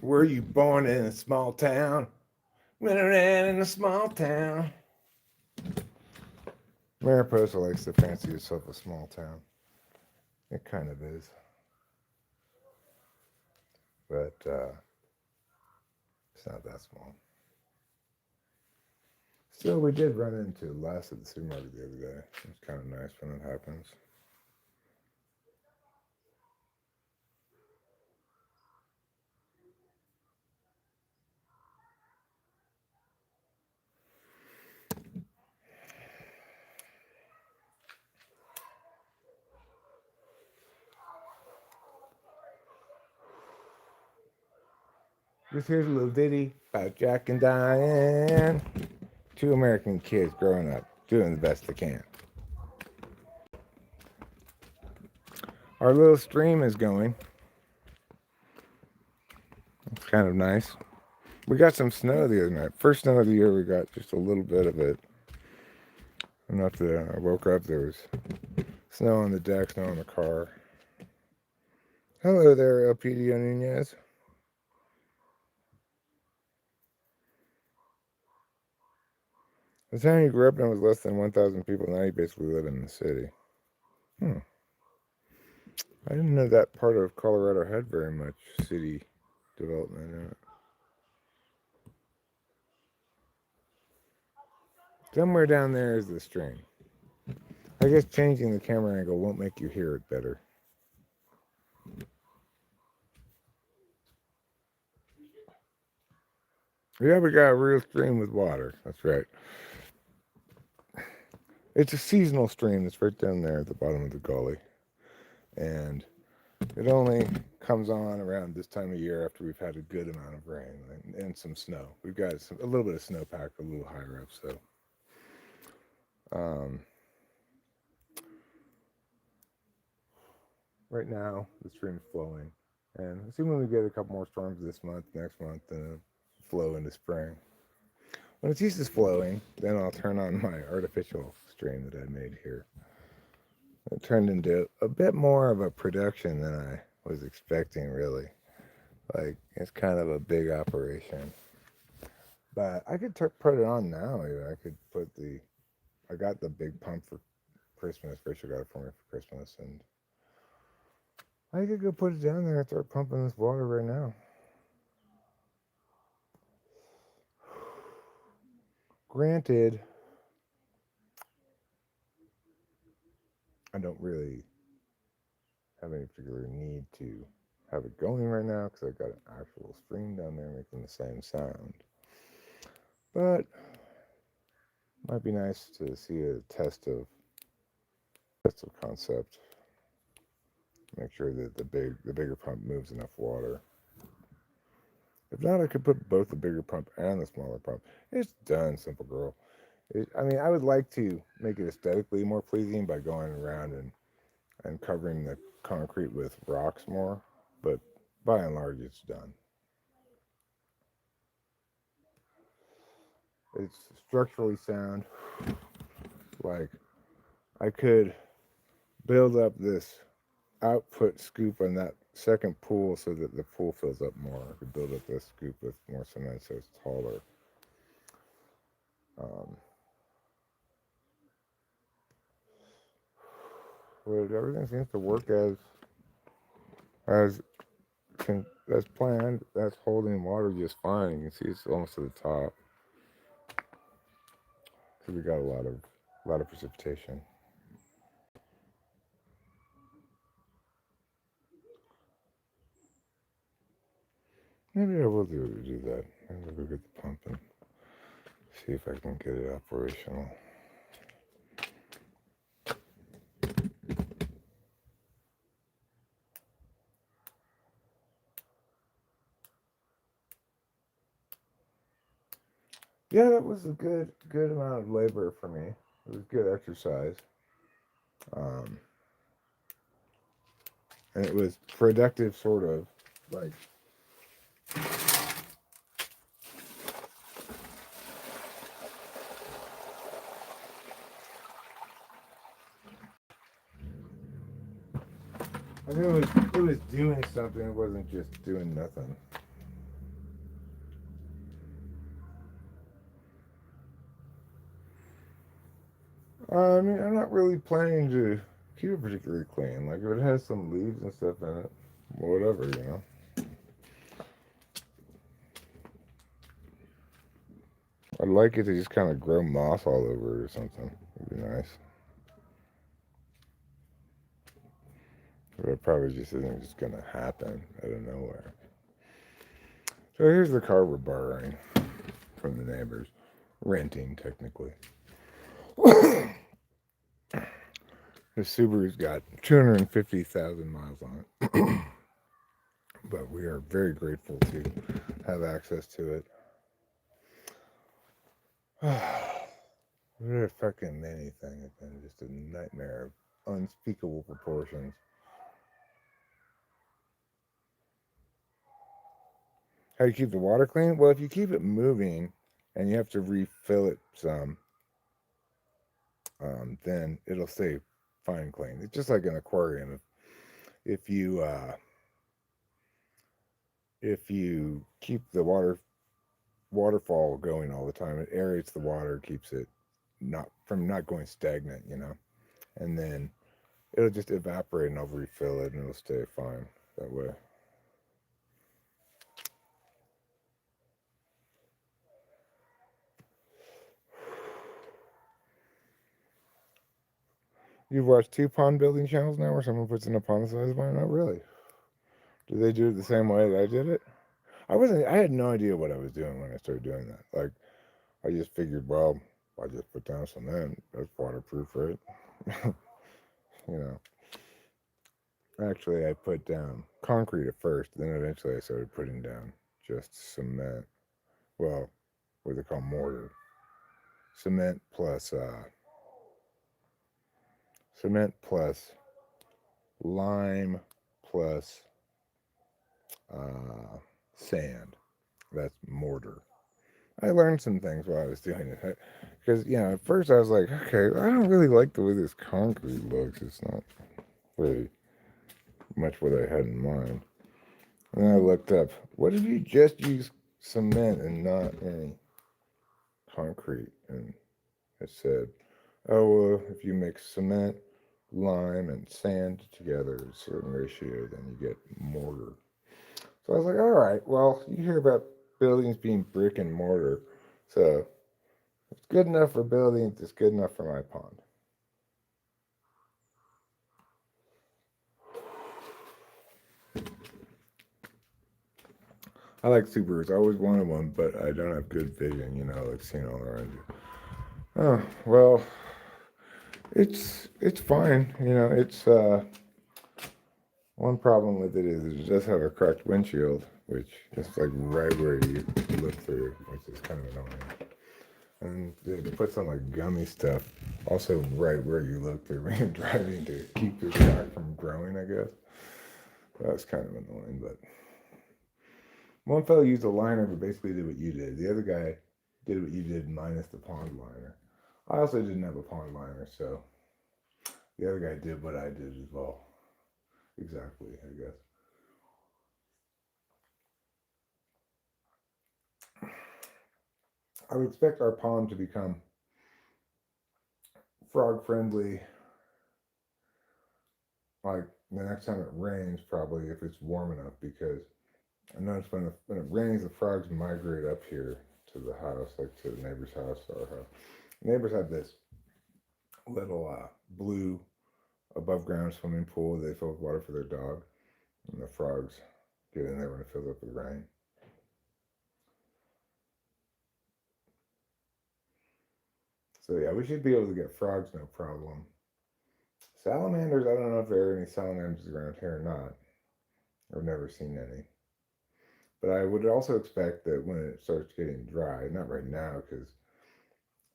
Were you born in a small town? Went around in a small town. Mariposa likes to fancy itself a small town. It kind of is. But it's not that small. Still, we did run into Les at the supermarket the other day. It's kind of nice when it happens. This here's a little ditty about Jack and Diane. Two American kids growing up, doing the best they can. Our little stream is going. It's kind of nice. We got some snow the other night. First snow of the year, we got just a little bit of it. Enough that I woke up, there was snow on the deck, snow on the car. Hello there, Elpidio Nunez. The town you grew up in was less than 1,000 people. Now you basically live in the city. I didn't know that part of Colorado had very much city development in it. Somewhere down there is the stream. I guess changing the camera angle won't make you hear it better. Yeah, we got a real stream with water. That's right. It's a seasonal stream that's right down there at the bottom of the gully. And it only comes on around this time of year after we've had a good amount of rain and some snow. We've got a little bit of snowpack a little higher up, so. Right now, the stream's flowing. And assuming we get a couple more storms this month, next month, then it'll flow into spring. When it ceases flowing, then I'll turn on my artificial stream that I made here. It turned into a bit more of a production than I was expecting, really. Like, it's kind of a big operation. But I could put it on now. I could put I got the big pump for Christmas. Rachel got it for me for Christmas. And I could go put it down there and start pumping this water right now. Granted, I don't really have any particular need to have it going right now because I've got an actual stream down there making the same sound. But it might be nice to see a test of concept. Make sure that the bigger pump moves enough water. If not, I could put both the bigger pump and the smaller pump. It's done, simple girl. I would like to make it aesthetically more pleasing by going around and covering the concrete with rocks more, but by and large, it's done. It's structurally sound. Like, I could build up this output scoop on that second pool so that the pool fills up more. I could build up this scoop with more cement so it's taller. Um, but everything seems to work as as planned. That's holding water just fine. You can see it's almost to the top. So we got a lot of precipitation. Maybe I will do that. Maybe I'll go get the pump and see if I can get it operational. Yeah, that was a good amount of labor for me. It was good exercise. Um, and it was productive, sort of. Like, I mean, it was doing something. It wasn't just doing nothing. I mean, I'm not really planning to keep it particularly clean. Like, if it has some leaves and stuff in it, whatever, you know. I'd like it to just kind of grow moss all over it or something. It'd be nice. But it probably just isn't just going to happen out of nowhere. So here's the car we're borrowing from the neighbors. Renting, technically. The Subaru's got 250,000 miles on it. But we are very grateful to have access to it. What a fucking mini thing. It's been just a nightmare of unspeakable proportions. How do you keep the water clean? Well, if you keep it moving and you have to refill it some, then it'll stay fine clean. It's just like an aquarium. If you keep the waterfall going all the time, it aerates the water, keeps it not going stagnant, you know. And then it'll just evaporate and I'll refill it and it'll stay fine that way. You've watched two pond building channels now where someone puts in a pond the size of mine? Not really. Do they do it the same way that I did it? I had no idea what I was doing when I started doing that. Like, I just figured, well, I just put down cement. That's waterproof, right? You know. Actually, I put down concrete at first, then eventually I started putting down just cement. Well, what they call mortar. Cement plus lime plus sand. That's mortar. I learned some things while I was doing it. Because, at first I was like, okay, I don't really like the way this concrete looks. It's not very much what I had in mind. And then I looked up, what if you just use cement and not any concrete? And it said, oh, well, if you mix cement, lime, and sand together at a certain ratio, then you get mortar. So I was like, all right, well, you hear about buildings being brick and mortar. So it's good enough for buildings, it's good enough for my pond. I like Subarus. I always wanted one, but I don't have good vision, like seeing all around you. Oh, well, it's fine. It's one problem with it is it does have a cracked windshield, which is like right where you look through, which is kind of annoying. And they put some like gummy stuff also right where you look through when you're driving to keep your car from growing, I guess. That's kind of annoying, but one fellow used a liner but basically did what you did. The other guy did what you did minus the pond liner. I also didn't have a pond liner, so the other guy did what I did as well. Exactly, I guess. I would expect our pond to become frog friendly like the next time it rains, probably if it's warm enough, because I notice when it rains, the frogs migrate up here to the house, like to the neighbor's house or our house. The neighbors have this little blue above ground swimming pool they fill with water for their dog, and the frogs get in there when it fills up with rain. So yeah, we should be able to get frogs no problem. Salamanders, I don't know if there are any salamanders around here or not. I've never seen any. But I would also expect that when it starts getting dry, not right now, because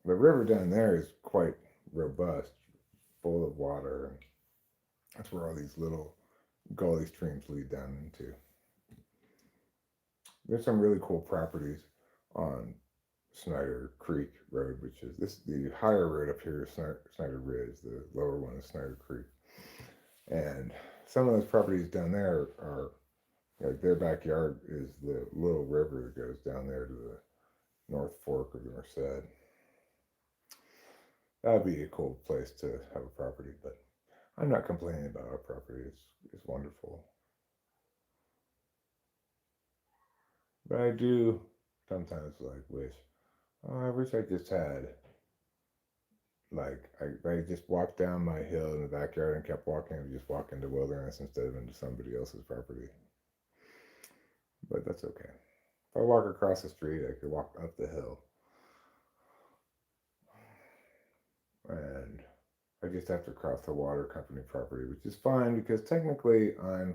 the river down there is quite robust, full of water, and that's where all these little gully streams lead down into. There's some really cool properties on Snyder Creek Road, which is the higher road up here is Snyder Ridge, the lower one is Snyder Creek. And some of those properties down there are, like their backyard is the little river that goes down there to the North Fork of the Merced. That would be a cool place to have a property, but I'm not complaining about our property. It's wonderful. But I do sometimes wish, oh, I wish I just had, I just walked down my hill in the backyard and kept walking and just walk into wilderness instead of into somebody else's property. But that's okay. If I walk across the street, I could walk up the hill. And I just have to cross the water company property, which is fine because technically I'm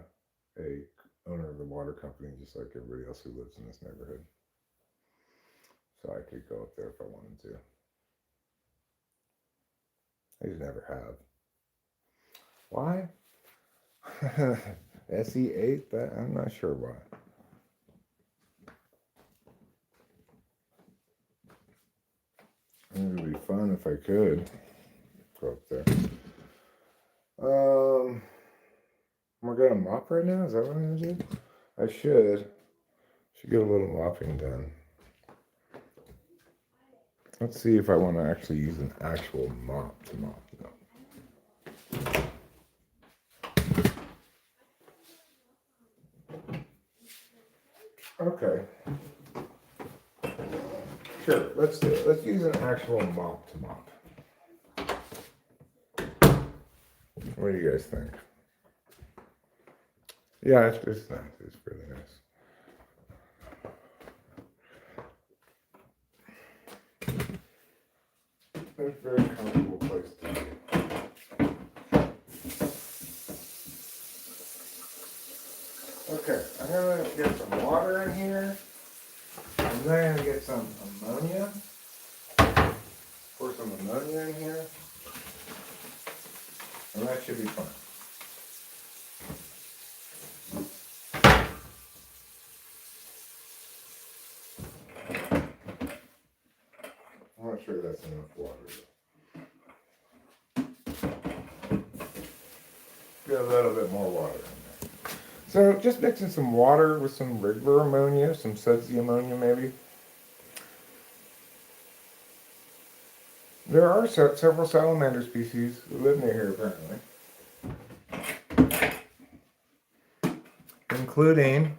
a owner of the water company just like everybody else who lives in this neighborhood. So I could go up there if I wanted to. I just never have. Why? SE8? That I'm not sure why. It would be fun if I could go up there. We're gonna mop right now? Is that what I'm gonna do? I should get a little mopping done. Let's see if I want to actually use an actual mop to mop. No. Okay. Sure, let's do it. Let's use an actual mop to mop. What do you guys think? Yeah, it's nice. It's really nice. It's a very comfortable place to be. Okay, I'm gonna get some water in here. I'm then gonna get some ammonia. Pour some ammonia in here. And that should be fun. I'm not sure that's enough water. Get a little bit more water in there. So just mixing some water with some regular ammonia, some sudsy ammonia maybe. There are several salamander species who live near here apparently. Including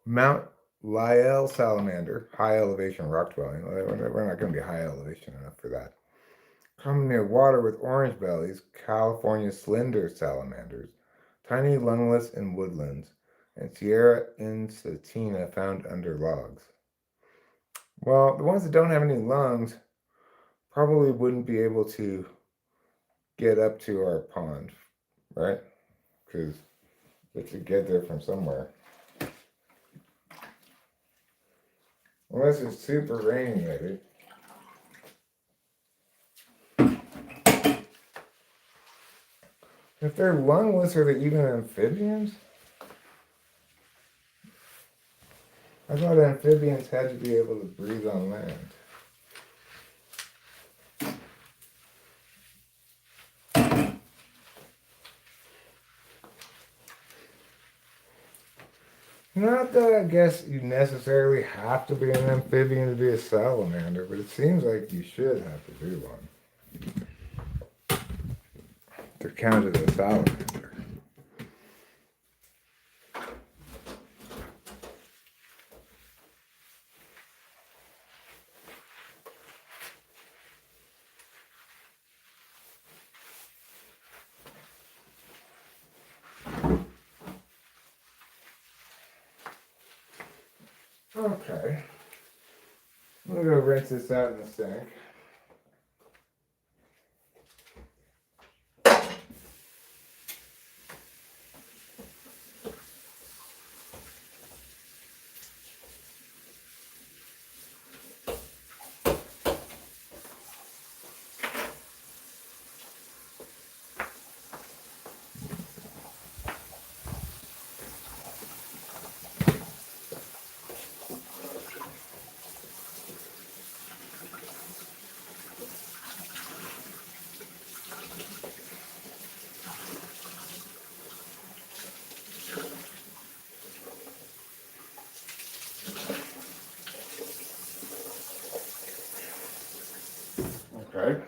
Mount Lyell salamander, high elevation rock dwelling. We're not going to be high elevation enough for that. Come near water with orange bellies, California slender salamanders, tiny lungless in woodlands, and Sierra insatina found under logs. Well, the ones that don't have any lungs probably wouldn't be able to get up to our pond, right? Because they could get there from somewhere. Unless it's super rainy, maybe. If they're lungless, are they even amphibians? I thought amphibians had to be able to breathe on land. Not that I guess you necessarily have to be an amphibian to be a salamander, but it seems like you should have to be one to count as a salamander. Okay. I'm gonna go rinse this out in the sink. Okay.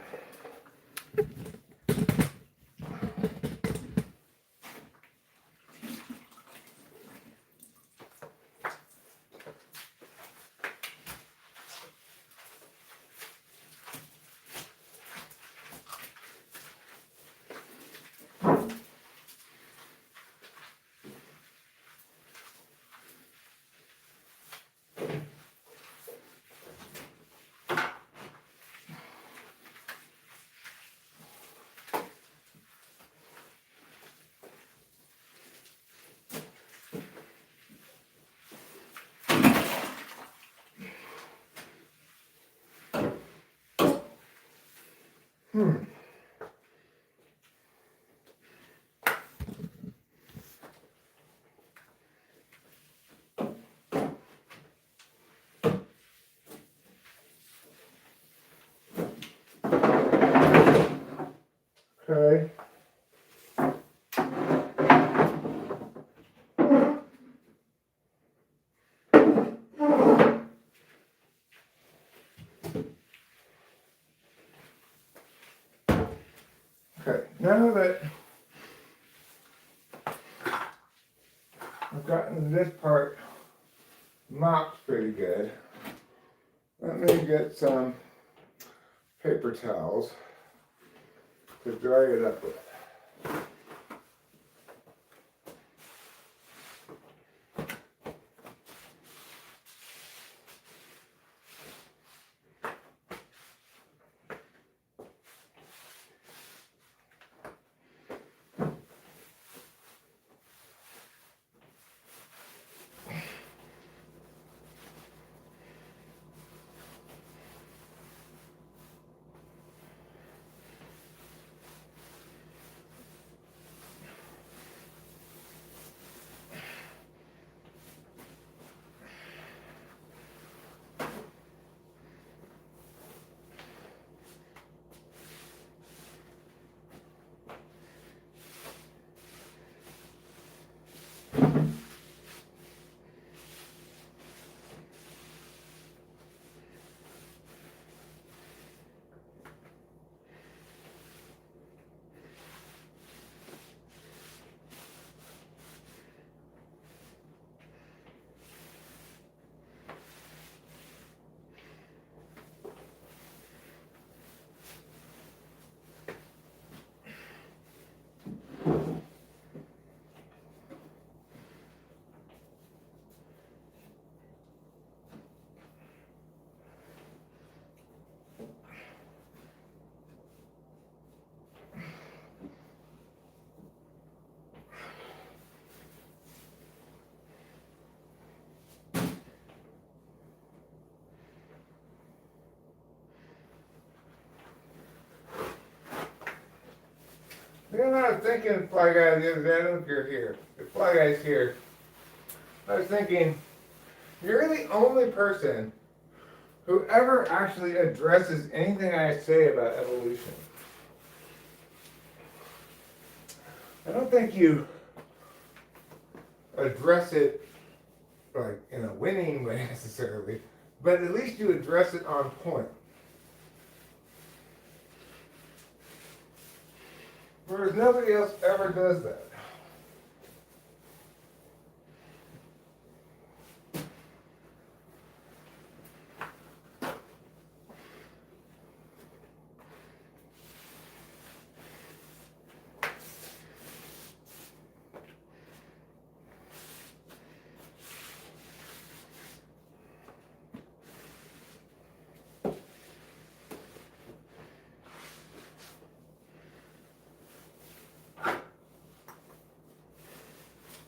Okay. Okay. Now that I've gotten this part mopped pretty good, let me get some paper towels to dry it up with. You know, I was thinking, Fly Guy, the other day, I don't know if you're here. The Fly Guy's here. I was thinking, you're the only person who ever actually addresses anything I say about evolution. I don't think you address it like in a winning way necessarily, but at least you address it on point. Whereas nobody else ever does that.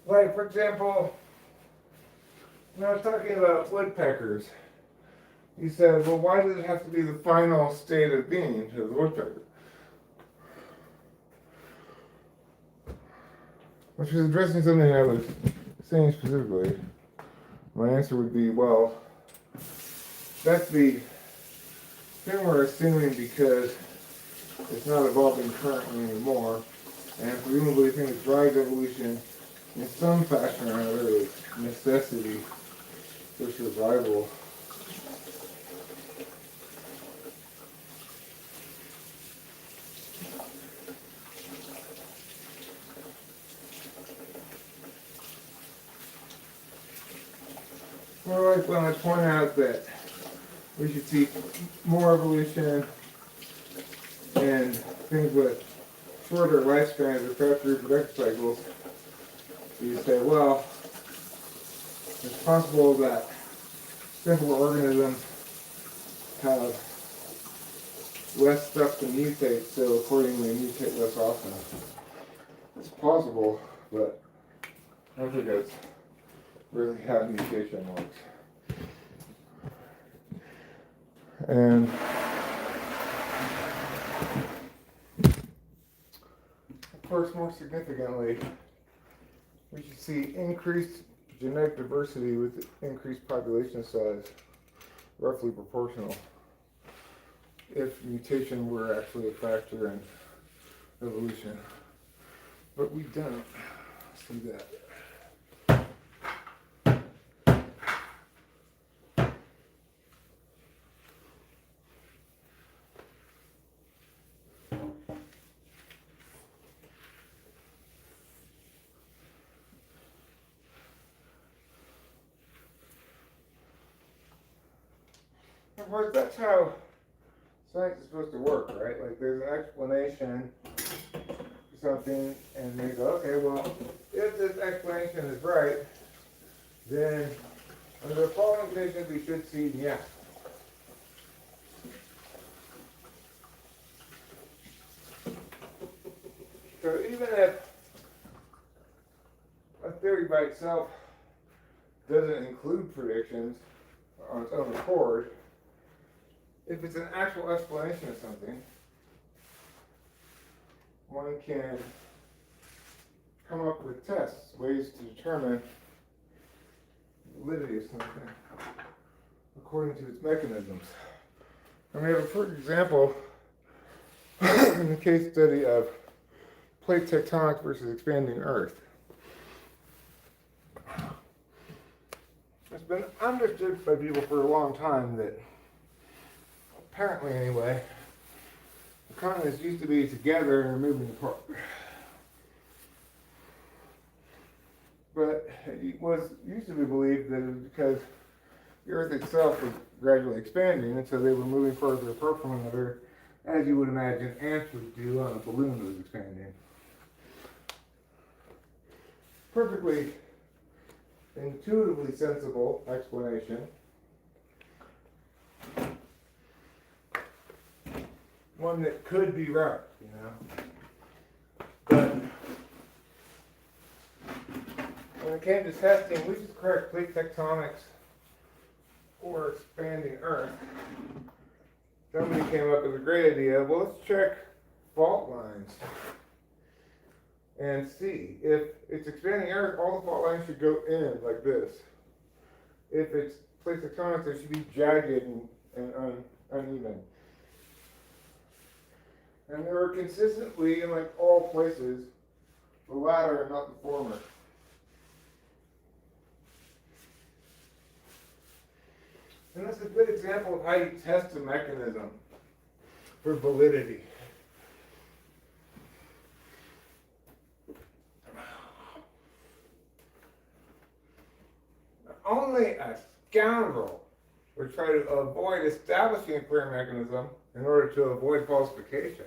Like, for example, when I was talking about woodpeckers, you said, well, why does it have to be the final state of being to the woodpecker? Which is addressing something I was saying specifically. My answer would be, well, that's the thing we're assuming because it's not evolving currently anymore, and presumably things drive evolution in some fashion or another is necessity for survival. Or like when I point out that we should see more evolution and things with shorter lifespans or faster reproductive cycles, you say, well, it's possible that simpler organisms have less stuff to mutate, so accordingly mutate less often. It's possible, but I don't think that's really how mutation works. And of course, more significantly, we should see increased genetic diversity with increased population size, roughly proportional, if mutation were actually a factor in evolution. But we don't see that. Of course, that's how science is supposed to work, right? Like, there's an explanation for something, and they go, okay, well, if this explanation is right, then under the following conditions, we should see yeah. So even if a theory by itself doesn't include predictions on its own accord, if it's an actual explanation of something, one can come up with tests, ways to determine the validity of something according to its mechanisms. And we have a perfect example in the case study of plate tectonics versus expanding Earth. It's been understood by people for a long time that, apparently anyway, the continents used to be together and are moving apart. But it was used to be believed that it was because the Earth itself was gradually expanding, and so they were moving further apart from one another, as you would imagine ants would do on a balloon that was expanding. Perfectly intuitively sensible explanation. One that could be right, you know. But when it came to testing, which is correct, plate tectonics or expanding Earth, somebody came up with a great idea. Well, let's check fault lines and see. If it's expanding Earth, all the fault lines should go in like this. If it's plate tectonics, they should be jagged and uneven. And they were consistently, in like all places, the latter and not the former. And that's a good example of how you test a mechanism for validity. Only a scoundrel would try to avoid establishing a clear mechanism in order to avoid falsification.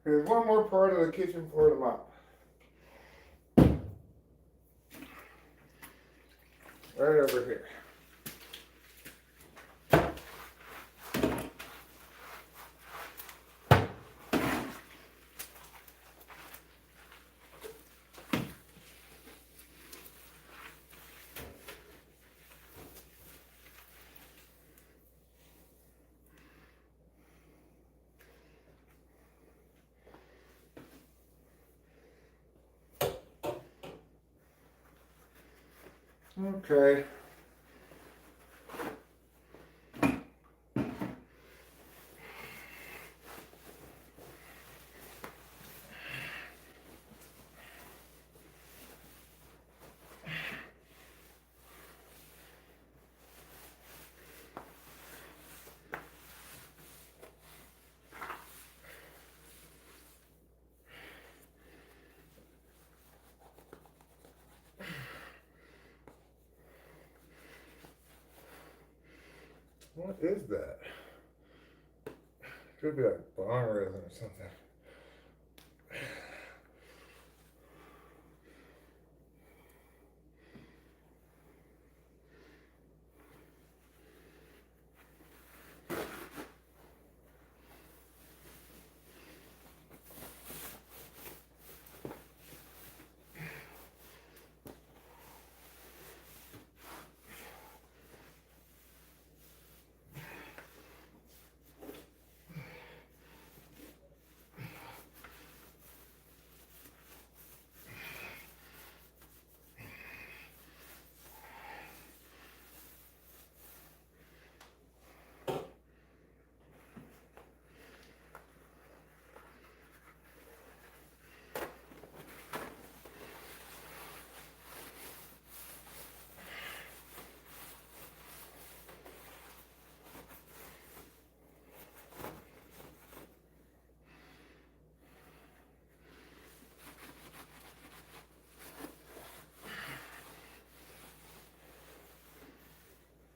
There's one more part of the kitchen floor to mop. Right over here. Okay. What is that? Could be like bone resin or something.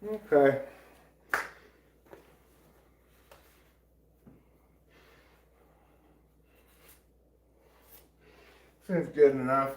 Okay. Seems good enough.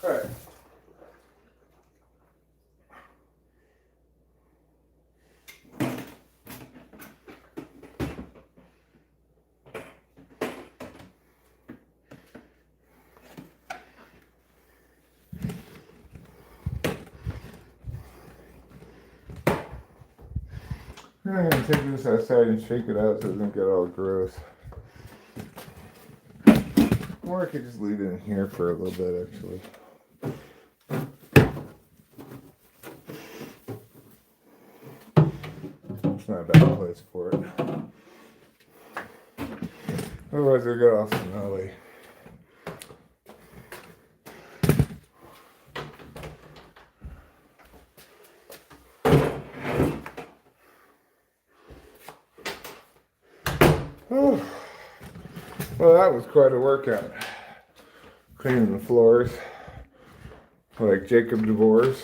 Alright. I'm gonna take this outside and shake it out so it doesn't get all gross. Or I could just leave it in here for a little bit actually. It's not a bad place for it. Otherwise it'll get all smelly. Oh, well, that was quite a workout. Cleaning the floors like Jacob DeVores,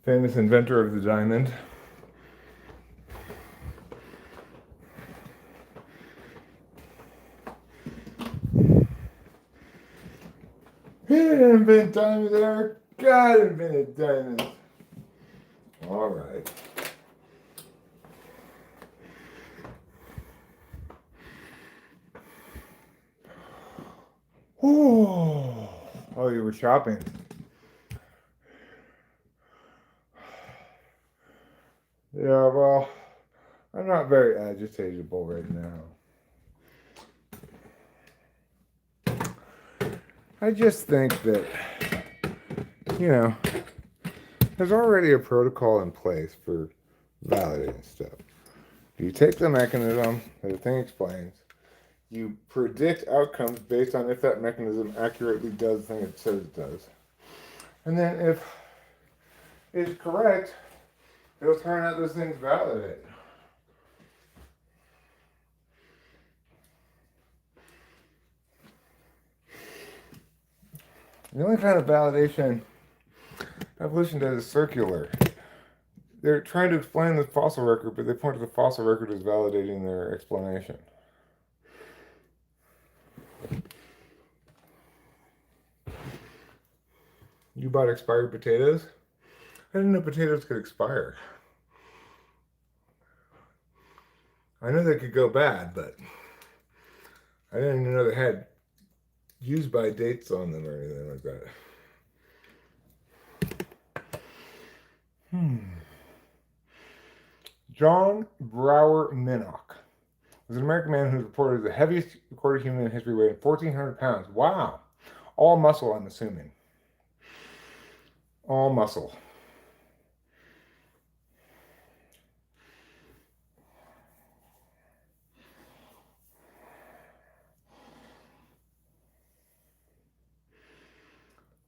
famous inventor of the diamond. He didn't invent diamonds, Eric. God invented diamonds. All right. Oh, you were shopping. Yeah, well, I'm not very agitatable right now. I just think that, you know, there's already a protocol in place for validating stuff. You take the mechanism that the thing explains, you predict outcomes based on if that mechanism accurately does the thing it says it does. And then if it's correct, it'll turn out those things validate. The only kind of validation evolution does is circular. They're trying to explain the fossil record, but they point to the fossil record as validating their explanation. You bought expired potatoes? I didn't know potatoes could expire. I know they could go bad, but I didn't even know they had use by dates on them or anything like that. John Brower Minnock was an American man who was reported as the heaviest recorded human in history, weighing 1,400 pounds. Wow. All muscle, I'm assuming. All muscle.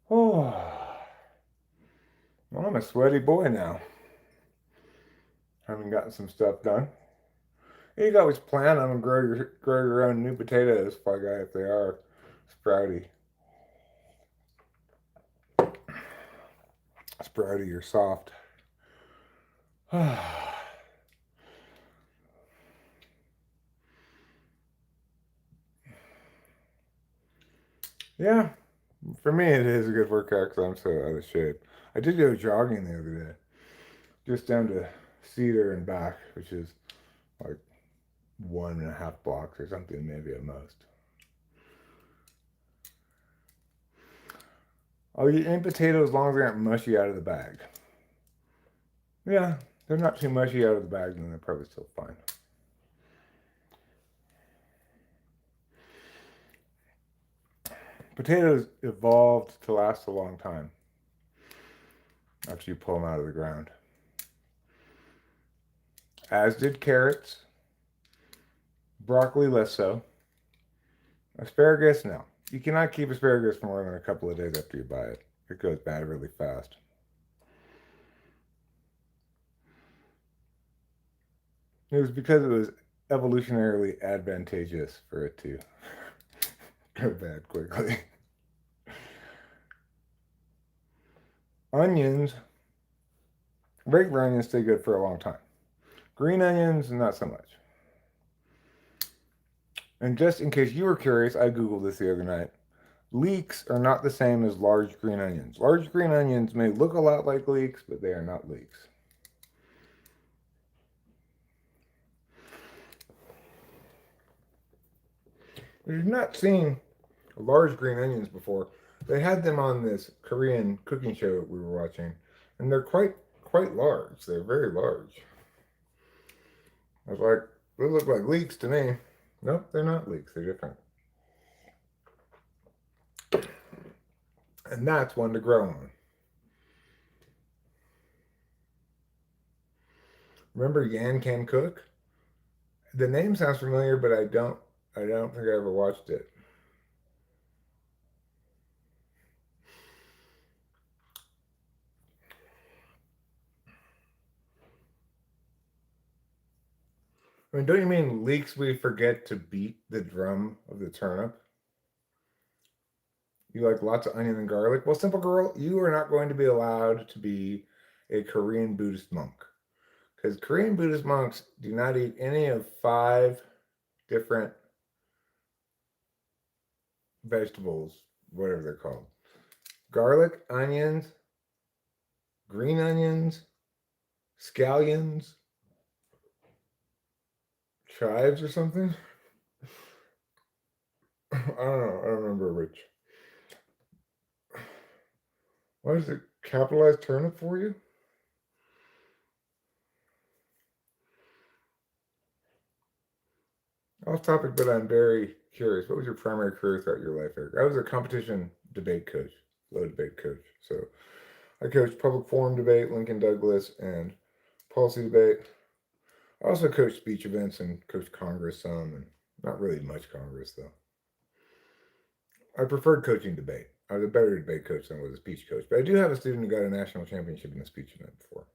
Oh. Well, I'm a sweaty boy now. Having gotten some stuff done. You can always plan on grow your own new potatoes, by guy, if they are sprouty. Sprouty or soft. Yeah, for me it is a good workout because I'm so out of shape. I did go jogging the other day, just down to Cedar and back, which is like 1.5 blocks or something, maybe at most. I'll eat any potatoes as long as they aren't mushy out of the bag. Yeah, they're not too mushy out of the bag, then they're probably still fine. Potatoes evolved to last a long time after you pull them out of the ground. As did carrots. Broccoli, less so. Asparagus, no. You cannot keep asparagus for more than a couple of days after you buy it. It goes bad really fast. It was because it was evolutionarily advantageous for it to go bad quickly. Onions, regular onions stay good for a long time. Green onions, not so much. And just in case you were curious, I Googled this the other night. Leeks are not the same as large green onions. Large green onions may look a lot like leeks, but they are not leeks. We've not seen large green onions before. They had them on this Korean cooking show that we were watching, and they're quite large. They're very large. I was like, they look like leeks to me. Nope, they're not leeks. They're different. And that's one to grow on. Remember Yan Can Cook? The name sounds familiar, but I don't think I ever watched it. I mean, don't you mean leeks we forget to beat the drum of the turnip? You like lots of onion and garlic? Well, simple girl, you are not going to be allowed to be a Korean Buddhist monk. Because Korean Buddhist monks do not eat any of 5 different vegetables, whatever they're called: garlic, onions, green onions, scallions, chives, or something. I don't know. I don't remember which. Why is it capitalized turnip for you? Off topic, but I'm very curious. What was your primary career throughout your life, Eric? I was a competition debate coach, low debate coach. So I coached public forum debate, Lincoln Douglas, and policy debate. I also coached speech events and coached Congress some, and not really much Congress though. I preferred coaching debate. I was a better debate coach than I was a speech coach, but I do have a student who got a national championship in a speech event before.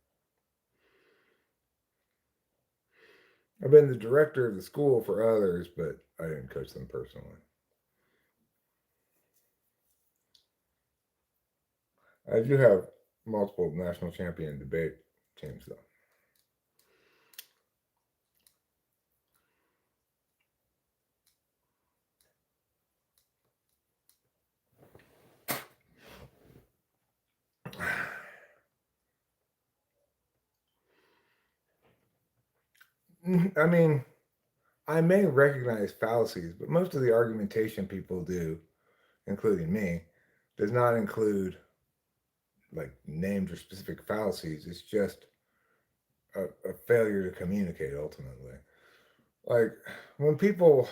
I've been the director of the school for others, but I didn't coach them personally. I do have multiple national champion debate teams, though. I mean, I may recognize fallacies, but most of the argumentation people do, including me, does not include like named or specific fallacies. It's just a failure to communicate ultimately. Like when people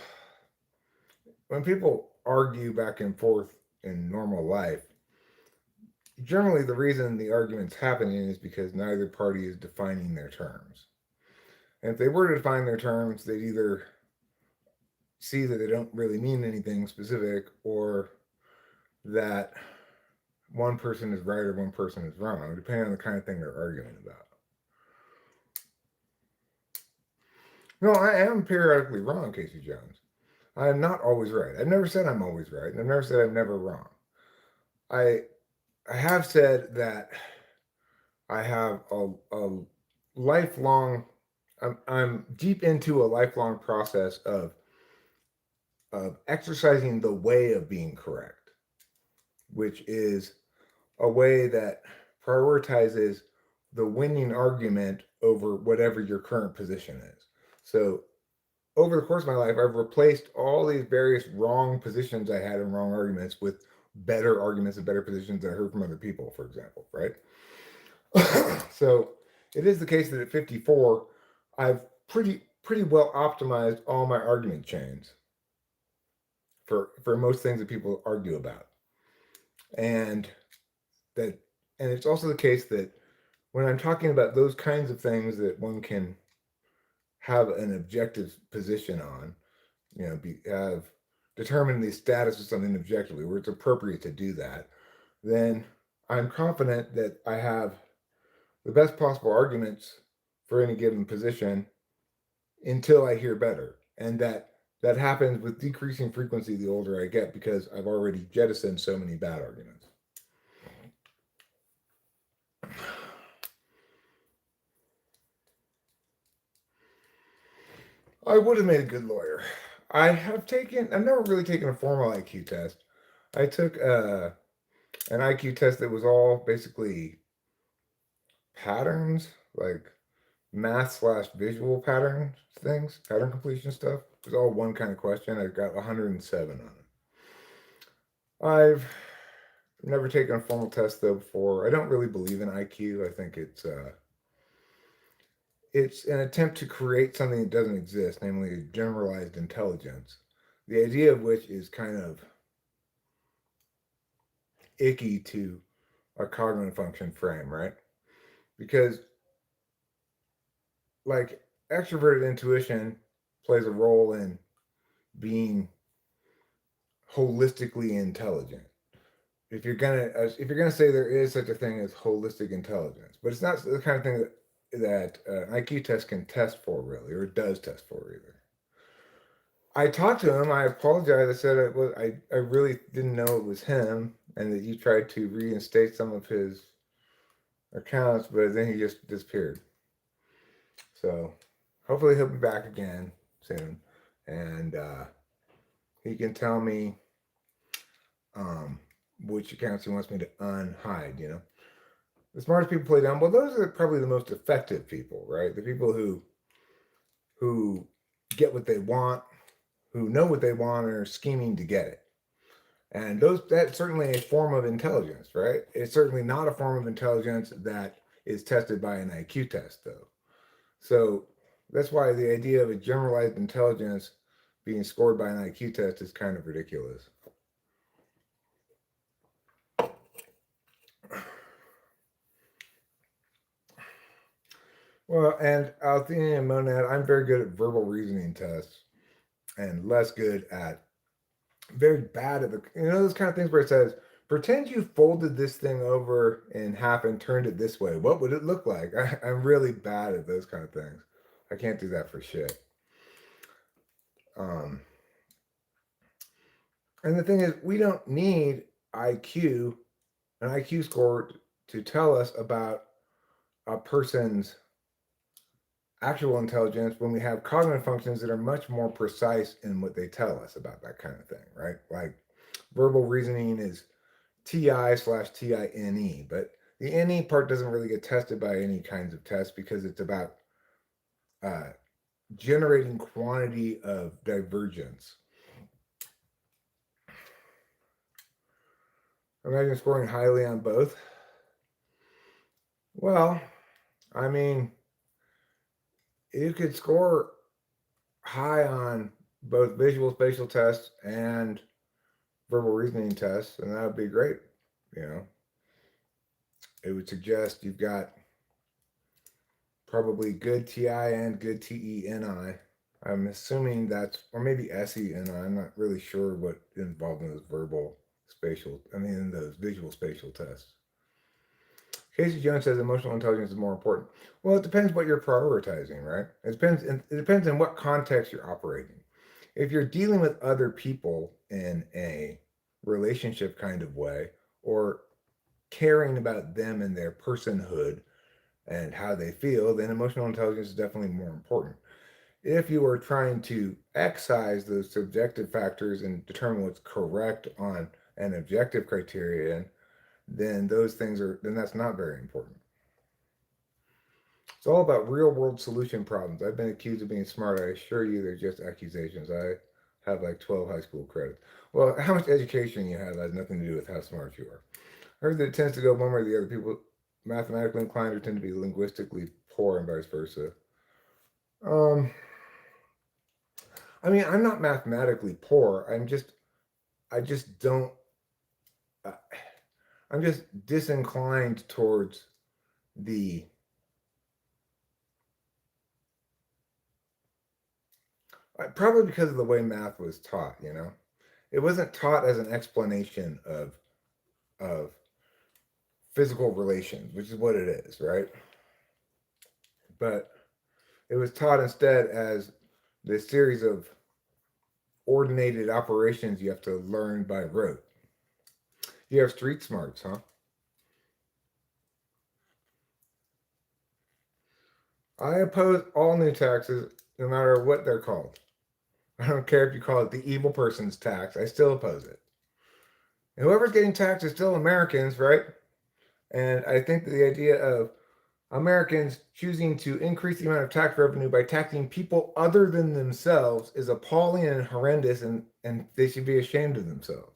when people argue back and forth in normal life, generally the reason the argument's happening is because neither party is defining their terms. And if they were to define their terms, they'd either see that they don't really mean anything specific, or that one person is right or one person is wrong, depending on the kind of thing they're arguing about. No, I am periodically wrong, Casey Jones. I am not always right. I've never said I'm always right, and I've never said I'm never wrong. I I have said that I have a lifelong. I'm deep into a lifelong process of exercising the way of being correct, which is a way that prioritizes the winning argument over whatever your current position is. So over the course of my life, I've replaced all these various wrong positions I had in wrong arguments with better arguments and better positions that I heard from other people, for example, right? So it is the case that at 54, I've pretty well optimized all my argument chains for most things that people argue about, and that and it's also the case that when I'm talking about those kinds of things that one can have an objective position on, have determined the status of something objectively, where it's appropriate to do that, then I'm confident that I have the best possible arguments for any given position until I hear better. And that happens with decreasing frequency the older I get, because I've already jettisoned so many bad arguments. I would have made a good lawyer. I've never really taken a formal IQ test. I took an IQ test that was all basically patterns, like math/visual pattern things, pattern completion stuff. It was all one kind of question. I got 107 on it. I've never taken a formal test though before. I don't really believe in IQ. I think it's an attempt to create something that doesn't exist, namely a generalized intelligence. The idea of which is kind of icky to a cognitive function frame, right? Because like extroverted intuition plays a role in being holistically intelligent. If you're gonna say there is such a thing as holistic intelligence, but it's not the kind of thing that IQ test can test for, really, or does test for, either. I talked to him. I apologized. I said I really didn't know it was him, and that you tried to reinstate some of his accounts, but then he just disappeared. So hopefully he'll be back again soon, and he can tell me which accounts he wants me to unhide. The smartest people play dumb. Well, those are probably the most effective people, right? The people who get what they want, who know what they want, and are scheming to get it. And that's certainly a form of intelligence, right? It's certainly not a form of intelligence that is tested by an IQ test, though. So that's why the idea of a generalized intelligence being scored by an IQ test is kind of ridiculous. Well, and Athenian monad, I'm very good at verbal reasoning tests and less good at, very bad at those kind of things where it says, pretend you folded this thing over in half and turned it this way. What would it look like? I'm really bad at those kind of things. I can't do that for shit. And the thing is, we don't need an IQ score to tell us about a person's actual intelligence when we have cognitive functions that are much more precise in what they tell us about that kind of thing, right? Like verbal reasoning is TI/TINE, but the NE part doesn't really get tested by any kinds of tests because it's about generating quantity of divergence. Imagine scoring highly on both. Well, I mean, you could score high on both visual spatial tests and verbal reasoning tests, and that would be great. It would suggest you've got probably good TI and good TENI. I'm assuming that's, or maybe SENI. I'm not really sure what involved in those visual spatial tests. Casey Jones says emotional intelligence is more important. Well, it depends what you're prioritizing, right? It depends on what context you're operating. If you're dealing with other people in a relationship kind of way, or caring about them and their personhood and how they feel, then emotional intelligence is definitely more important. If you are trying to excise those subjective factors and determine what's correct on an objective criterion, then that's not very important. It's all about real world solution problems. I've been accused of being smart. I assure you they're just accusations. I have like 12 high school credits. Well, how much education you have has nothing to do with how smart you are. I heard that it tends to go one way or the other. People mathematically inclined or tend to be linguistically poor and vice versa. I'm not mathematically poor. I just don't. I'm just disinclined towards probably because of the way math was taught. It wasn't taught as an explanation of physical relations, which is what it is, right? But it was taught instead as this series of ordinated operations you have to learn by rote. You have street smarts, huh? I oppose all new taxes, no matter what they're called. I don't care if you call it the evil person's tax. I still oppose it. And whoever's getting taxed is still Americans, right? And I think that the idea of Americans choosing to increase the amount of tax revenue by taxing people other than themselves is appalling and horrendous, and they should be ashamed of themselves.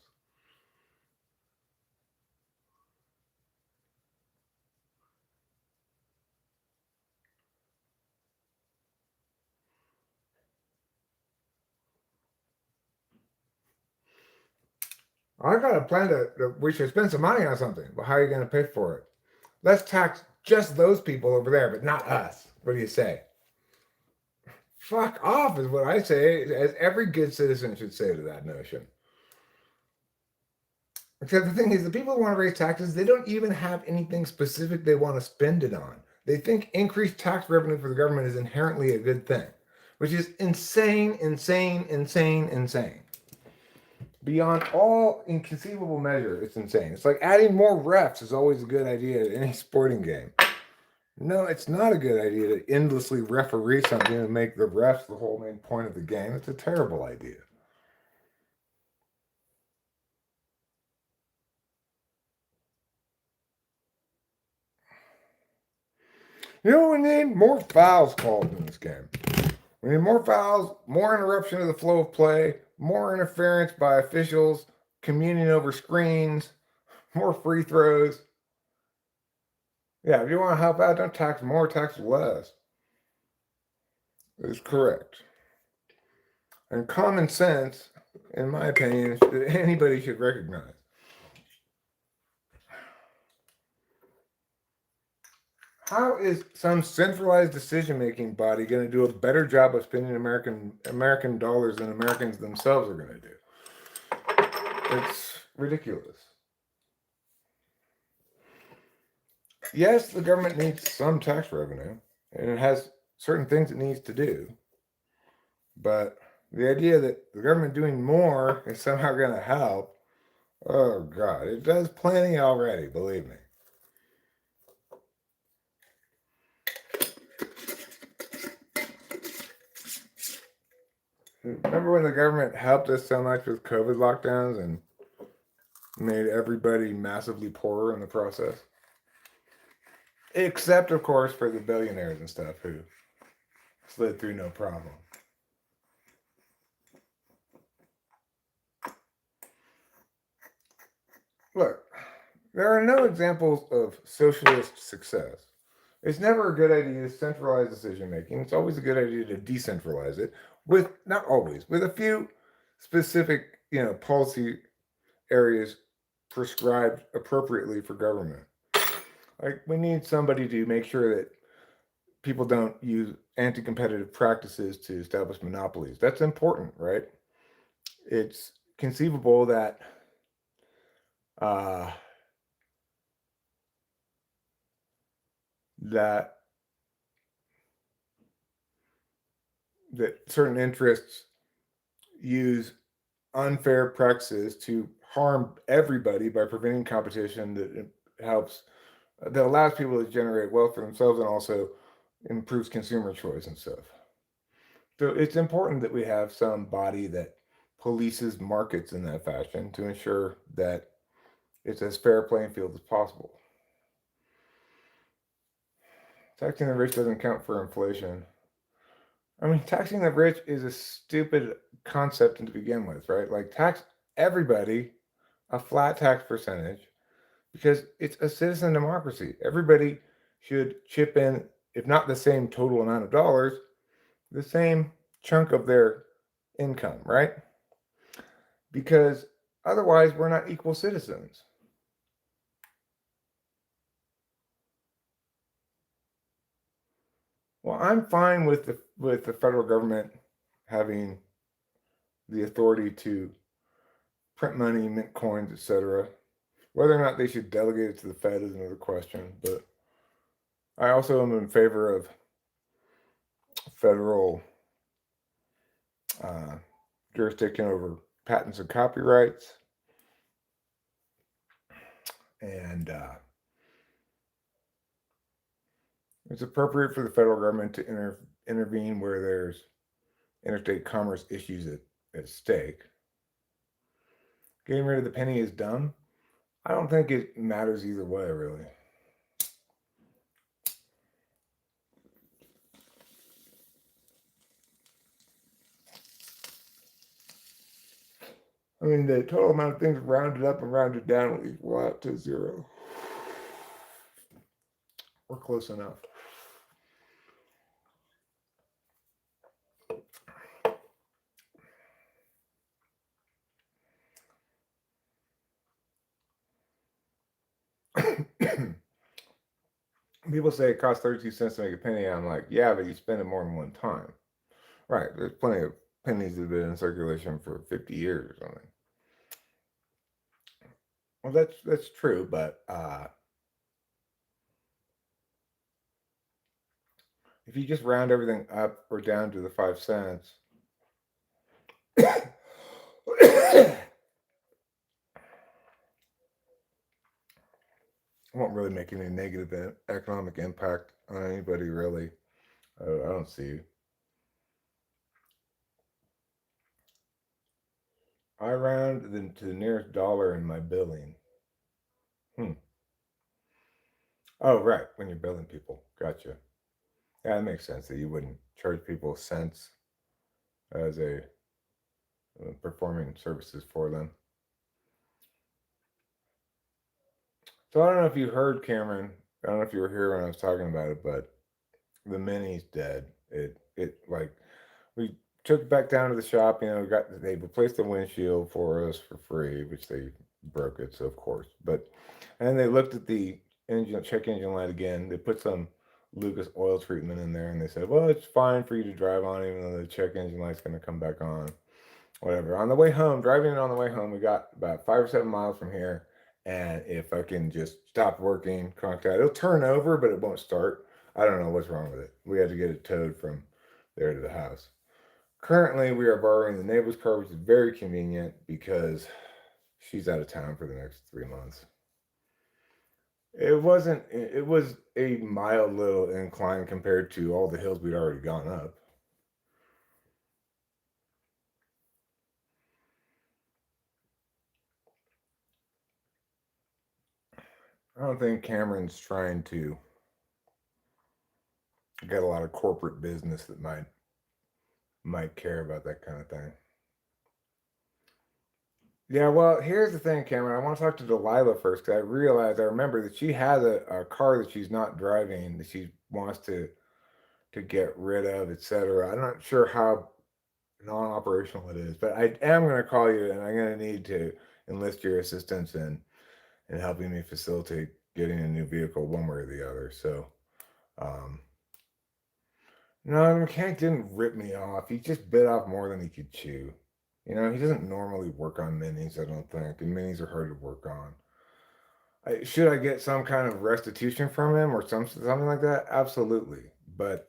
I got a plan we should spend some money on something. But how are you going to pay for it? Let's tax just those people over there, but not us. What do you say? Fuck off is what I say, as every good citizen should say to that notion. Except the thing is, the people who want to raise taxes, they don't even have anything specific they want to spend it on. They think increased tax revenue for the government is inherently a good thing, which is insane, insane, insane, insane. Beyond all inconceivable measure, it's insane. It's like adding more refs is always a good idea at any sporting game. No, it's not a good idea to endlessly referee something and make the refs the whole main point of the game. It's a terrible idea. You know, we need more fouls called in this game. We need more fouls, more interruption of the flow of play, more interference by officials, communing over screens, more free throws. Yeah, if you want to help out, don't tax more, tax less. Is correct. And common sense, in my opinion, anybody should recognize. How is some centralized decision-making body going to do a better job of spending American dollars than Americans themselves are going to do? It's ridiculous. Yes, the government needs some tax revenue, and it has certain things it needs to do. But the idea that the government doing more is somehow going to help, oh God, it does plenty already, believe me. Remember when the government helped us so much with COVID lockdowns and made everybody massively poorer in the process? Except, of course, for the billionaires and stuff who slid through no problem. Look, there are no examples of socialist success. It's never a good idea to centralize decision making. It's always a good idea to decentralize it, with not always, with a few specific, policy areas prescribed appropriately for government. Like, we need somebody to make sure that people don't use anti-competitive practices to establish monopolies. That's important, right? It's conceivable that uh, that certain interests use unfair practices to harm everybody by preventing competition that allows people to generate wealth for themselves and also improves consumer choice and stuff. So it's important that we have some body that polices markets in that fashion to ensure that it's as fair a playing field as possible. Taxing the rich doesn't count for inflation. I mean, taxing the rich is a stupid concept to begin with, right? Like, tax everybody a flat tax percentage because it's a citizen democracy. Everybody should chip in, if not the same total amount of dollars, the same chunk of their income, right? Because otherwise, we're not equal citizens. Well, I'm fine with the federal government having the authority to print money, mint coins, etc. Whether or not they should delegate it to the Fed is another question. But I also am in favor of federal jurisdiction over patents and copyrights. And it's appropriate for the federal government to intervene where there's interstate commerce issues at stake. Getting rid of the penny is dumb. I don't think it matters either way, really. I mean, the total amount of things rounded up and rounded down will equal out to zero. We're close enough. People say it costs 32 cents to make a penny. I'm like, yeah, but you spend it more than one time. Right, there's plenty of pennies that have been in circulation for 50 years or something. Well, that's true, but if you just round everything up or down to the 5 cents, won't really make any negative economic impact on anybody, really. I don't see. I round them to the nearest dollar in my billing. Hmm. Oh, right. When you're billing people. Gotcha. Yeah, it makes sense that you wouldn't charge people cents as a performing services for them. So I don't know if you heard, Cameron. I don't know if you were here when I was talking about it, but the Mini's dead. It like we took it back down to the shop. Got they replaced the windshield for us for free, which they broke it, so of course. But and they looked at the engine check engine light again. They put some Lucas oil treatment in there, and they said, well, it's fine for you to drive on, even though the check engine light's going to come back on. Whatever. On the way home, driving it on the way home, we got about 5 or 7 miles from here, and it fucking just stopped working. Conked out. It'll turn over, but it won't start. I don't know what's wrong with it. We had to get it towed from there to the house. Currently, we are borrowing the neighbor's car, which is very convenient because she's out of town for the next 3 months. It wasn't. It was a mild little incline compared to all the hills we'd already gone up. I don't think Cameron's trying to get a lot of corporate business that might care about that kind of thing. Yeah, well, here's the thing, Cameron. I want to talk to Delilah first because I remember that she has a car that she's not driving that she wants to get rid of, etc. I'm not sure how non-operational it is, but I am going to call you and I'm going to need to enlist your assistance in helping me facilitate getting a new vehicle one way or the other. So, um, no, the mechanic didn't rip me off. He just bit off more than he could chew. He doesn't normally work on minis, I don't think, and minis are hard to work on. Should I get some kind of restitution from him or something like that? Absolutely, but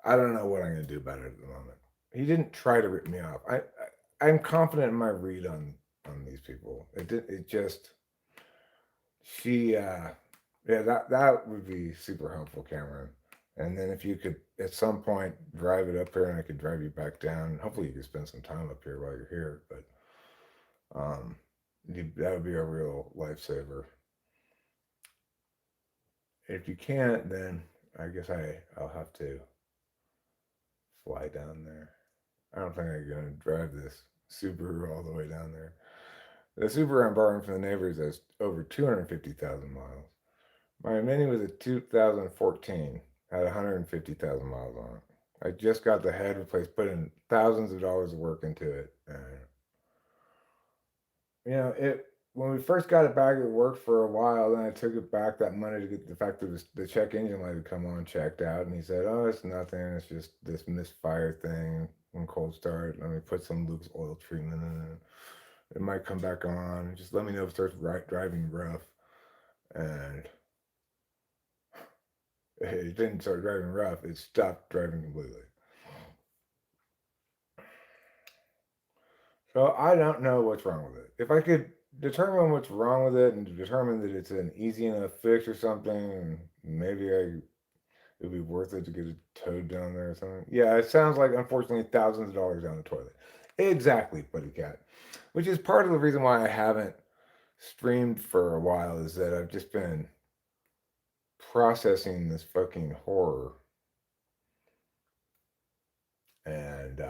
I don't know what I'm going to do about it at the moment. He didn't try to rip me off. I'm confident in my read on these people. It just she yeah, that would be super helpful, Cameron. And then if you could at some point drive it up here and I could drive you back down. Hopefully you could spend some time up here while you're here, but um that would be a real lifesaver. If you can't, then I guess I'll have to fly down there. I don't think I'm gonna drive this Subaru all the way down there. The Subaru I'm borrowing from the neighbors has over 250,000 miles. My Mini was a 2014, had 150,000 miles on it. I just got the head replaced, put in thousands of dollars of work into it, and it when we first got it back, it worked for a while. Then I took it back that money to get the fact that the check engine light had come on, checked out, and he said, "Oh, it's nothing. It's just this misfire thing when cold start. Let me put some Luke's oil treatment in it. It might come back on. Just let me know if it starts driving rough." And it didn't start driving rough. It stopped driving completely. So I don't know what's wrong with it. If I could determine what's wrong with it and determine that it's an easy enough fix or something, maybe it'd be worth it to get it towed down there or something. Yeah, it sounds like unfortunately thousands of dollars down the toilet. Exactly, Buddy Cat. Which is part of the reason why I haven't streamed for a while is that I've just been processing this fucking horror. And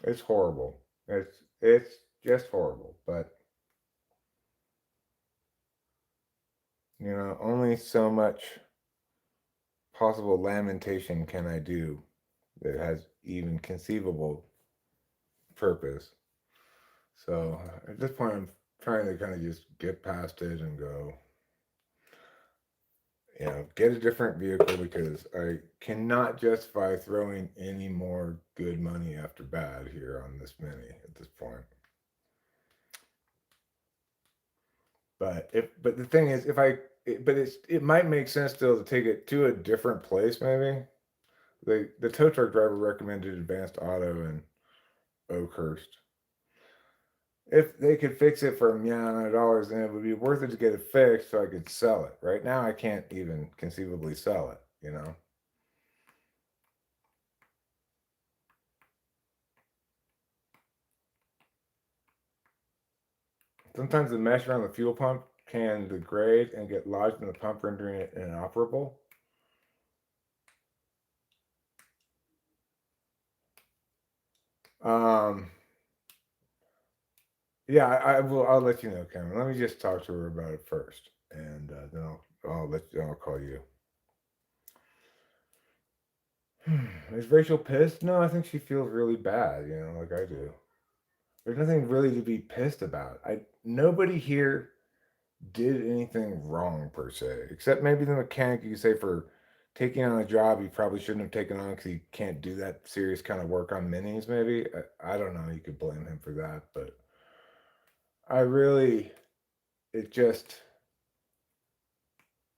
it's horrible. It's just horrible. But only so much possible lamentation can I do that has even conceivable purpose. So at this point, I'm trying to kind of just get past it and go, get a different vehicle because I cannot justify throwing any more good money after bad here on this Mini at this point. But the thing is, if I but it might make sense still to take it to a different place. Maybe the tow truck driver recommended Advanced Auto in Oakhurst. If they could fix it for $1,000,000, then it would be worth it to get it fixed so I could sell it. Right now, I can't even conceivably sell it. You know. Sometimes the mesh around the fuel pump can degrade and get lodged in the pump, rendering it inoperable. Um, yeah, I will. I'll let you know, Cameron. Let me just talk to her about it first, and then I'll call you. Is Rachel pissed? No, I think she feels really bad. You know, like I do. There's nothing really to be pissed about. Nobody here did anything wrong per se, except maybe the mechanic. You could say for taking on a job he probably shouldn't have taken on because he can't do that serious kind of work on minis. Maybe I don't know. You could blame him for that, but I really it just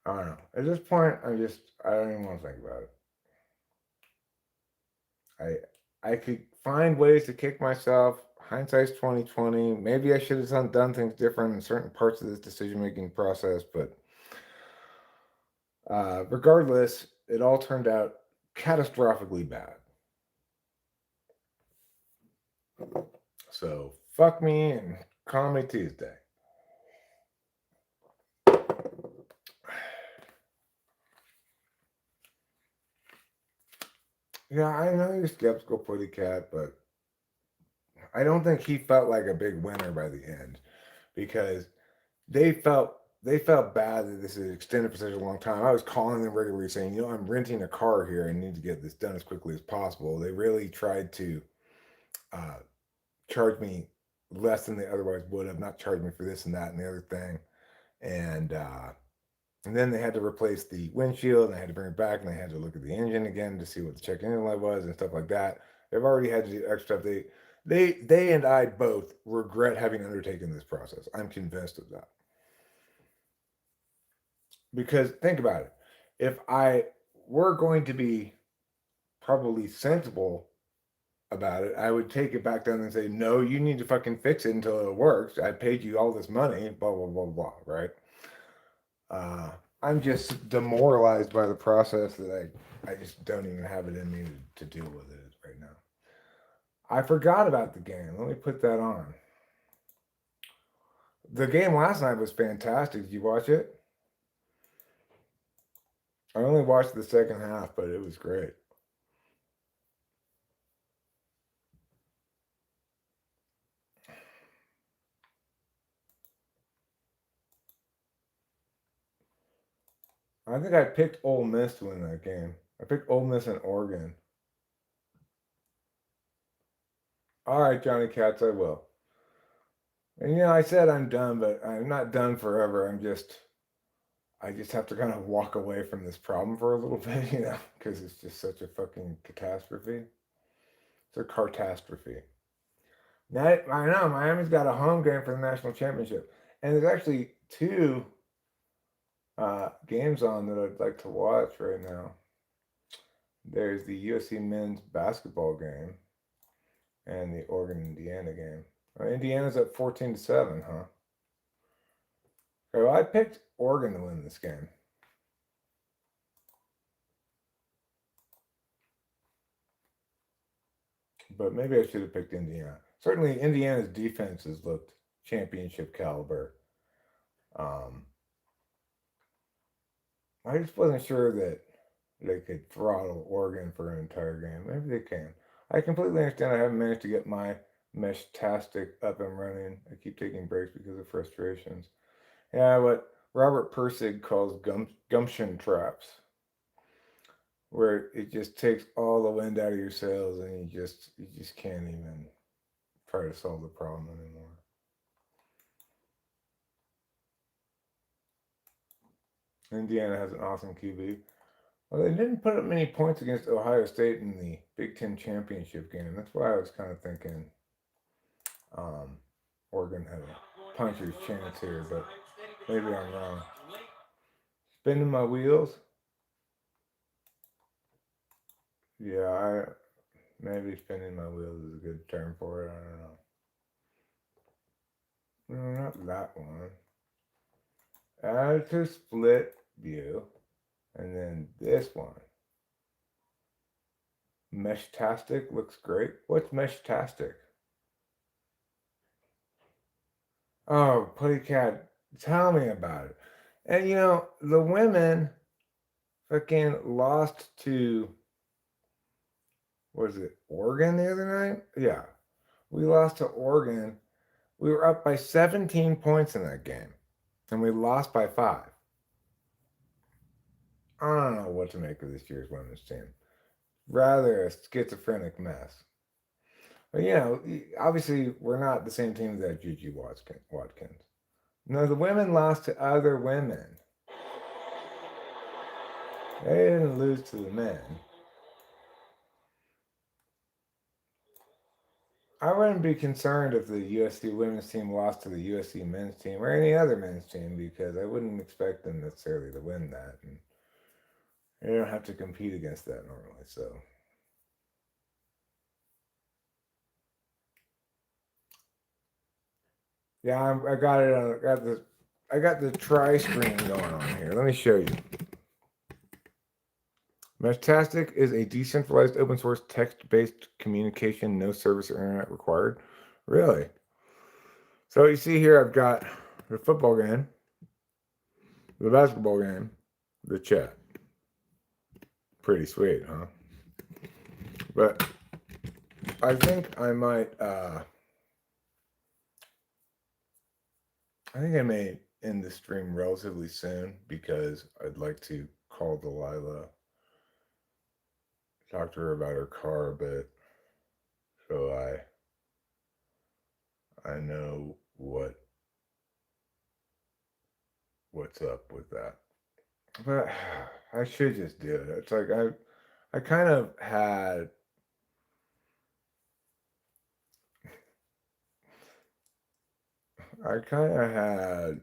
I don't know. At this point, I don't even want to think about it. I could find ways to kick myself. Hindsight's 2020. Maybe I should have done things different in certain parts of this decision making process, but regardless, it all turned out catastrophically bad. So fuck me and call me Tuesday. Yeah, I know you're skeptical, Putty Cat, but I don't think he felt like a big winner by the end because they felt bad that this is extended for such a long time. I was calling them regularly saying, you know, I'm renting a car here. I need to get this done as quickly as possible. They really tried to uh, charge me less than they otherwise would have, not charge me for this and that and the other thing. And and then they had to replace the windshield, and they had to bring it back, and they had to look at the engine again to see what the check engine light was and stuff like that. They've already had to do extra stuff. They and I both regret having undertaken this process. I'm convinced of that. Because think about it. If I were going to be probably sensible about it, I would take it back down and say, no, you need to fucking fix it until it works. I paid you all this money, blah, blah, blah, blah, right? Uh, I'm just demoralized by the process that I just don't even have it in me to deal with it right now. I forgot about the game. Let me put that on. The game last night was fantastic. Did you watch it? I only watched the second half, but it was great. I think I picked Ole Miss to win that game. I picked Ole Miss and Oregon. All right, Johnny Cats, I will. And you know, I said I'm done, but I'm not done forever. I just have to kind of walk away from this problem for a little bit, you know, because it's just such a fucking catastrophe. It's a catastrophe. Now, I know Miami's got a home game for the national championship, and there's actually two games on that I'd like to watch right now. There's the USC men's basketball game and the Oregon Indiana game. Indiana's at 14-7, huh? Okay, well, I picked Oregon to win this game. But maybe I should have picked Indiana. Certainly, Indiana's defense has looked championship caliber. I just wasn't sure that they could throttle Oregon for an entire game. Maybe they can. I completely understand I haven't managed to get my Mesh-tastic up and running. I keep taking breaks because of frustrations. Yeah, what Robert Persig calls gumption traps, where it just takes all the wind out of your sails and you just can't even try to solve the problem anymore. Indiana has an awesome QB. Well, they didn't put up many points against Ohio State in the Big Ten championship game. That's why I was kind of thinking Oregon had a puncher's chance here, but maybe I'm wrong. Spinning my wheels? Yeah, maybe spinning my wheels is a good term for it. I don't know. No, not that one. Add to split view. And then this one. Meshtastic looks great. What's Meshtastic? Oh, Puttycat, tell me about it. And the women fucking lost to, was it Oregon the other night? Yeah. We lost to Oregon. We were up by 17 points in that game. And we lost by 5. I don't know what to make of this year's women's team. Rather a schizophrenic mess. But obviously we're not the same team as that Gigi Watkins. No, the women lost to other women. They didn't lose to the men. I wouldn't be concerned if the USC women's team lost to the USC men's team or any other men's team because I wouldn't expect them necessarily to win that. And they don't have to compete against that normally, so. Yeah, I got it on. I got the tri-screen going on here. Let me show you. Meshtastic is a decentralized open source text-based communication, no service or internet required. Really? So you see here, I've got the football game, the basketball game, the chat. Pretty sweet, huh? But I think I might. I think I may end the stream relatively soon because I'd like to call Delilah, talk to her about her car a bit, so I know what's up with that. But I should just do it. It's like I kind of had. I kind of had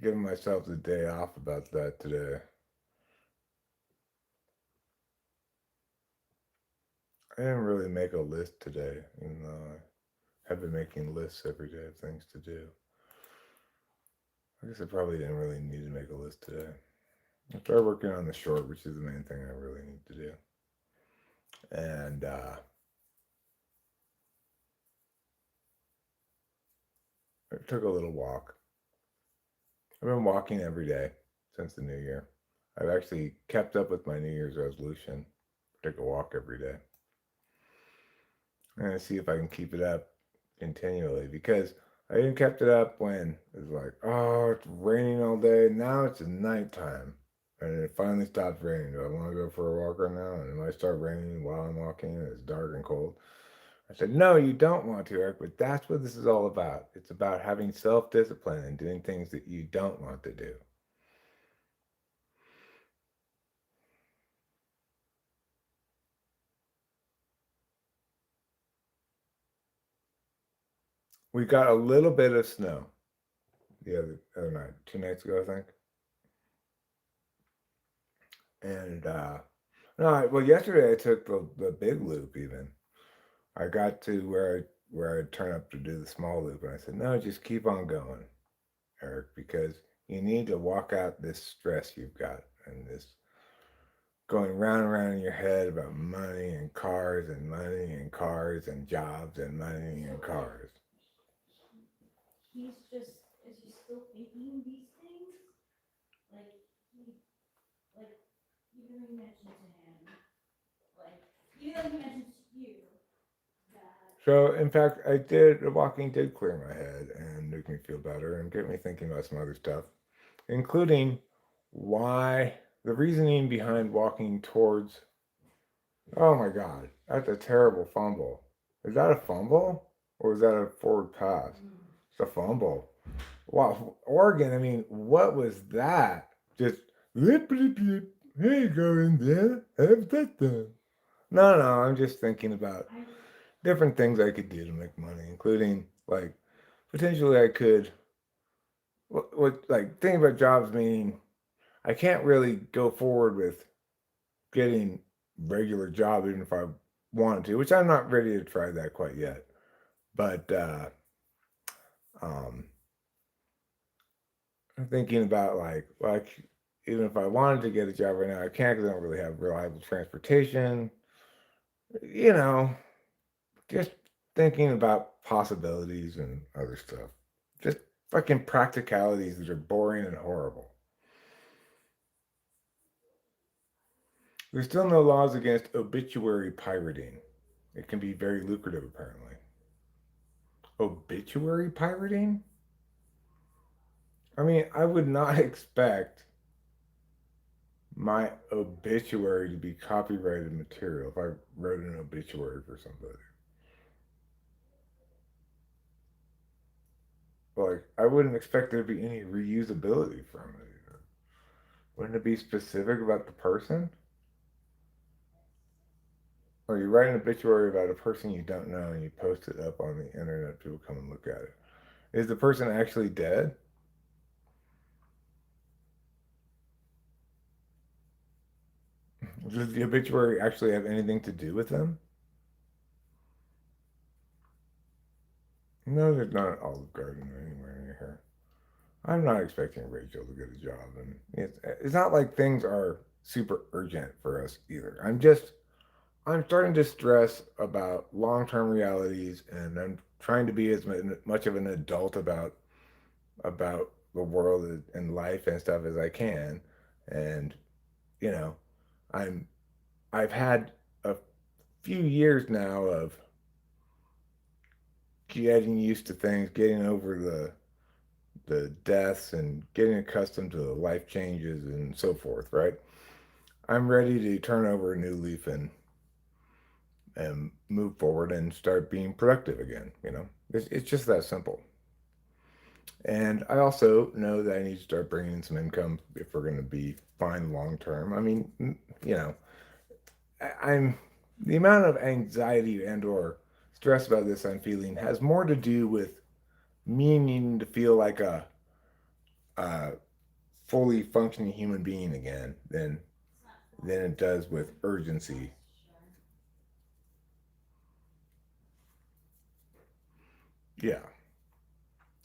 given myself the day off about that today. I didn't really make a list today, even though I have been making lists every day of things to do. I guess I probably didn't really need to make a list today. I started working on the short, which is the main thing I really need to do. And I took a little walk. I've been walking every day since the new year. I've actually kept up with my New Year's resolution. Take a walk every day. I'm going to see if I can keep it up continually because I even kept it up when it was like, oh, it's raining all day. Now it's nighttime. And it finally stops raining. Do I want to go for a walk right now? And it might start raining while I'm walking and it's dark and cold. I said, no, you don't want to, Eric, but that's what this is all about. It's about having self-discipline and doing things that you don't want to do. We got a little bit of snow the other night, 2 nights ago, I think. And no, well, yesterday I took the big loop. Even I got to where I turn up to do the small loop, and I said, no, just keep on going, Eric, because you need to walk out this stress you've got and this going round and round in your head about money and cars and money and cars and jobs and money and cars. Is he still thinking these things? Even though you mentioned to him, even though he mentioned to you that. So, in fact, the walking did clear my head and make me feel better and get me thinking about some other stuff, including the reasoning behind walking towards. Oh my God, that's a terrible fumble. Is that a fumble or is that a forward pass? It's a fumble. Wow, Oregon, I mean, what was that? Just, lip, lip, lip. Hey, go in there, have that done. No, I'm just thinking about different things I could do to make money, including, like, potentially I could, like, thinking about jobs meaning I can't really go forward with getting regular job even if I wanted to, which I'm not ready to try that quite yet. But um, I'm thinking about like even if I wanted to get a job right now, I can't because I don't really have reliable transportation. You know, just thinking about possibilities and other stuff. Just fucking practicalities that are boring and horrible. There's still no laws against obituary pirating. It can be very lucrative, apparently. Obituary pirating? I mean, I would not expect my obituary to be copyrighted material if I wrote an obituary for somebody. Like, I wouldn't expect there to be any reusability from it either. Wouldn't it be specific about the person? Or you write an obituary about a person you don't know and you post it up on the internet, people come and look at it. Is the person actually dead? Does the obituary actually have anything to do with them? No, there's not an Olive Garden anywhere near here. I'm not expecting Rachel to get a job, and it's not like things are super urgent for us either. I'm starting to stress about long-term realities, and I'm trying to be as much of an adult about the world and life and stuff as I can. And you know, I'm I've had a few years now of getting used to things, getting over the deaths and getting accustomed to the life changes and so forth, right? I'm ready to turn over a new leaf and move forward and start being productive again, you know? It's just that simple. And I also know that I need to start bringing in some income if we're going to be fine long term. I mean, you know, I'm the amount of anxiety and or stress about this I'm feeling has more to do with me needing to feel like a fully functioning human being again than it does with urgency. Yeah.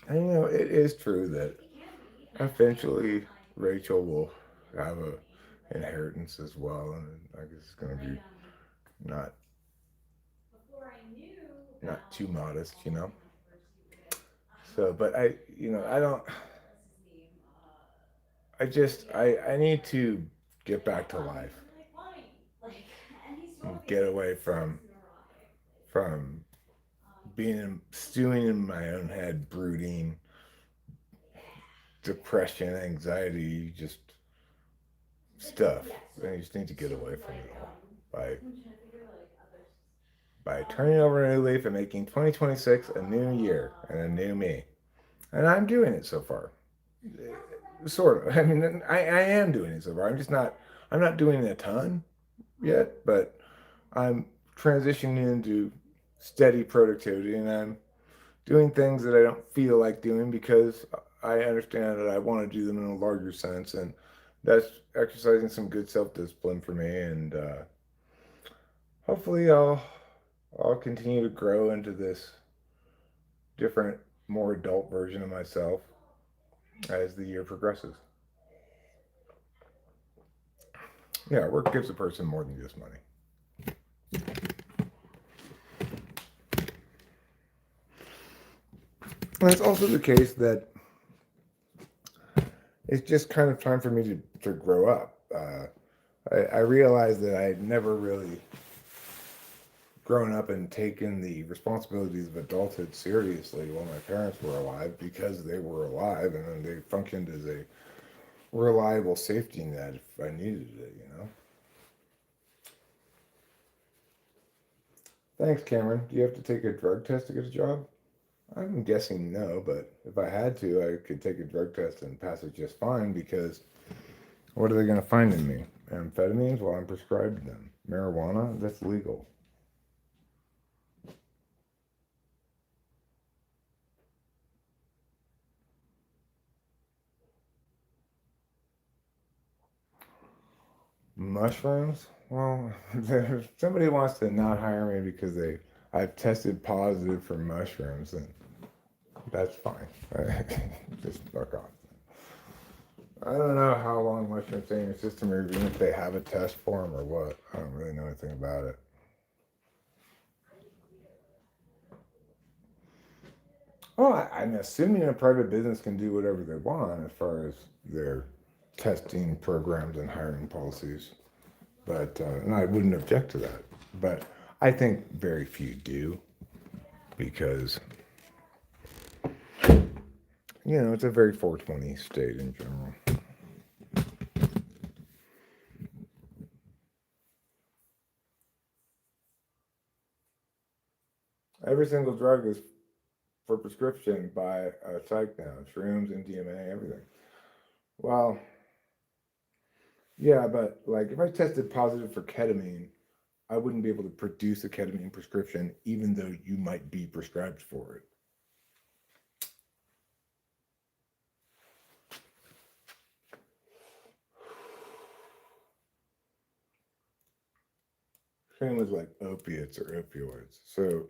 And you know, it is true that eventually Rachel will have a inheritance as well, and I guess it's going to be not not too modest, you know. So, but I don't. I need to get back to life, and get away from being stewing in my own head, brooding, depression, anxiety, just stuff. I just need to get away from it all by turning over a new leaf and making 2026 a new year and a new me. And I'm doing it so far. Sort of. I mean, I am doing it so far. I'm not doing a ton yet, but I'm transitioning into steady productivity and I'm doing things that I don't feel like doing because I understand that I want to do them in a larger sense. And that's exercising some good self discipline for me. And hopefully, I'll continue to grow into this different, more adult version of myself as the year progresses. Yeah, work gives a person more than just money. And it's also the case that it's just kind of time for me to grow up. I realized that I had never really grown up and taken the responsibilities of adulthood seriously while my parents were alive because they were alive and they functioned as a reliable safety net if I needed it, you know? Thanks, Cameron. Do you have to take a drug test to get a job? I'm guessing no, but if I had to, I could take a drug test and pass it just fine because what are they going to find in me? Amphetamines? Well, I'm prescribed them. Marijuana? That's legal. Mushrooms? Well, if somebody wants to not hire me because I've tested positive for mushrooms, then that's fine. Just fuck off. I don't know how long mushrooms stay in your system, or even if they have a test for them or what. I don't really know anything about it. Well, I'm assuming a private business can do whatever they want as far as their testing programs and hiring policies. But and I wouldn't object to that. But I think very few do because it's a very 420 state in general. Every single drug is for prescription by a psych now. Shrooms, MDMA, everything. Well, yeah, but like if I tested positive for ketamine, I wouldn't be able to produce a ketamine prescription even though you might be prescribed for it. Same with like opiates or opioids. So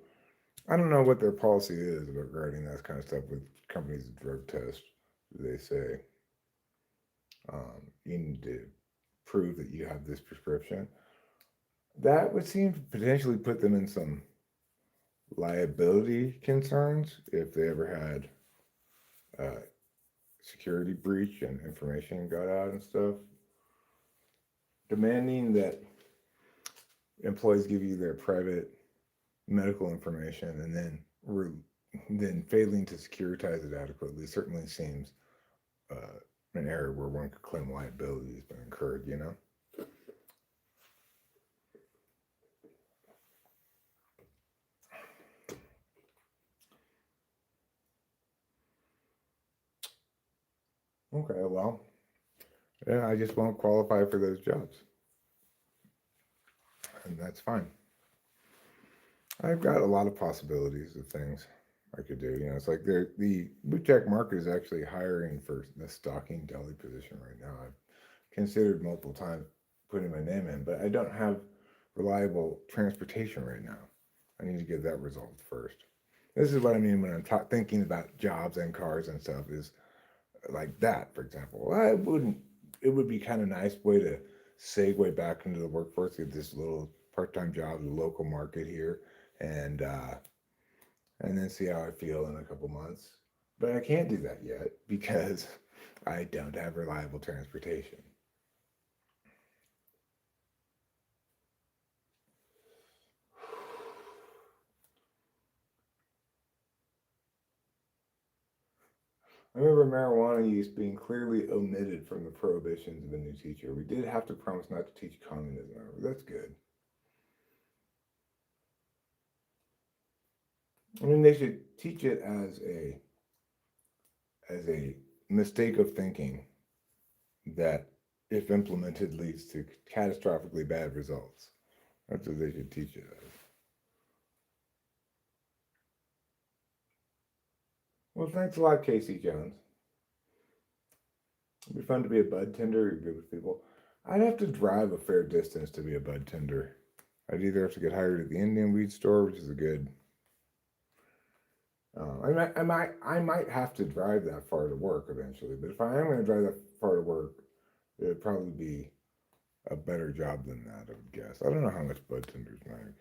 I don't know what their policy is regarding that kind of stuff with companies that drug test. They say you need to prove that you have this prescription. That would seem to potentially put them in some liability concerns if they ever had a security breach and information got out and stuff. Demanding that employees give you their private medical information and then failing to securitize it adequately certainly seems an area where one could claim liability has been incurred. Okay, well, yeah, I just won't qualify for those jobs. And that's fine. I've got a lot of possibilities of things I could do. It's like the boot jack market is actually hiring for the stocking deli position right now. I've considered multiple times putting my name in, but I don't have reliable transportation right now. I need to get that resolved first. This is what I mean when I'm thinking about jobs and cars and stuff is like that, for example. It would be kind of nice way to segue back into the workforce, get this little part-time job in the local market here and then see how I feel in a couple months. But I can't do that yet because I don't have reliable transportation. I remember marijuana use being clearly omitted from the prohibitions of the new teacher. We did have to promise not to teach communism. That's good. I mean, they should teach it as a mistake of thinking that, if implemented, leads to catastrophically bad results. That's what they should teach it as. Well, thanks a lot, Casey Jones. It'd be fun to be a bud tender. You're good with people. I'd have to drive a fair distance to be a bud tender. I'd either have to get hired at the Indian weed store, which is a good. I might have to drive that far to work eventually. But if I am going to drive that far to work, it'd probably be a better job than that, I would guess. I don't know how much bud tenders make.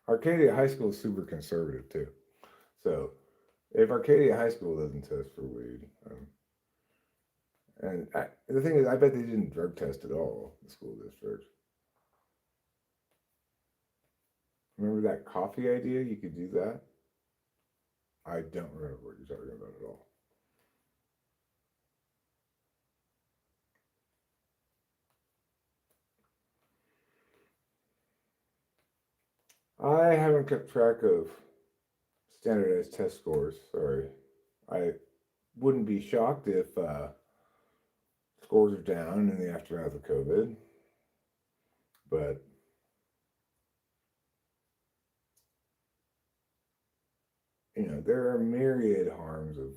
Arcadia High School is super conservative too. So if Arcadia High School doesn't test for weed, the thing is, I bet they didn't drug test at all, the school district. Remember that coffee idea? You could do that. I don't remember what you're talking about at all. I haven't kept track of standardized test scores. Sorry. I wouldn't be shocked if scores are down in the aftermath of COVID. But there are myriad harms of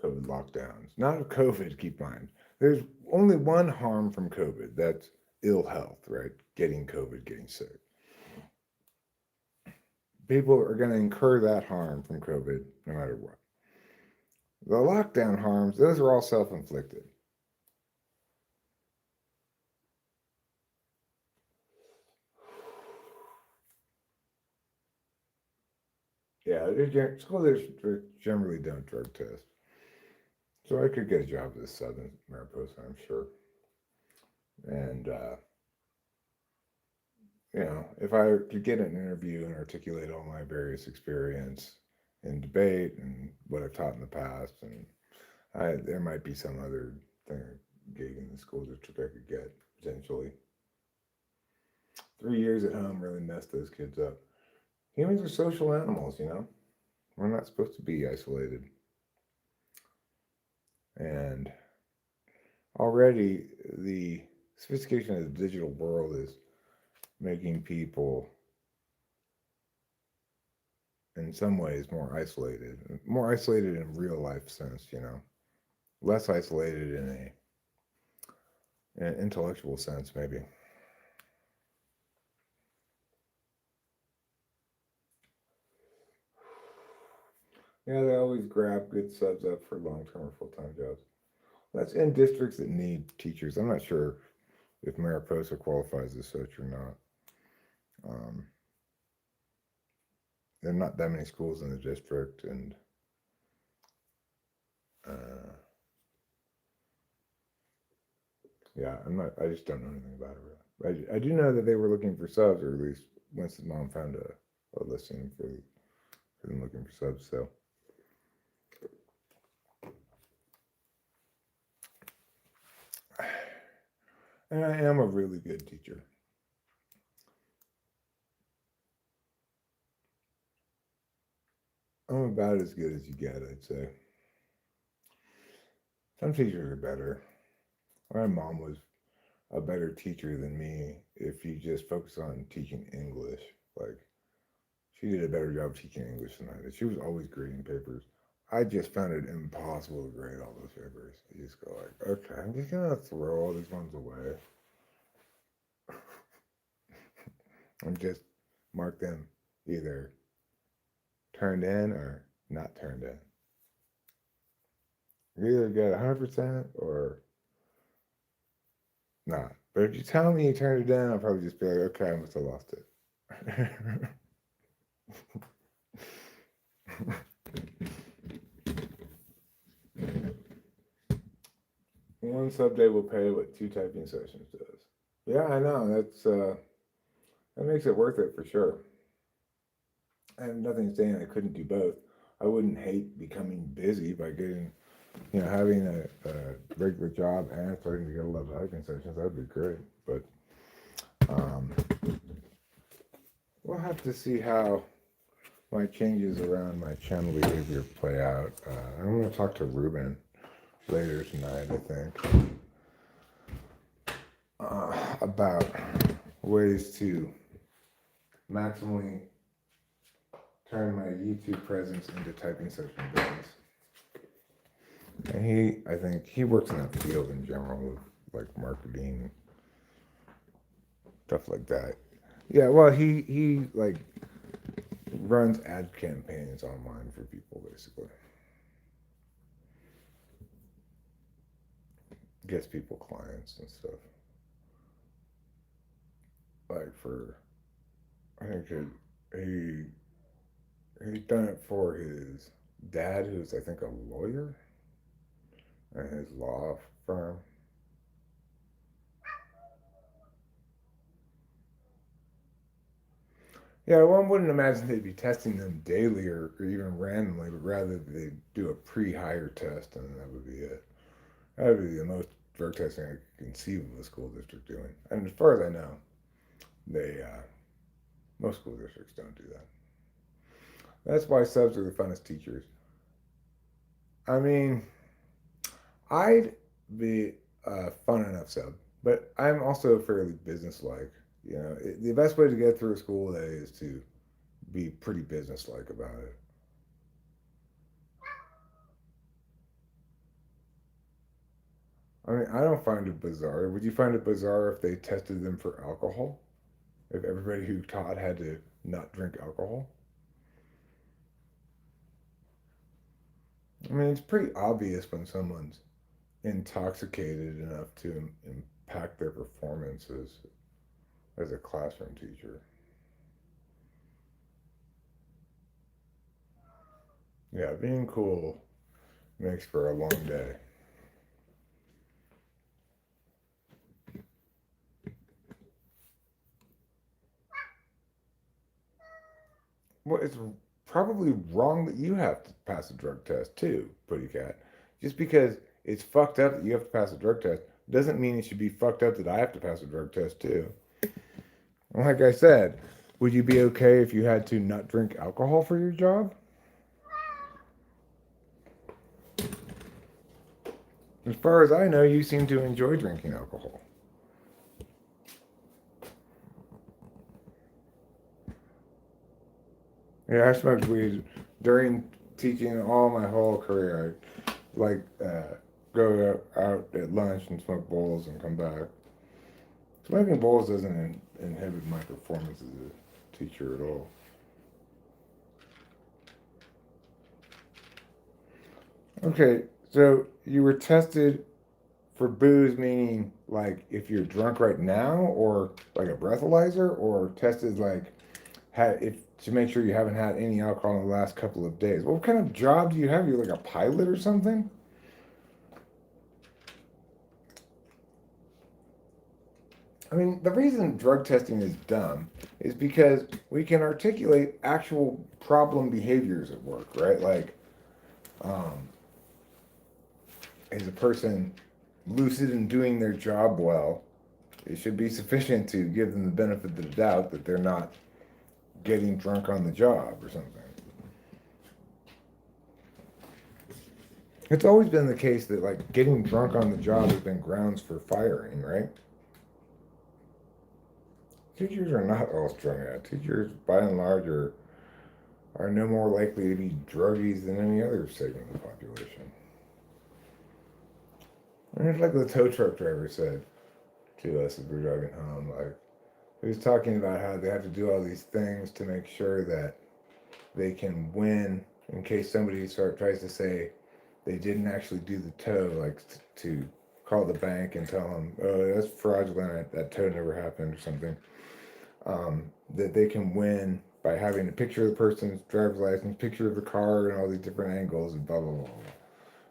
COVID lockdowns. Not of COVID, keep in mind. There's only one harm from COVID. That's ill health, right? Getting COVID, getting sick. People are going to incur that harm from COVID no matter what. The lockdown harms, those are all self-inflicted. Yeah, school districts generally don't drug test. So I could get a job as a Southern Mariposa, I'm sure. And, if I could get an interview and articulate all my various experience in debate and what I've taught in the past, and there might be some other thing, gig in the school district I could get, potentially. 3 years at home really messed those kids up. Humans are social animals, We're not supposed to be isolated. And already the sophistication of the digital world is making people, in some ways, more isolated in real life sense, less isolated in an intellectual sense, maybe. Yeah, they always grab good subs up for long-term or full-time jobs. That's in districts that need teachers. I'm not sure if Mariposa qualifies as such or not. There are not that many schools in the district, and yeah, I just don't know anything about it really. I do know that they were looking for subs, or at least Winston's mom found a listing for them looking for subs. So, and I am a really good teacher. I'm about as good as you get, I'd say. Some teachers are better. My mom was a better teacher than me if you just focus on teaching English. Like, she did a better job teaching English than I did. She was always grading papers. I just found it impossible to grade all those papers. You just go like, okay, I'm just gonna throw all these ones away and just mark them either turned in or not turned in. You either get 100% or not. But if you tell me you turned it in, I'll probably just be like, okay, I must have lost it. One sub-day will pay what 2 typing sessions does. Yeah, I know. That makes it worth it for sure. I have nothing saying I couldn't do both. I wouldn't hate becoming busy by getting, having a regular job and starting to get a lot of typing sessions. That'd be great. But we'll have to see how my changes around my channel behavior play out. I'm going to talk to Ruben later tonight, I think, about ways to maximally turn my YouTube presence into typing session business. And I think he works in that field in general, like marketing, stuff like that. Yeah, well, he like runs ad campaigns online for people, basically. Gets people clients and stuff. Like I think he's done it for his dad, who's I think a lawyer, and his law firm. Yeah, one wouldn't imagine they'd be testing them daily or even randomly, but rather they do a pre-hire test, and that would be it. That would be the most drug testing I can conceive of a school district doing. And as far as I know, most school districts don't do that. That's why subs are the funnest teachers. I mean, I'd be a fun enough sub, but I'm also fairly businesslike. The best way to get through a school day is to be pretty businesslike about it. I mean, I don't find it bizarre. Would you find it bizarre if they tested them for alcohol? If everybody who taught had to not drink alcohol? I mean, it's pretty obvious when someone's intoxicated enough to impact their performances as a classroom teacher. Yeah, being cool makes for a long day. Well, it's probably wrong that you have to pass a drug test too, Putty Cat. Just because it's fucked up that you have to pass a drug test doesn't mean it should be fucked up that I have to pass a drug test too. Like I said, would you be okay if you had to not drink alcohol for your job? As far as I know, you seem to enjoy drinking alcohol. Yeah, I smoked weed during teaching all my whole career. I like go out at lunch and smoke bowls and come back. Smoking bowls doesn't inhibit my performance as a teacher at all. Okay, so you were tested for booze, meaning like if you're drunk right now, or like a breathalyzer, or tested like had if to make sure you haven't had any alcohol in the last couple of days. What kind of job do you have? You're like a pilot or something? I mean, the reason drug testing is dumb is because we can articulate actual problem behaviors at work, right? Like, um, is a person lucid and doing their job well? It should be sufficient to give them the benefit of the doubt that they're not getting drunk on the job or something. It's always been the case that like getting drunk on the job has been grounds for firing, right? Teachers are not all strung out. Teachers, by and large, are no more likely to be druggies than any other segment of the population. And it's like the tow truck driver said to us as we were driving home. Like he was talking about how they have to do all these things to make sure that they can win in case somebody tries to say they didn't actually do the tow, like to call the bank and tell them, oh, that's fraudulent, that tow never happened or something. That they can win by having a picture of the person's driver's license, picture of the car, and all these different angles, and blah blah blah.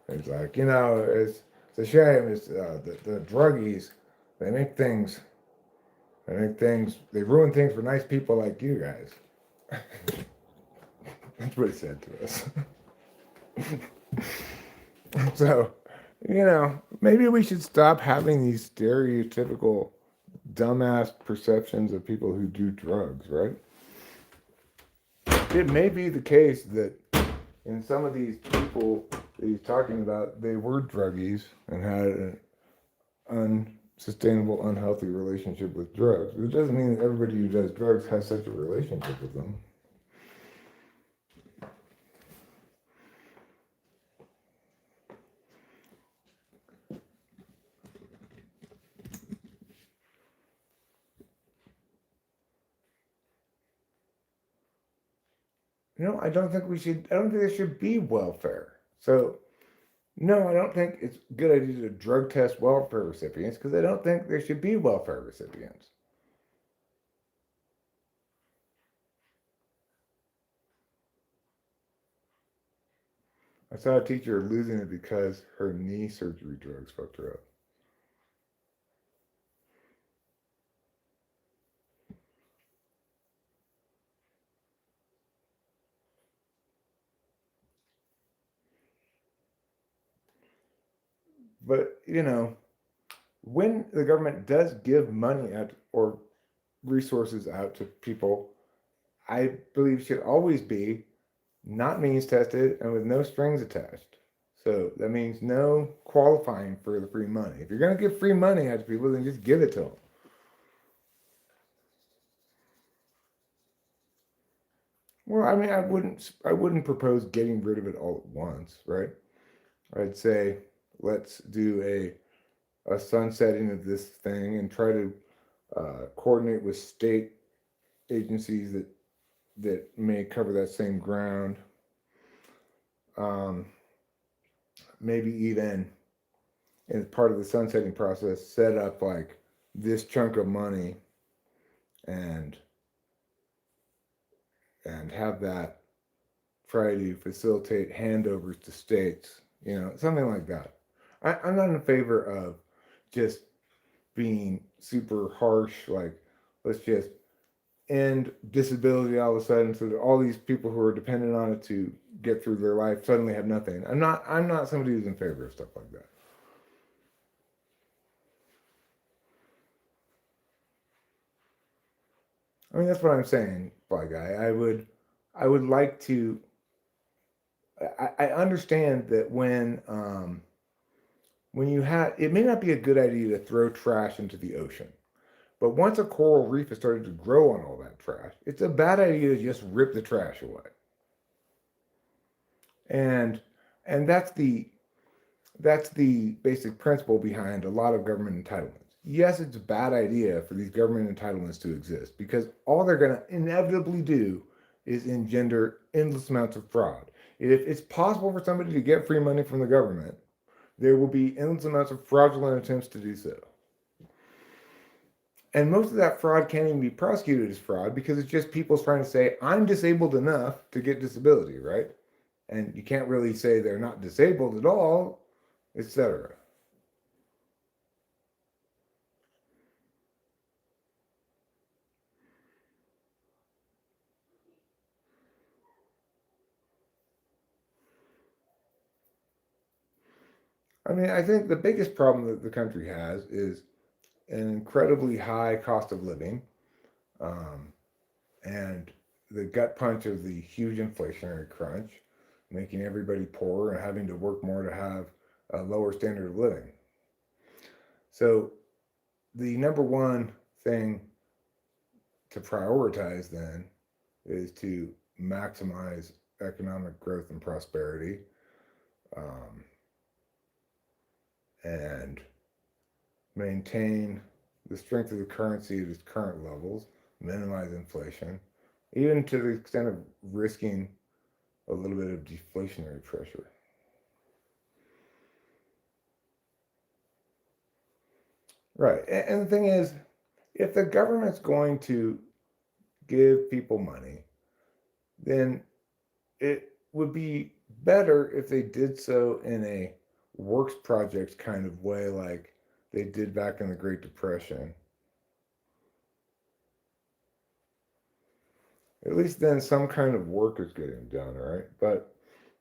It's like it's a shame. It's the druggies. They make things. They make things. They ruin things for nice people like you guys. That's what he said to us. So, maybe we should stop having these stereotypical dumbass perceptions of people who do drugs, right? It may be the case that in some of these people that he's talking about, they were druggies and had an unsustainable, unhealthy relationship with drugs. It doesn't mean that everybody who does drugs has such a relationship with them. I don't think we should. I don't think there should be welfare. So, no, I don't think it's a good idea to drug test welfare recipients because I don't think there should be welfare recipients. I saw a teacher losing it because her knee surgery drugs fucked her up. But, when the government does give money out or resources out to people, I believe should always be not means tested and with no strings attached. So that means no qualifying for the free money. If you're going to give free money out to people, then just give it to them. Well, I mean, I wouldn't propose getting rid of it all at once, right? I'd say let's do a a sunsetting of this thing and try to coordinate with state agencies that may cover that same ground. Um, Maybe even as part of the sunsetting process, set up like this chunk of money and have that try to facilitate handovers to states, something like that. I'm not in favor of just being super harsh, like let's just end disability all of a sudden so that all these people who are dependent on it to get through their life suddenly have nothing. I'm not somebody who's in favor of stuff like that. I mean, that's what I'm saying, Fly Guy. I would like to. I understand that when you have, it may not be a good idea to throw trash into the ocean, but once a coral reef has started to grow on all that trash, it's a bad idea to just rip the trash away. And and that's the basic principle behind a lot of government entitlements. Yes, it's a bad idea for these government entitlements to exist because all they're going to inevitably do is engender endless amounts of fraud. If it's possible for somebody to get free money from the government, there will be endless amounts of fraudulent attempts to do so. And most of that fraud can't even be prosecuted as fraud because it's just people trying to say, I'm disabled enough to get disability, right? And you can't really say they're not disabled at all, etc. I mean, I think the biggest problem that the country has is an incredibly high cost of living, um, and the gut punch of the huge inflationary crunch, making everybody poorer and having to work more to have a lower standard of living. So, the number one thing to prioritize then is to maximize economic growth and prosperity, um, and maintain the strength of the currency at its current levels, minimize inflation, even to the extent of risking a little bit of deflationary pressure. Right. And the thing is, if the government's going to give people money, then it would be better if they did so in a works projects kind of way, like they did back in the Great Depression. At least then some kind of work is getting done, right? But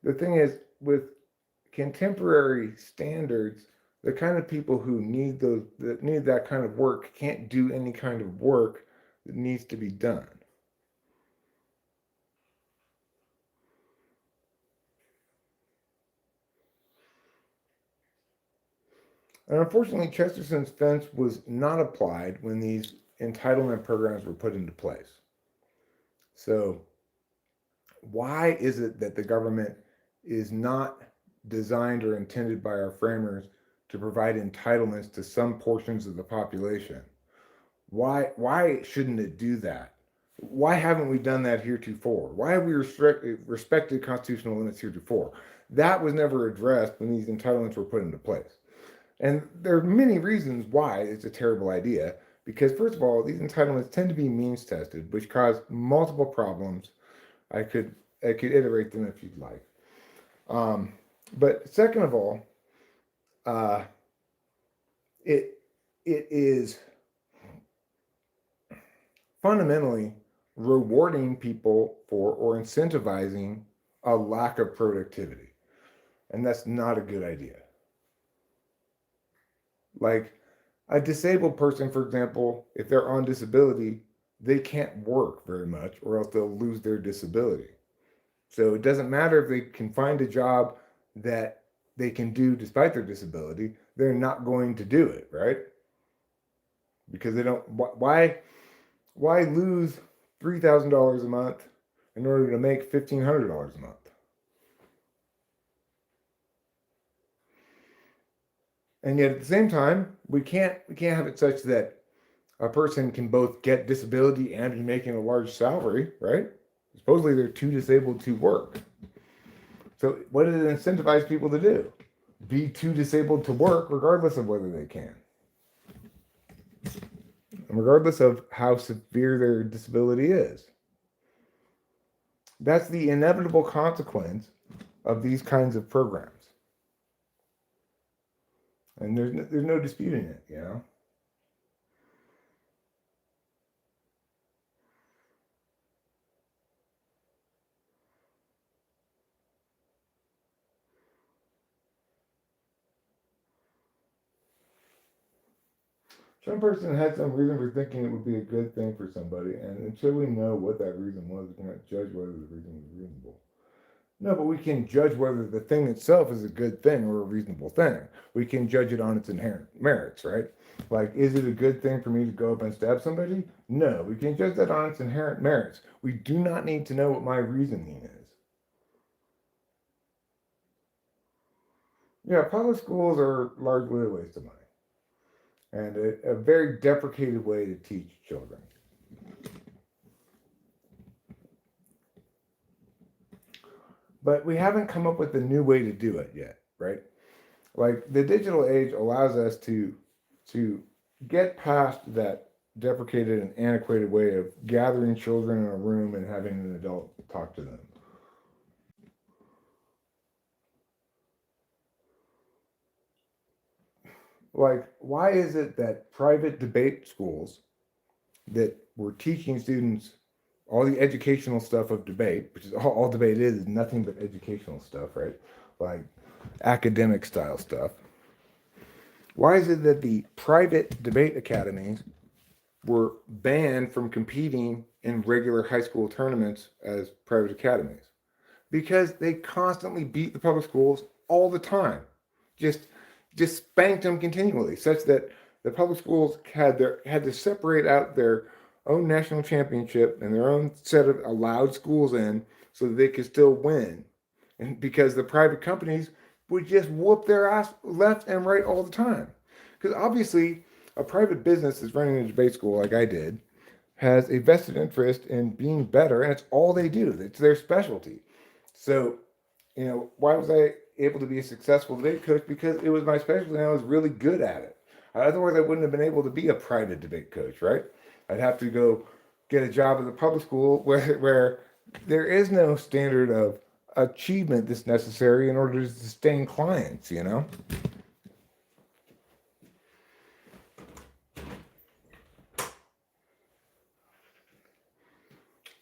the thing is, with contemporary standards, the kind of people who need that kind of work can't do any kind of work that needs to be done. And unfortunately, Chesterton's fence was not applied when these entitlement programs were put into place. So, why is it that the government is not designed or intended by our framers to provide entitlements to some portions of the population? Why shouldn't it do that? Why haven't we done that heretofore? Why have we respected constitutional limits heretofore? That was never addressed when these entitlements were put into place. And there are many reasons why it's a terrible idea. Because first of all, these entitlements tend to be means tested, which cause multiple problems. I could iterate them if you'd like. But second of all, uh, it is fundamentally rewarding people for or incentivizing a lack of productivity, and that's not a good idea. Like a disabled person, for example, if they're on disability, they can't work very much, or else they'll lose their disability. So it doesn't matter if they can find a job that they can do despite their disability, they're not going to do it, right? Because they don't. Why lose $3,000 a month in order to make $1,500 a month? And yet at the same time, we can't have it such that a person can both get disability and be making a large salary, right? Supposedly they're too disabled to work. So what does it incentivize people to do? Be too disabled to work regardless of whether they can. And regardless of how severe their disability is. That's the inevitable consequence of these kinds of programs. And there's no disputing it, you know? Some person had some reason for thinking it would be a good thing for somebody, and until we know what that reason was, we cannot judge whether the reason was reasonable. No, but we can judge whether the thing itself is a good thing or a reasonable thing. We can judge it on its inherent merits, right? Like, is it a good thing for me to go up and stab somebody? No, we can judge that on its inherent merits. We do not need to know what my reasoning is. Yeah, public schools are largely a waste of money and a very deprecated way to teach children. But we haven't come up with a new way to do it yet, right? Like the digital age allows us to get past that deprecated and antiquated way of gathering children in a room and having an adult talk to them. Like, why is it that private debate schools that were teaching students all the educational stuff of debate, which is all debate is nothing but educational stuff, right? Like academic style stuff. Why is it that the private debate academies were banned from competing in regular high school tournaments as private academies? Because they constantly beat the public schools all the time. Just spanked them continually, such that the public schools had to separate out their own national championship and their own set of allowed schools in so that they could still win. And because the private companies would just whoop their ass left and right all the time. Because obviously, a private business that's running a debate school like I did has a vested interest in being better, and it's all they do. It's their specialty. So, why was I able to be a successful debate coach? Because it was my specialty and I was really good at it. Otherwise, I wouldn't have been able to be a private debate coach, right? I'd have to go get a job at the public school where there is no standard of achievement that's necessary in order to sustain clients, you know?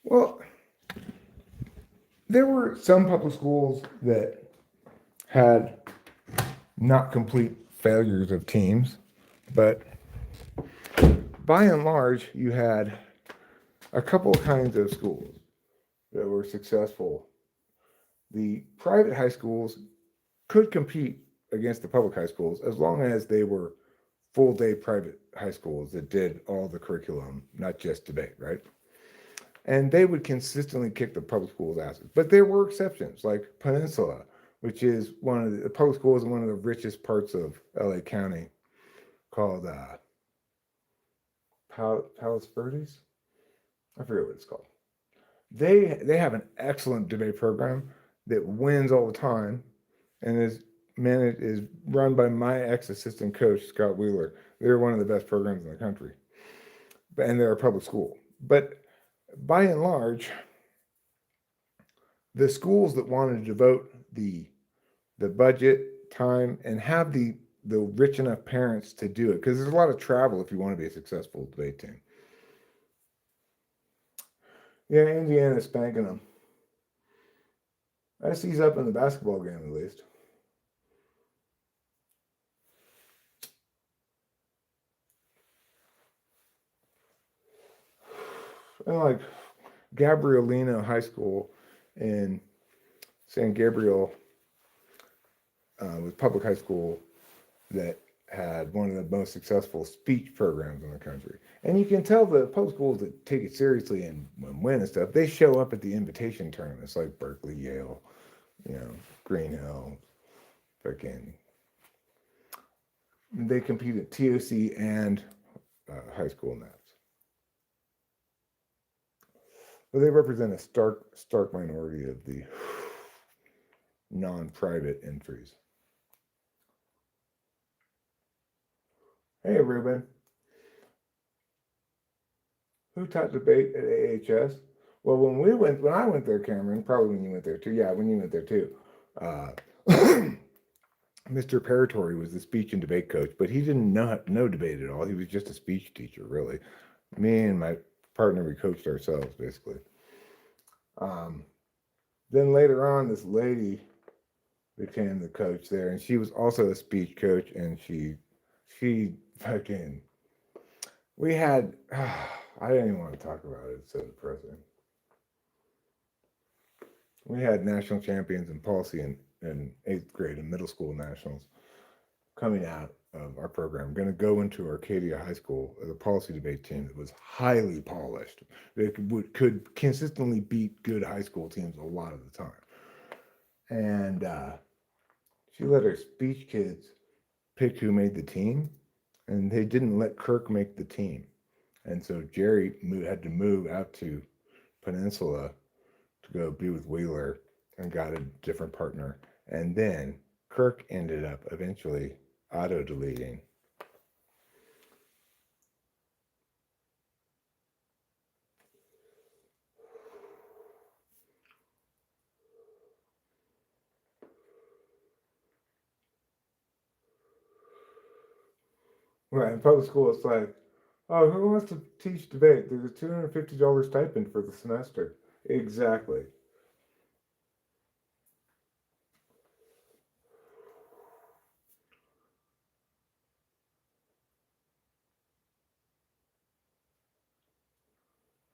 Well, there were some public schools that had not complete failures of teams, but by and large, you had a couple kinds of schools that were successful. The private high schools could compete against the public high schools as long as they were full day private high schools that did all the curriculum, not just debate, right? And they would consistently kick the public schools' asses. But there were exceptions, like Peninsula, which is one of the public schools in one of the richest parts of LA County, called Palos Verdes. I forget what it's called. They have an excellent debate program that wins all the time, and is run by my ex-assistant coach Scott Wheeler. They're one of the best programs in the country, and they're a public school. But by and large, the schools that wanted to devote the budget, time, and have the rich enough parents to do it, because there's a lot of travel if you want to be a successful debate team. Yeah, Indiana's spanking them. I see he's up in the basketball game at least. And like Gabrielino High School in San Gabriel was public high school that had one of the most successful speech programs in the country. And you can tell the public schools that take it seriously and win and stuff, they show up at the invitation tournaments like Berkeley, Yale, Green Hill, freaking They compete at TOC and high school nats. But they represent a stark minority of the non-private entries. Hey, Ruben. Who taught debate at AHS? Well, when I went there, Cameron, probably when you went there too. Yeah, when you went there too. Uh, Mr. Paratory was the speech and debate coach, but he didn't know debate at all. He was just a speech teacher, really. Me and my partner, we coached ourselves, basically. Then later on, this lady became the coach there, and she was also a speech coach, and she fucking, we had, I didn't even want to talk about it. It's so depressing. We had national champions in policy in 8th grade and middle school nationals coming out of our program, going to go into Arcadia High School as a policy debate team that was highly polished. They could consistently beat good high school teams a lot of the time. And she let her speech kids pick who made the team, and they didn't let Kirk make the team. And so Jerry had to move out to Peninsula to go be with Wheeler and got a different partner. And then Kirk ended up eventually auto-deleting. Right, in public school, it's like, oh, who wants to teach debate? There's a $250 stipend for the semester. Exactly.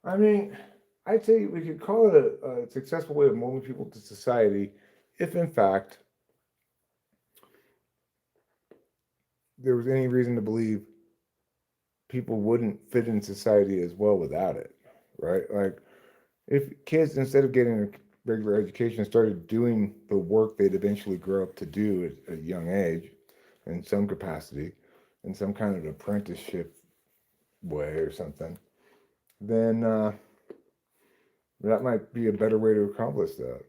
I mean, I'd say we could call it a successful way of molding people to society if, in fact, there was any reason to believe people wouldn't fit in society as well without it, right? Like, if kids, instead of getting a regular education, started doing the work they'd eventually grow up to do at a young age in some capacity, in some kind of apprenticeship way or something, then that might be a better way to accomplish that.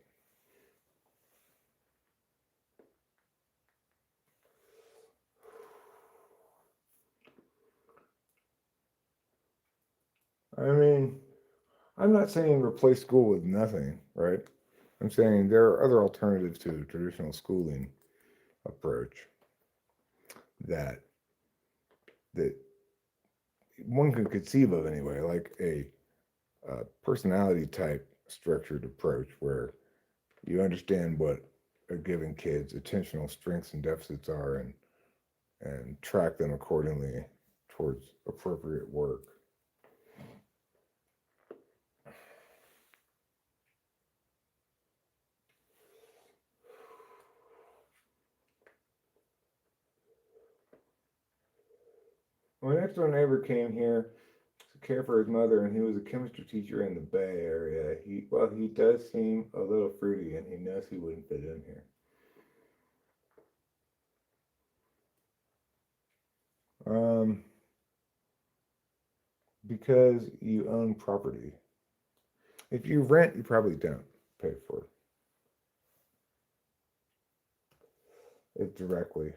I mean, I'm not saying replace school with nothing, right? I'm saying there are other alternatives to the traditional schooling approach that that one can conceive of anyway, like a personality type structured approach where you understand what a given kid's attentional strengths and deficits are and track them accordingly towards appropriate work. My next door neighbor came here to care for his mother, and he was a chemistry teacher in the Bay Area. He does seem a little fruity, and he knows he wouldn't fit in here. Because you own property. If you rent, you probably don't pay for it directly,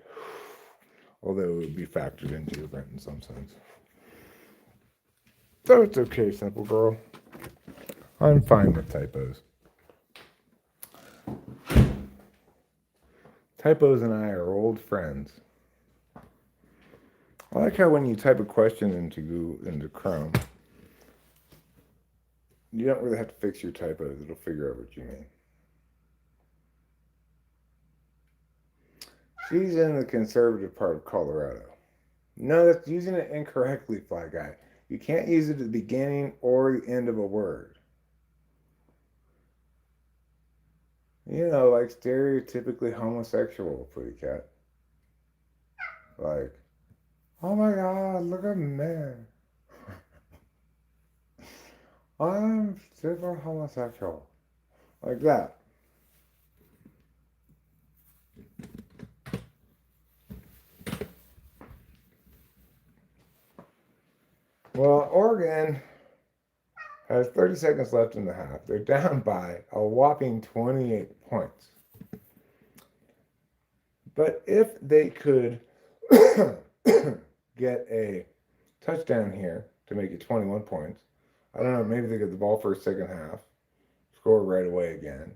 although it would be factored into your rent in some sense. So it's okay, simple girl. I'm fine with typos. Typos and I are old friends. I like how when you type a question into Chrome, you don't really have to fix your typos. It'll figure out what you mean. She's in the conservative part of Colorado. No, that's using it incorrectly, Fly Guy. You can't use it at the beginning or the end of a word. You know, like stereotypically homosexual, Pretty Cat. Like, oh my God, look at me. I'm super homosexual. Like that. Well, Oregon has 30 seconds left in the half. They're down by a whopping 28 points. But if they could get a touchdown here to make it 21 points, I don't know, maybe they get the ball for a second half, score right away again,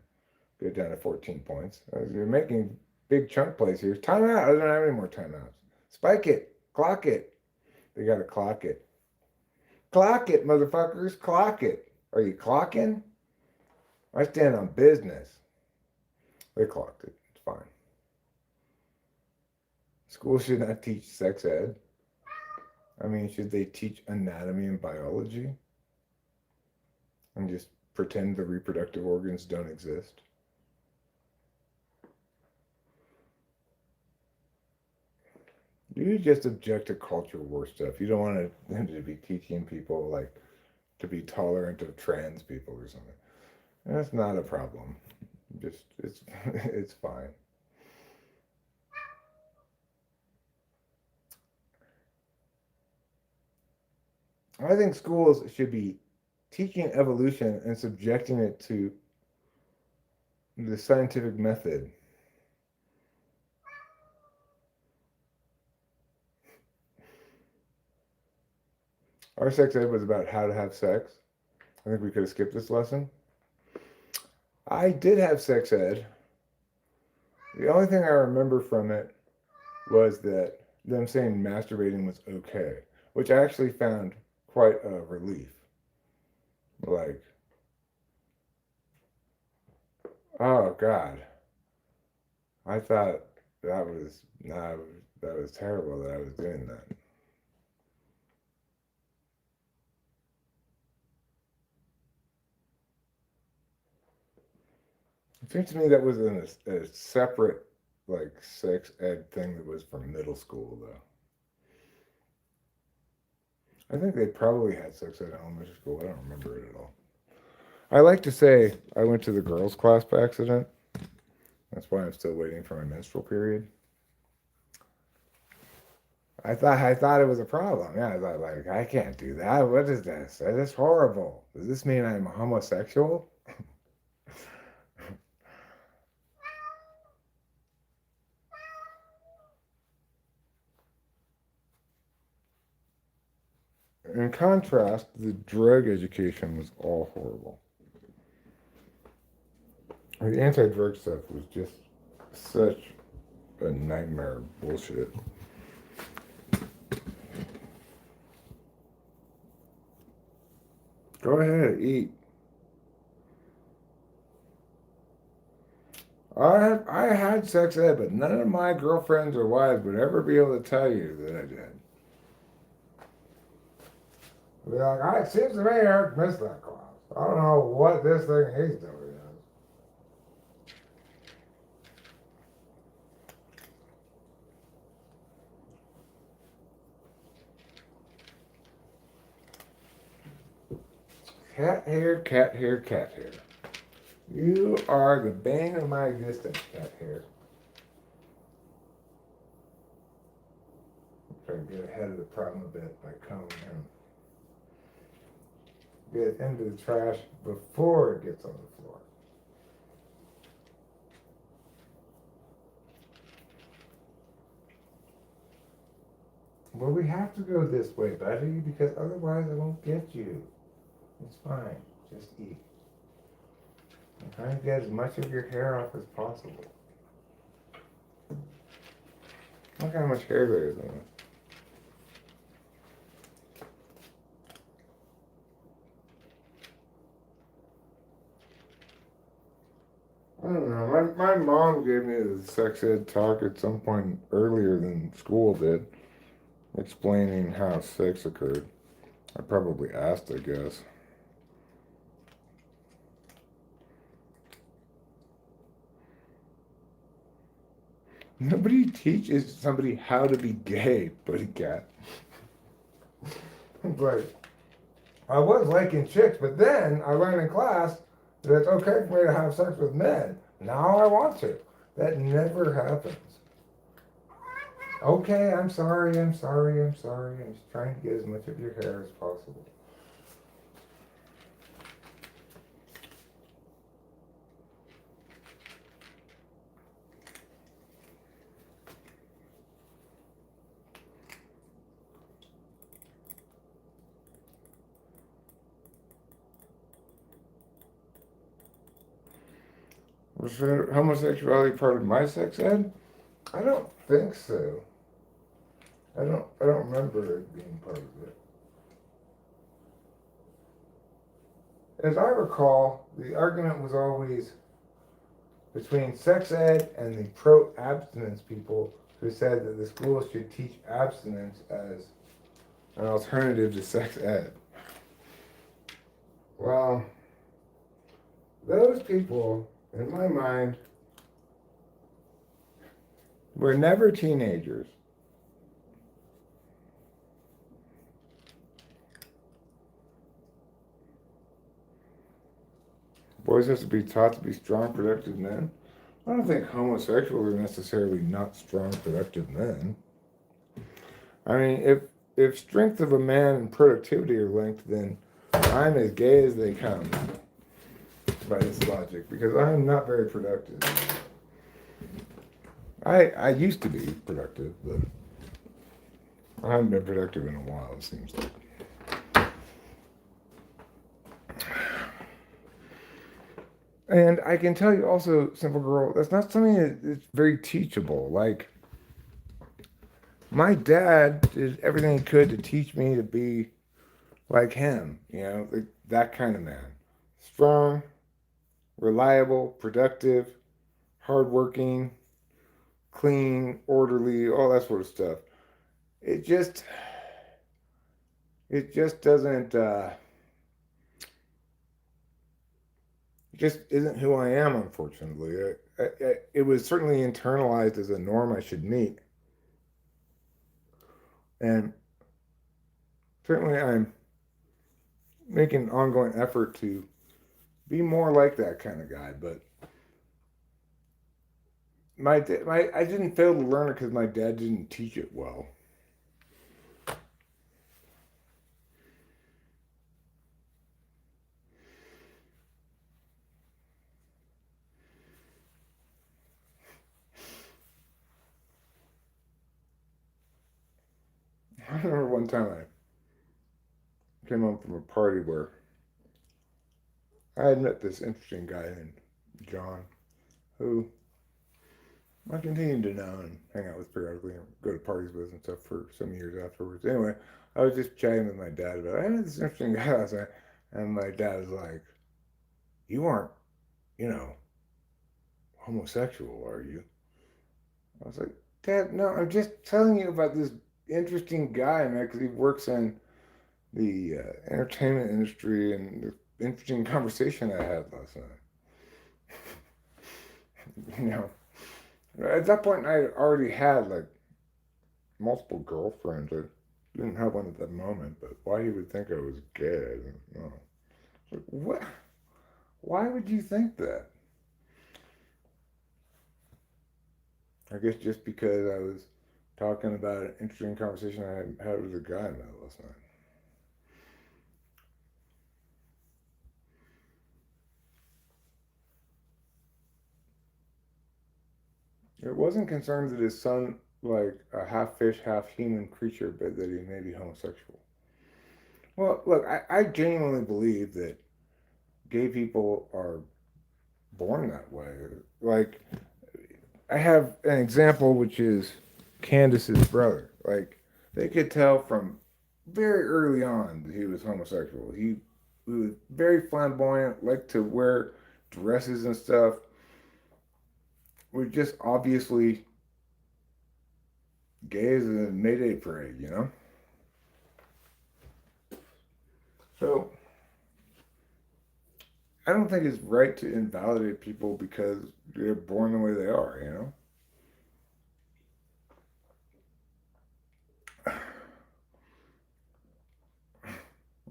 get down to 14 points. You're making big chunk plays here. Timeout. I don't have any more timeouts. Spike it. Clock it. They got to clock it. Clock it, motherfuckers. Clock it. Are you clocking? I stand on business. They clocked it. It's fine. School should not teach sex ed. I mean, should they teach anatomy and biology? And just pretend the reproductive organs don't exist? You just object to culture war stuff. You don't want them to be teaching people like to be tolerant of trans people or something. That's not a problem. Just it's fine. I think schools should be teaching evolution and subjecting it to the scientific method. Our sex ed was about how to have sex. I think we could have skipped this lesson. I did have sex ed. The only thing I remember from it was that them saying masturbating was okay, which I actually found quite a relief. Like, oh God, I thought that was terrible that I was doing that. It seems to me that was a separate, like, sex ed thing that was for middle school, though. I think they probably had sex ed in elementary school. I don't remember it at all. I like to say I went to the girls' class by accident. That's why I'm still waiting for my menstrual period. I thought it was a problem. Yeah, I thought, like, I can't do that. What is this? That is horrible. Does this mean I'm homosexual? In contrast, the drug education was all horrible. The anti-drug stuff was just such a nightmare of bullshit. Go ahead, eat. I had sex ed, but none of my girlfriends or wives would ever be able to tell you that I did. They're like, it seems to me Eric missed that class. I don't know what this thing he's doing is. Cat hair, cat hair, cat hair. You are the bane of my existence, cat hair. I'm trying to get ahead of the problem a bit by combing him. Get into the trash before it gets on the floor. Well, we have to go this way, buddy, because otherwise I won't get you. It's fine. Just eat. I'm trying to get as much of your hair off as possible. Look how much hair there is on it. I don't know. My mom gave me the sex ed talk at some point earlier than school did, explaining how sex occurred. I probably asked, I guess. Nobody teaches somebody how to be gay, buddy cat. Like, I was liking chicks, but then I learned in class that it's okay for me to have sex with men. Now I want to. That never happens. Okay, I'm sorry. I'm just trying to get as much of your hair as possible. Was homosexuality part of my sex ed? I don't think so. I don't remember it being part of it. As I recall, the argument was always between sex ed and the pro-abstinence people who said that the schools should teach abstinence as an alternative to sex ed. Well, those people, in my mind, were never teenagers. Boys have to be taught to be strong, productive men. I don't think homosexuals are necessarily not strong, productive men. I mean, if strength of a man and productivity are linked, then I'm as gay as they come by this logic because I'm not very productive. I used to be productive, but I haven't been productive in a while, it seems like. And I can tell you also, simple girl, that's not something that's very teachable. Like, my dad did everything he could to teach me to be like him, like that kind of man. Strong, reliable, productive, hardworking, clean, orderly, all that sort of stuff. It just, it just doesn't, it just isn't who I am, unfortunately. It was certainly internalized as a norm I should meet. And certainly I'm making an ongoing effort to be more like that kind of guy, but I didn't fail to learn it because my dad didn't teach it well. I remember one time I came home from a party where I had met this interesting guy named John, who I continued to know and hang out with periodically and go to parties with and stuff for some years afterwards. Anyway, I was just chatting with my dad about I met this interesting guy last night, and my dad was like, "You aren't, you know, homosexual, are you?" I was like, "Dad, no, I'm just telling you about this interesting guy, man, because he works in the entertainment industry and the interesting conversation I had last night." you know, at that point, I already had like multiple girlfriends. I didn't have one at that moment, but why he would think I was gay, I don't know. Like, what? Why would you think that? I guess just because I was talking about an interesting conversation I had with a guy I met last night. It wasn't concerned that his son, like a half fish, half human creature, but that he may be homosexual. Well, look, I genuinely believe that gay people are born that way. Like, I have an example, which is Candace's brother. Like, they could tell from very early on that he was homosexual. He was very flamboyant, liked to wear dresses and stuff. Was just obviously gay as a Mayday parade. So I don't think it's right to invalidate people because they're born the way they are.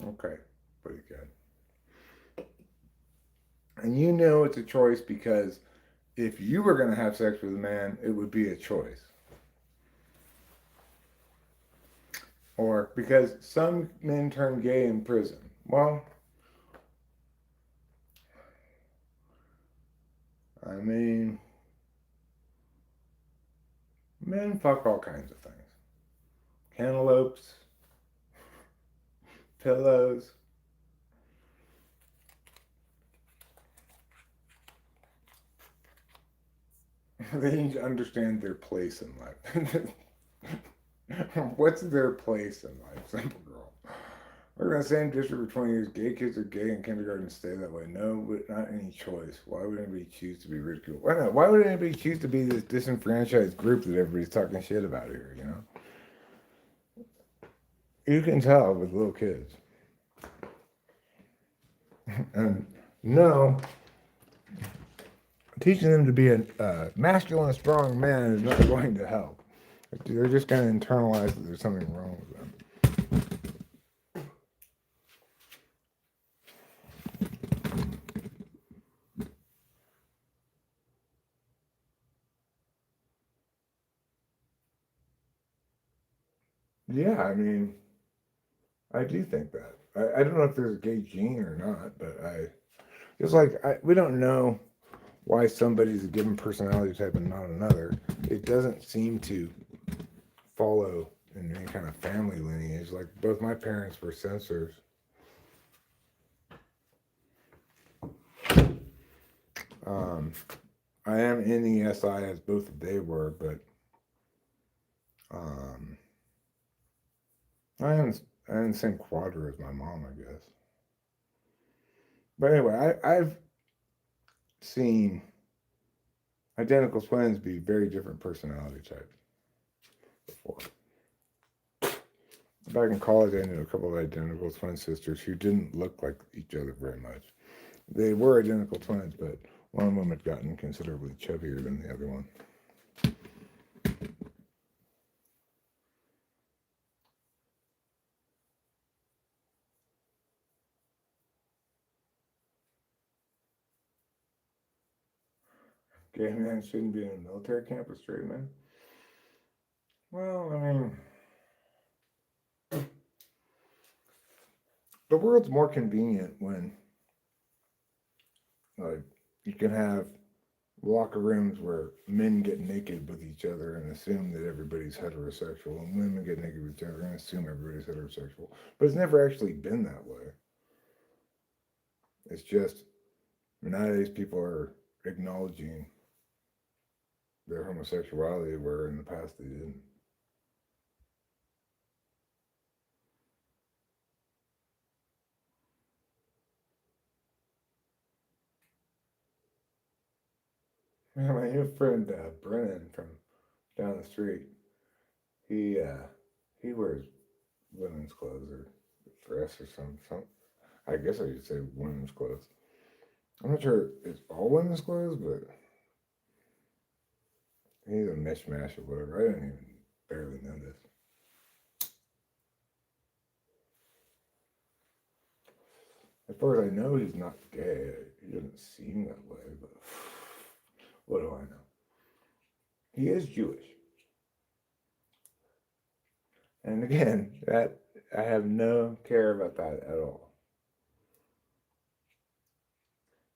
Okay, pretty good. And it's a choice because if you were going to have sex with a man, it would be a choice. Or because some men turn gay in prison. Well, I mean, men fuck all kinds of things. Cantaloupes, pillows. They need to understand their place in life. What's their place in life, simple girl? We're in the same district for 20 years. Gay kids are gay in kindergarten and stay that way. No, but not any choice. Why would anybody choose to be ridiculed? Why not? Why would anybody choose to be this disenfranchised group that everybody's talking shit about here, you know? You can tell with little kids. And no, teaching them to be a masculine, strong man is not going to help. They're just going to internalize that there's something wrong with them. Yeah, I mean, I do think that. I don't know if there's a gay gene or not, but just like we don't know why somebody's a given personality type and not another. It doesn't seem to follow in any kind of family lineage. Like both my parents were censors. Um, I am NESI as both they were, but um, I am in the same quadrant as my mom, I guess. But anyway, I've seen identical twins be very different personality types before. Back in college, I knew a couple of identical twin sisters who didn't look like each other very much. They were identical twins, but one of them had gotten considerably chubbier than the other one. Gay man shouldn't be in a military camp with straight men. Well, I mean, the world's more convenient when, like, you can have locker rooms where men get naked with each other and assume that everybody's heterosexual, and women get naked with each other and assume everybody's heterosexual. But it's never actually been that way. It's just nowadays people are acknowledging their homosexuality where in the past they didn't. My new friend Brennan from down the street, he uh, he wears women's clothes or dress or some. I guess I should say women's clothes. I'm not sure it's all women's clothes, but he's a mishmash or whatever. I didn't even barely know this. As far as I know, he's not gay. He doesn't seem that way, but what do I know? He is Jewish. And again, that I have no care about that at all.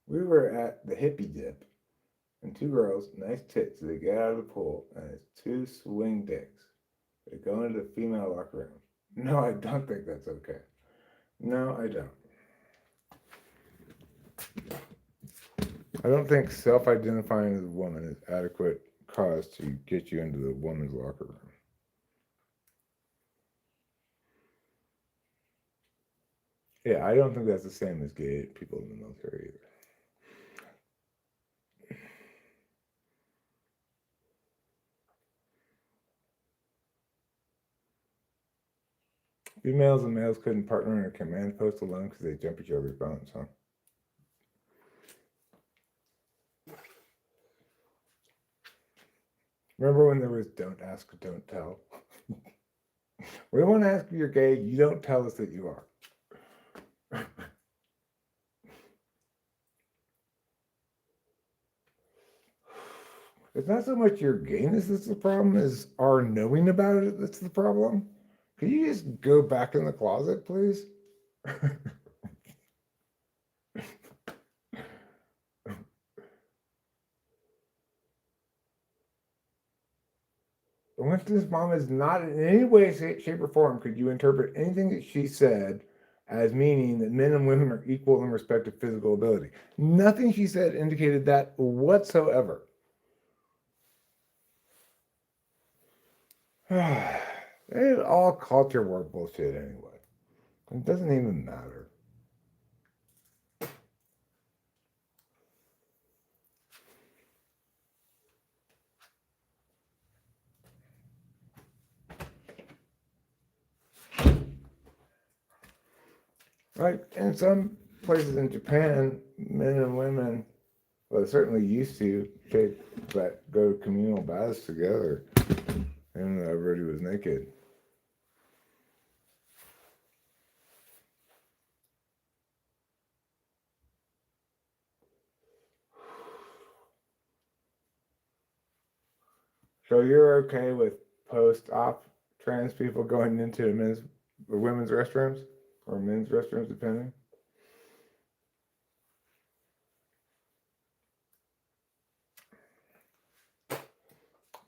We were at the hippie dip, and two girls, nice tits, they get out of the pool, and it's two swing dicks. They go into the female locker room. No, I don't think that's okay. No, I don't. I don't think self-identifying as a woman is adequate cause to get you into the woman's locker room. Yeah, I don't think that's the same as gay people in the military either. Females and males couldn't partner in a command post alone because they jump each other's bones, huh? Remember when there was don't ask, don't tell? We don't want to ask if you're gay, you don't tell us that you are. It's not so much your gayness that's the problem, as our knowing about it that's the problem. Could you just go back in the closet, please? Winston's mom is not in any way, shape, or form could you interpret anything that she said as meaning that men and women are equal in respect to physical ability. Nothing she said indicated that whatsoever. It's all culture war bullshit anyway. It doesn't even matter. Like in some places in Japan, men and women, well, certainly used to go to communal baths together, and everybody was naked. So you're okay with post-op trans people going into men's or women's restrooms or men's restrooms, depending?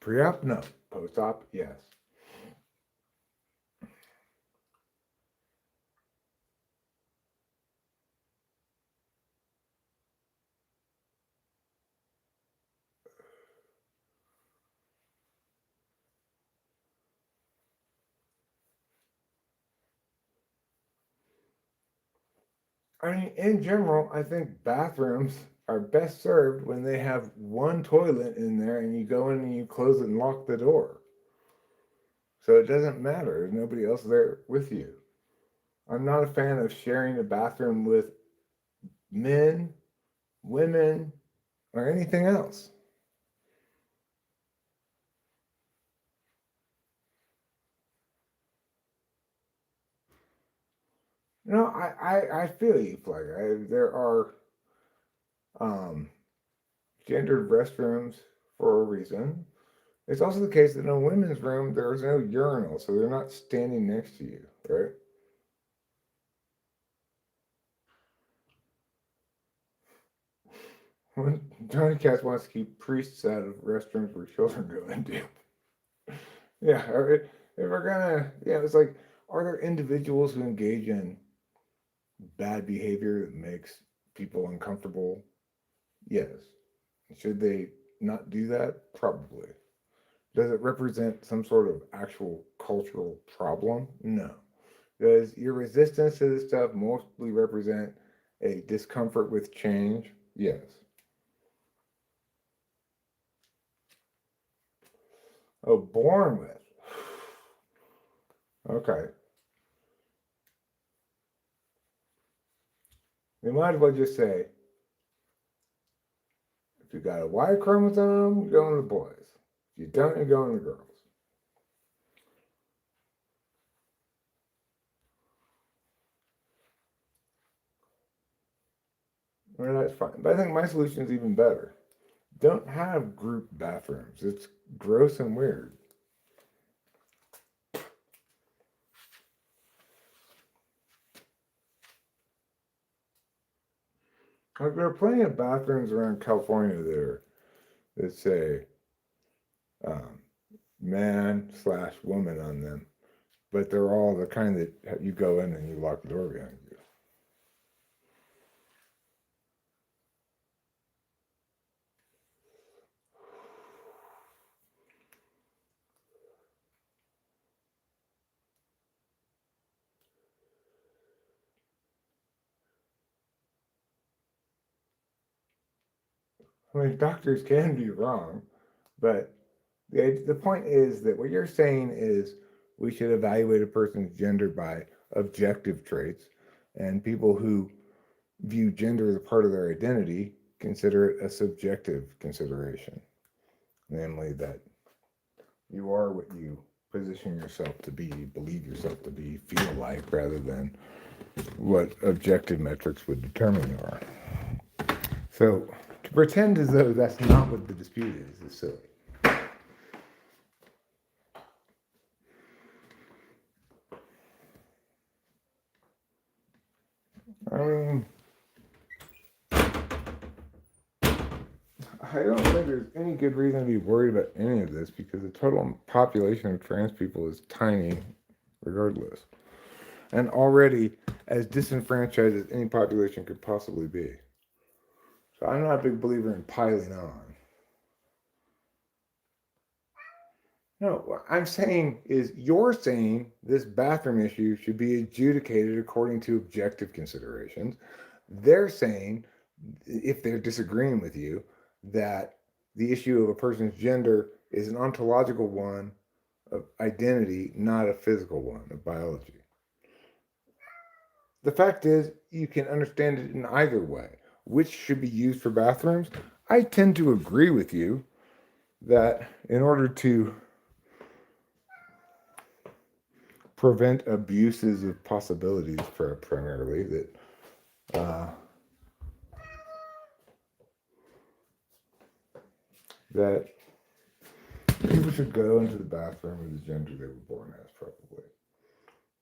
Pre-op, no. Post-op, yes. I mean, in general, I think bathrooms are best served when they have one toilet in there and you go in and you close and lock the door. So it doesn't matter. There's nobody else there with you. I'm not a fan of sharing a bathroom with men, women, or anything else. No, I feel you, Flag. There are gendered restrooms for a reason. It's also the case that in a women's room, there's no urinal, so they're not standing next to you, right? When Johnny Cash wants to keep priests out of restrooms where children go into. Yeah, if we're gonna, yeah, it's like, are there individuals who engage in bad behavior that makes people uncomfortable? Yes. Should they not do that? Probably. Does it represent some sort of actual cultural problem? No. Does your resistance to this stuff mostly represent a discomfort with change? Yes. Oh, born with. Okay. We might as well just say, if you got a Y chromosome, you're going to boys. If you don't, you're going to girls. Well, that's fine. But I think my solution is even better. Don't have group bathrooms. It's gross and weird. Like, there are plenty of bathrooms around California that say man/woman on them, but they're all the kind that you go in and you lock the door behind you. I mean, doctors can be wrong, but the point is that what you're saying is we should evaluate a person's gender by objective traits, and people who view gender as a part of their identity consider it a subjective consideration, namely that you are what you position yourself to be, believe yourself to be, feel like, rather than what objective metrics would determine you are. So to pretend as though that's not what the dispute is silly. mean, I don't think there's any good reason to be worried about any of this because the total population of trans people is tiny, regardless, and already as disenfranchised as any population could possibly be. So I'm not a big believer in piling on. No, what I'm saying is you're saying this bathroom issue should be adjudicated according to objective considerations. They're saying, if they're disagreeing with you, that the issue of a person's gender is an ontological one of identity, not a physical one of biology. The fact is, you can understand it in either way. Which should be used for bathrooms? I tend to agree with you that in order to prevent abuses of possibilities, primarily, that people should go into the bathroom of the gender they were born as, probably.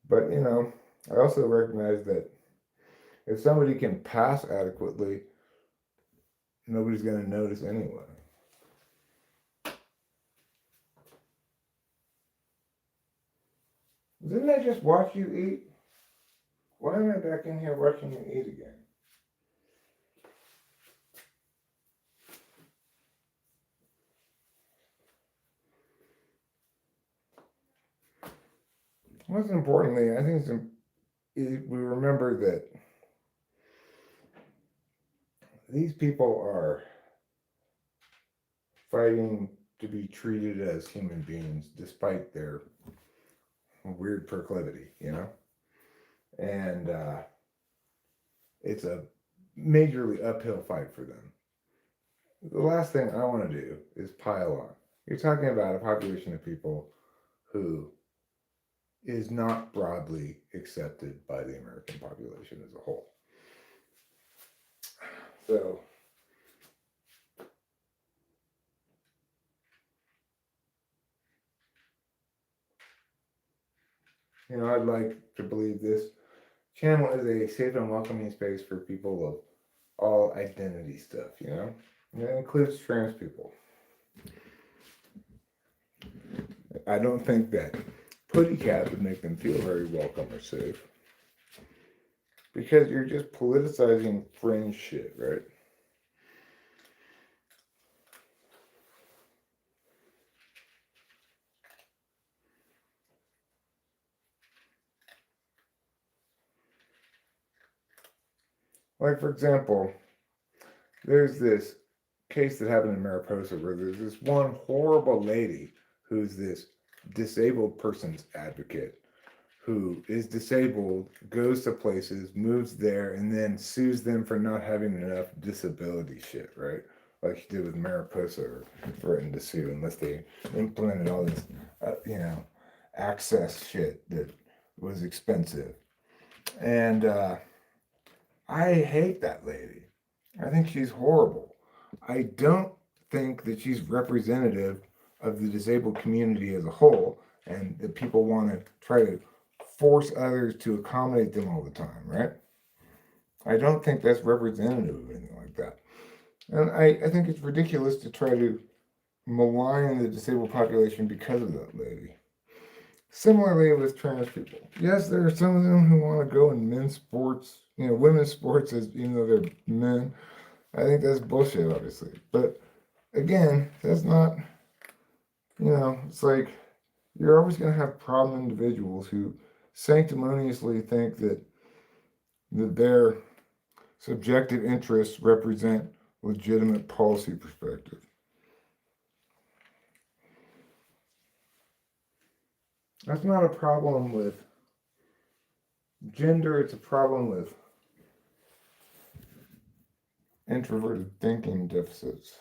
But, I also recognize that if somebody can pass adequately, nobody's going to notice anyway. Didn't I just watch you eat? Why am I back in here watching you eat again? Most importantly, I think we remember that these people are fighting to be treated as human beings despite their weird proclivity, And it's a majorly uphill fight for them. The last thing I want to do is pile on. You're talking about a population of people who is not broadly accepted by the American population as a whole. So, I'd like to believe this channel is a safe and welcoming space for people of all identity stuff, And it includes trans people. I don't think that Putty Cat would make them feel very welcome or safe. Because you're just politicizing fringe shit, right? Like, for example, there's this case that happened in Mariposa where there's this one horrible lady who's this disabled person's advocate who is disabled, goes to places, moves there, and then sues them for not having enough disability shit, right? Like she did with Mariposa, or threatened to sue unless they implemented all this, access shit that was expensive. And I hate that lady. I think she's horrible. I don't think that she's representative of the disabled community as a whole, and that people want to try to force others to accommodate them all the time, right? I don't think that's representative of anything like that. And I think it's ridiculous to try to malign the disabled population because of that lady. Similarly with trans people. Yes, there are some of them who want to go in men's sports, women's sports, as even though they're men. I think that's bullshit, obviously. But again, that's not, it's like you're always going to have problem individuals who sanctimoniously think that their subjective interests represent legitimate policy perspective. That's not a problem with gender, it's a problem with introverted thinking deficits.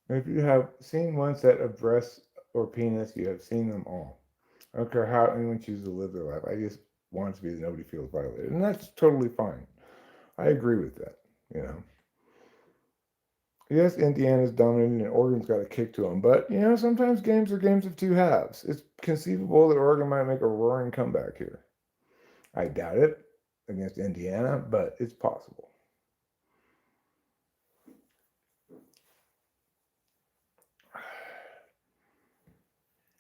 If you have seen one set of breasts or penis, you have seen them all. I don't care how anyone chooses to live their life. I just want it to be that nobody feels violated. And that's totally fine. I agree with that, you know. Yes, Indiana's dominating and Oregon's got a kick to them, but sometimes games are games of two halves. It's conceivable that Oregon might make a roaring comeback here. I doubt it against Indiana, but it's possible.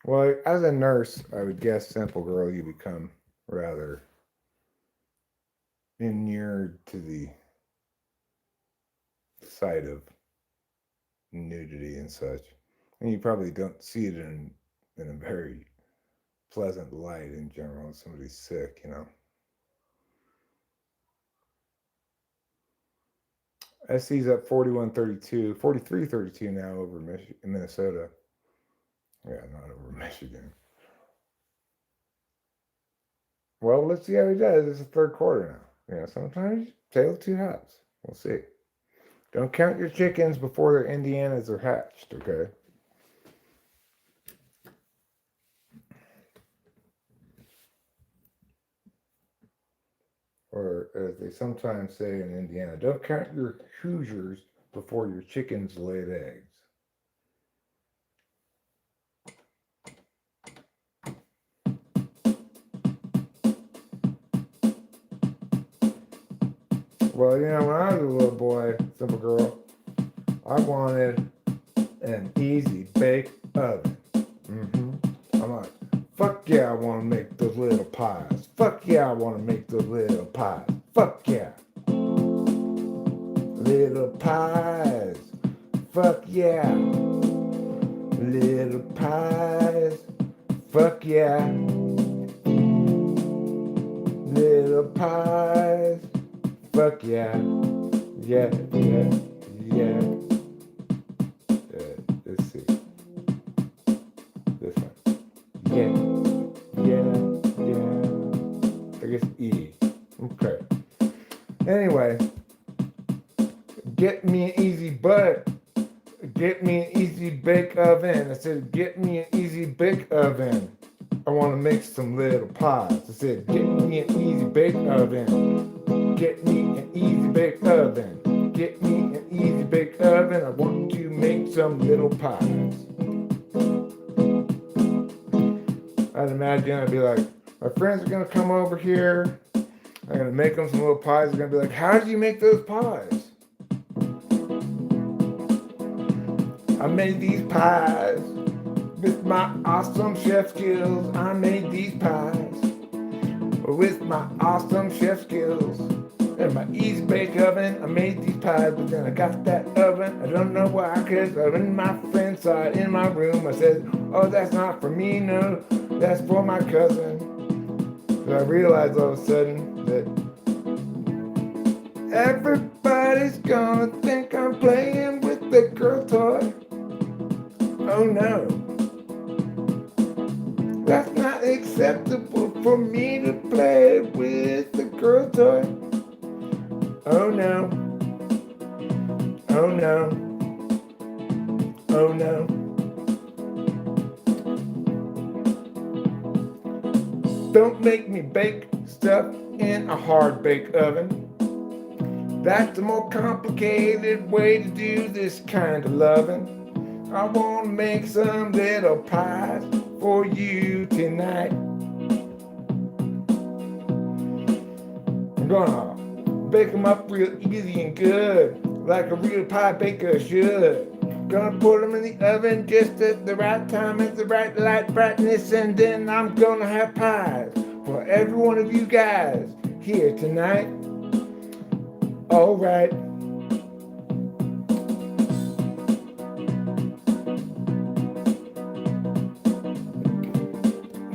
Well, as a nurse, I would guess, simple girl, you become rather inured to the sight of nudity and such, and you probably don't see it in a very pleasant light in general. If somebody's sick. SC's up 41-32, 43-32 now over Minnesota. Yeah, not over Michigan. Well, let's see how he does. It's the third quarter now. Sometimes tale of two halves. We'll see. Don't count your chickens before their Indianas are hatched, okay? Or as they sometimes say in Indiana, don't count your Hoosiers before your chickens laid eggs. Well, when I was a little boy, simple girl, I wanted an easy bake oven. I'm like, fuck yeah, I want to make those little pies. Fuck yeah, I want to make those little pies. Fuck yeah. Little pies. Fuck yeah. Little pies. Fuck yeah. Little pies. Fuck yeah. Yeah. Let's see. This one. Yeah. I guess E. Okay. Anyway, get me an easy bake oven. I said, get me an easy bake oven. I want to make some little pies. I said, get me an easy bake oven. Get me an easy bake oven. Get me an easy bake oven. I want to make some little pies. I'd imagine I'd be like, my friends are going to come over here. I'm going to make them some little pies. They're going to be like, how did you make those pies? I made these pies with my awesome chef skills. I made these pies with my awesome chef skills. In my easy bake oven, I made these pies, but then I got that oven. I don't know why, because when my friend saw it in my room, I said, oh, that's not for me, no, that's for my cousin. So I realized all of a sudden that everybody's gonna think I'm playing with the girl toy. Oh no. That's not acceptable for me to play with the girl toy. Oh no. Oh no. Oh no. Don't make me bake stuff in a hard bake oven. That's the more complicated way to do this kind of loving. I want to make some little pies for you tonight. I'm gonna bake them up real easy and good, like a real pie baker should. Gonna put them in the oven just at the right time, at the right light brightness, and then I'm gonna have pies for every one of you guys here tonight. All right.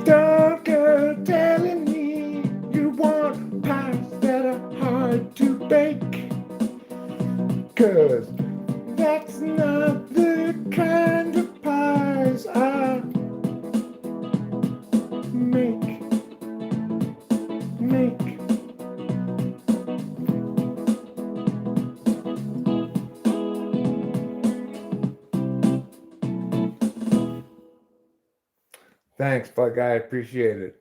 Don't go telling me you want pies that are hard to bake, 'cause that's not the kind of pies I make. Thanks, bug guy. I appreciate it.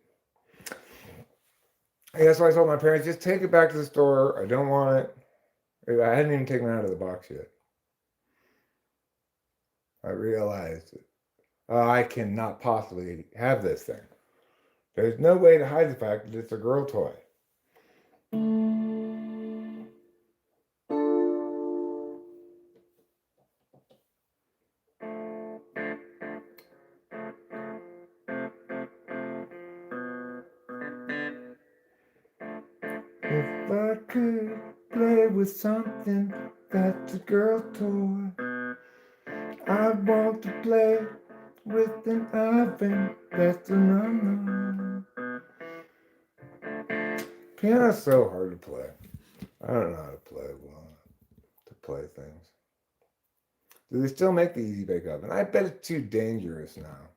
And that's why I told my parents, just take it back to the store. I don't want it. I hadn't even taken it out of the box yet. I realized I cannot possibly have this thing. There's no way to hide the fact that it's a girl toy. If I could play with something that's a girl toy, I want to play with an oven that's an unknown. Piano's so hard to play. I don't know how to play well. To play things. Do they still make the Easy Bake Oven? I bet it's too dangerous now.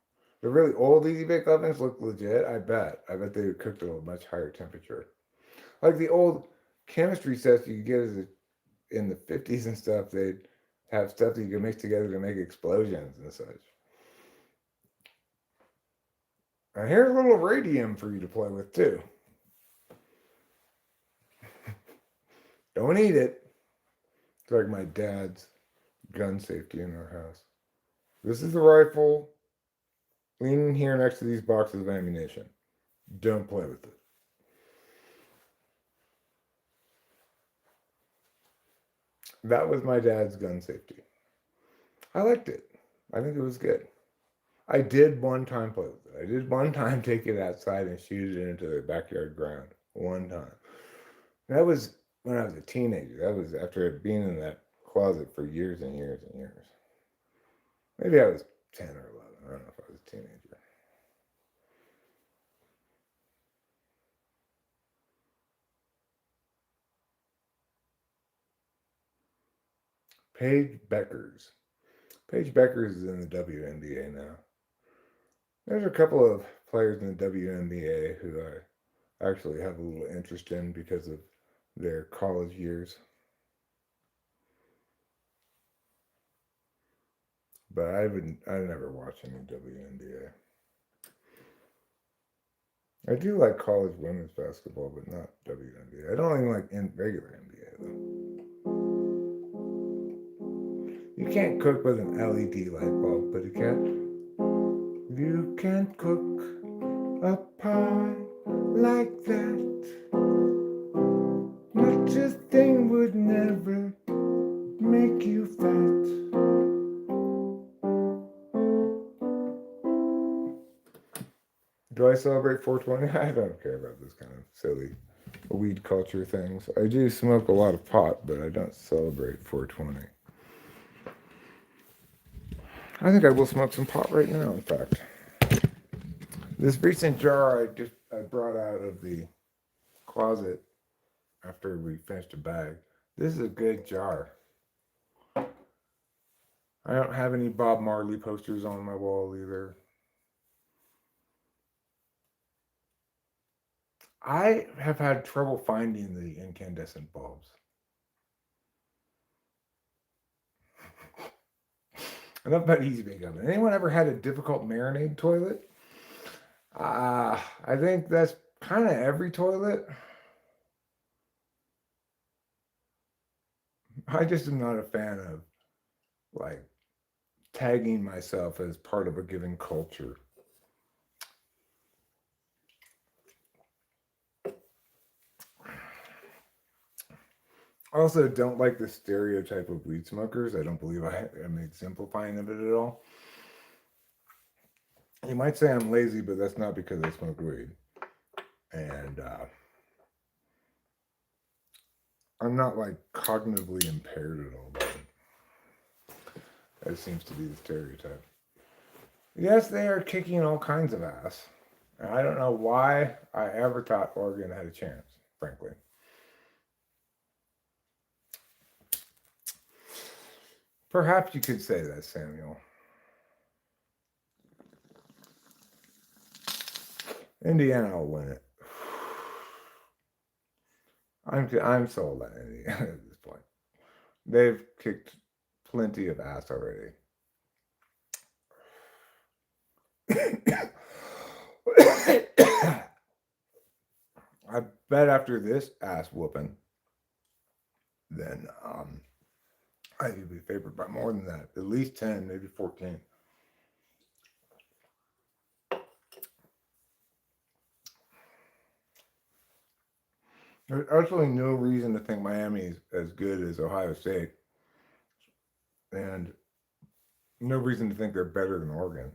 The really old Easy Bake Ovens look legit. I bet. I bet they cooked at a much higher temperature. Like the old chemistry sets you could get in the 50s and stuff, they'd have stuff that you could mix together to make explosions and such. And here's a little radium for you to play with too. Don't eat it. It's like my dad's gun safety in our house. This is the rifle leaning here next to these boxes of ammunition. Don't play with it. That was my dad's gun safety. I liked it. I think it was good. I did one time play with it. I did one time take it outside and shoot it into the backyard ground. One time. That was when I was a teenager. That was after being in that closet for years and years and years. Maybe I was 10 or 11. I don't know if I was a teenager. Paige Beckers. Paige Beckers is in the WNBA now. There's a couple of players in the WNBA who I actually have a little interest in because of their college years. But I never watch any WNBA. I do like college women's basketball, but not WNBA. I don't even like regular NBA though. You can't cook with an LED light bulb, but you can. You can't cook a pie like that. Much a thing would never make you fat. Do I celebrate 420? I don't care about this kind of silly weed culture things. I do smoke a lot of pot, but I don't celebrate 420. I think I will smoke some pot right now, in fact. This recent jar I brought out of the closet after we finished a bag. This is a good jar. I don't have any Bob Marley posters on my wall either. I have had trouble finding the incandescent bulbs. Enough about Easy Bake Oven. Anyone ever had a difficult marinade toilet? I think that's kind of every toilet. I just am not a fan of like tagging myself as part of a given culture. I also don't like the stereotype of weed smokers. I don't believe I'm exemplifying of it at all. You might say I'm lazy, but that's not because I smoke weed. And I'm not like cognitively impaired at all. That seems to be the stereotype. Yes, they are kicking all kinds of ass. And I don't know why I ever thought Oregon had a chance, frankly. Perhaps you could say that, Samuel. Indiana will win it. I'm sold on Indiana at this point. They've kicked plenty of ass already. bet after this ass whooping, then I could be favored by more than that. At least 10, maybe 14. There's absolutely no reason to think Miami is as good as Ohio State. And no reason to think they're better than Oregon.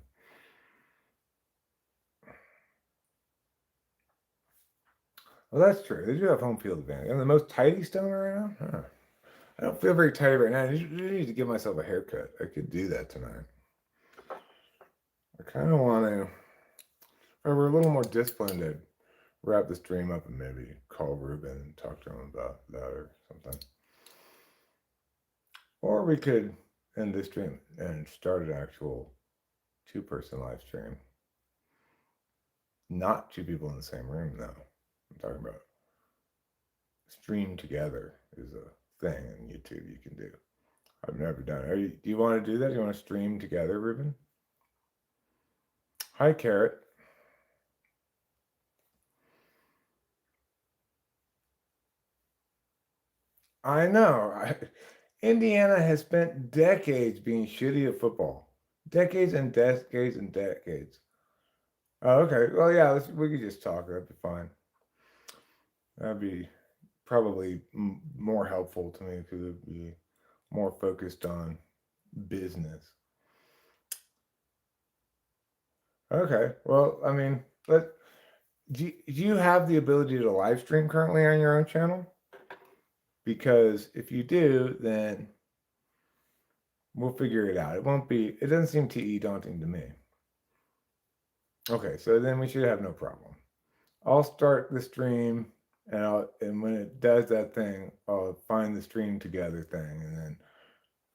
Well, that's true. They do have home field advantage. I'm the most tidy stoner right now? Huh. I don't feel very tidy right now. I need to give myself a haircut. I could do that tonight. I kind of want to, or we're a little more disciplined, to wrap the stream up and maybe call Ruben and talk to him about that or something. Or we could end this stream and start an actual two-person live stream. Not two people in the same room, though. I'm talking about stream together is a thing on YouTube you can do. I've never done it. Do you want to do that? Do you want to stream together, Ruben? Hi, Carrot. I know. Indiana has spent decades being shitty at football. Decades and decades and decades. Oh, okay. Well, yeah, we could just talk. That'd be fine. That'd be probably more helpful to me because it'd be more focused on business. Okay. Well, I mean, but do you have the ability to live stream currently on your own channel? Because if you do, then we'll figure it out. It doesn't seem too daunting to me. Okay, so then we should have no problem. I'll start the stream, and when it does that thing, I'll find the stream together thing, and then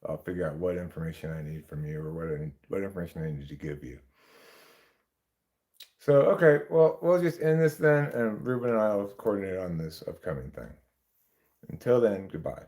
I'll figure out what information I need from you or what information I need to give you. So, okay, well, we'll just end this then, and Ruben and I will coordinate on this upcoming thing. Until then, goodbye.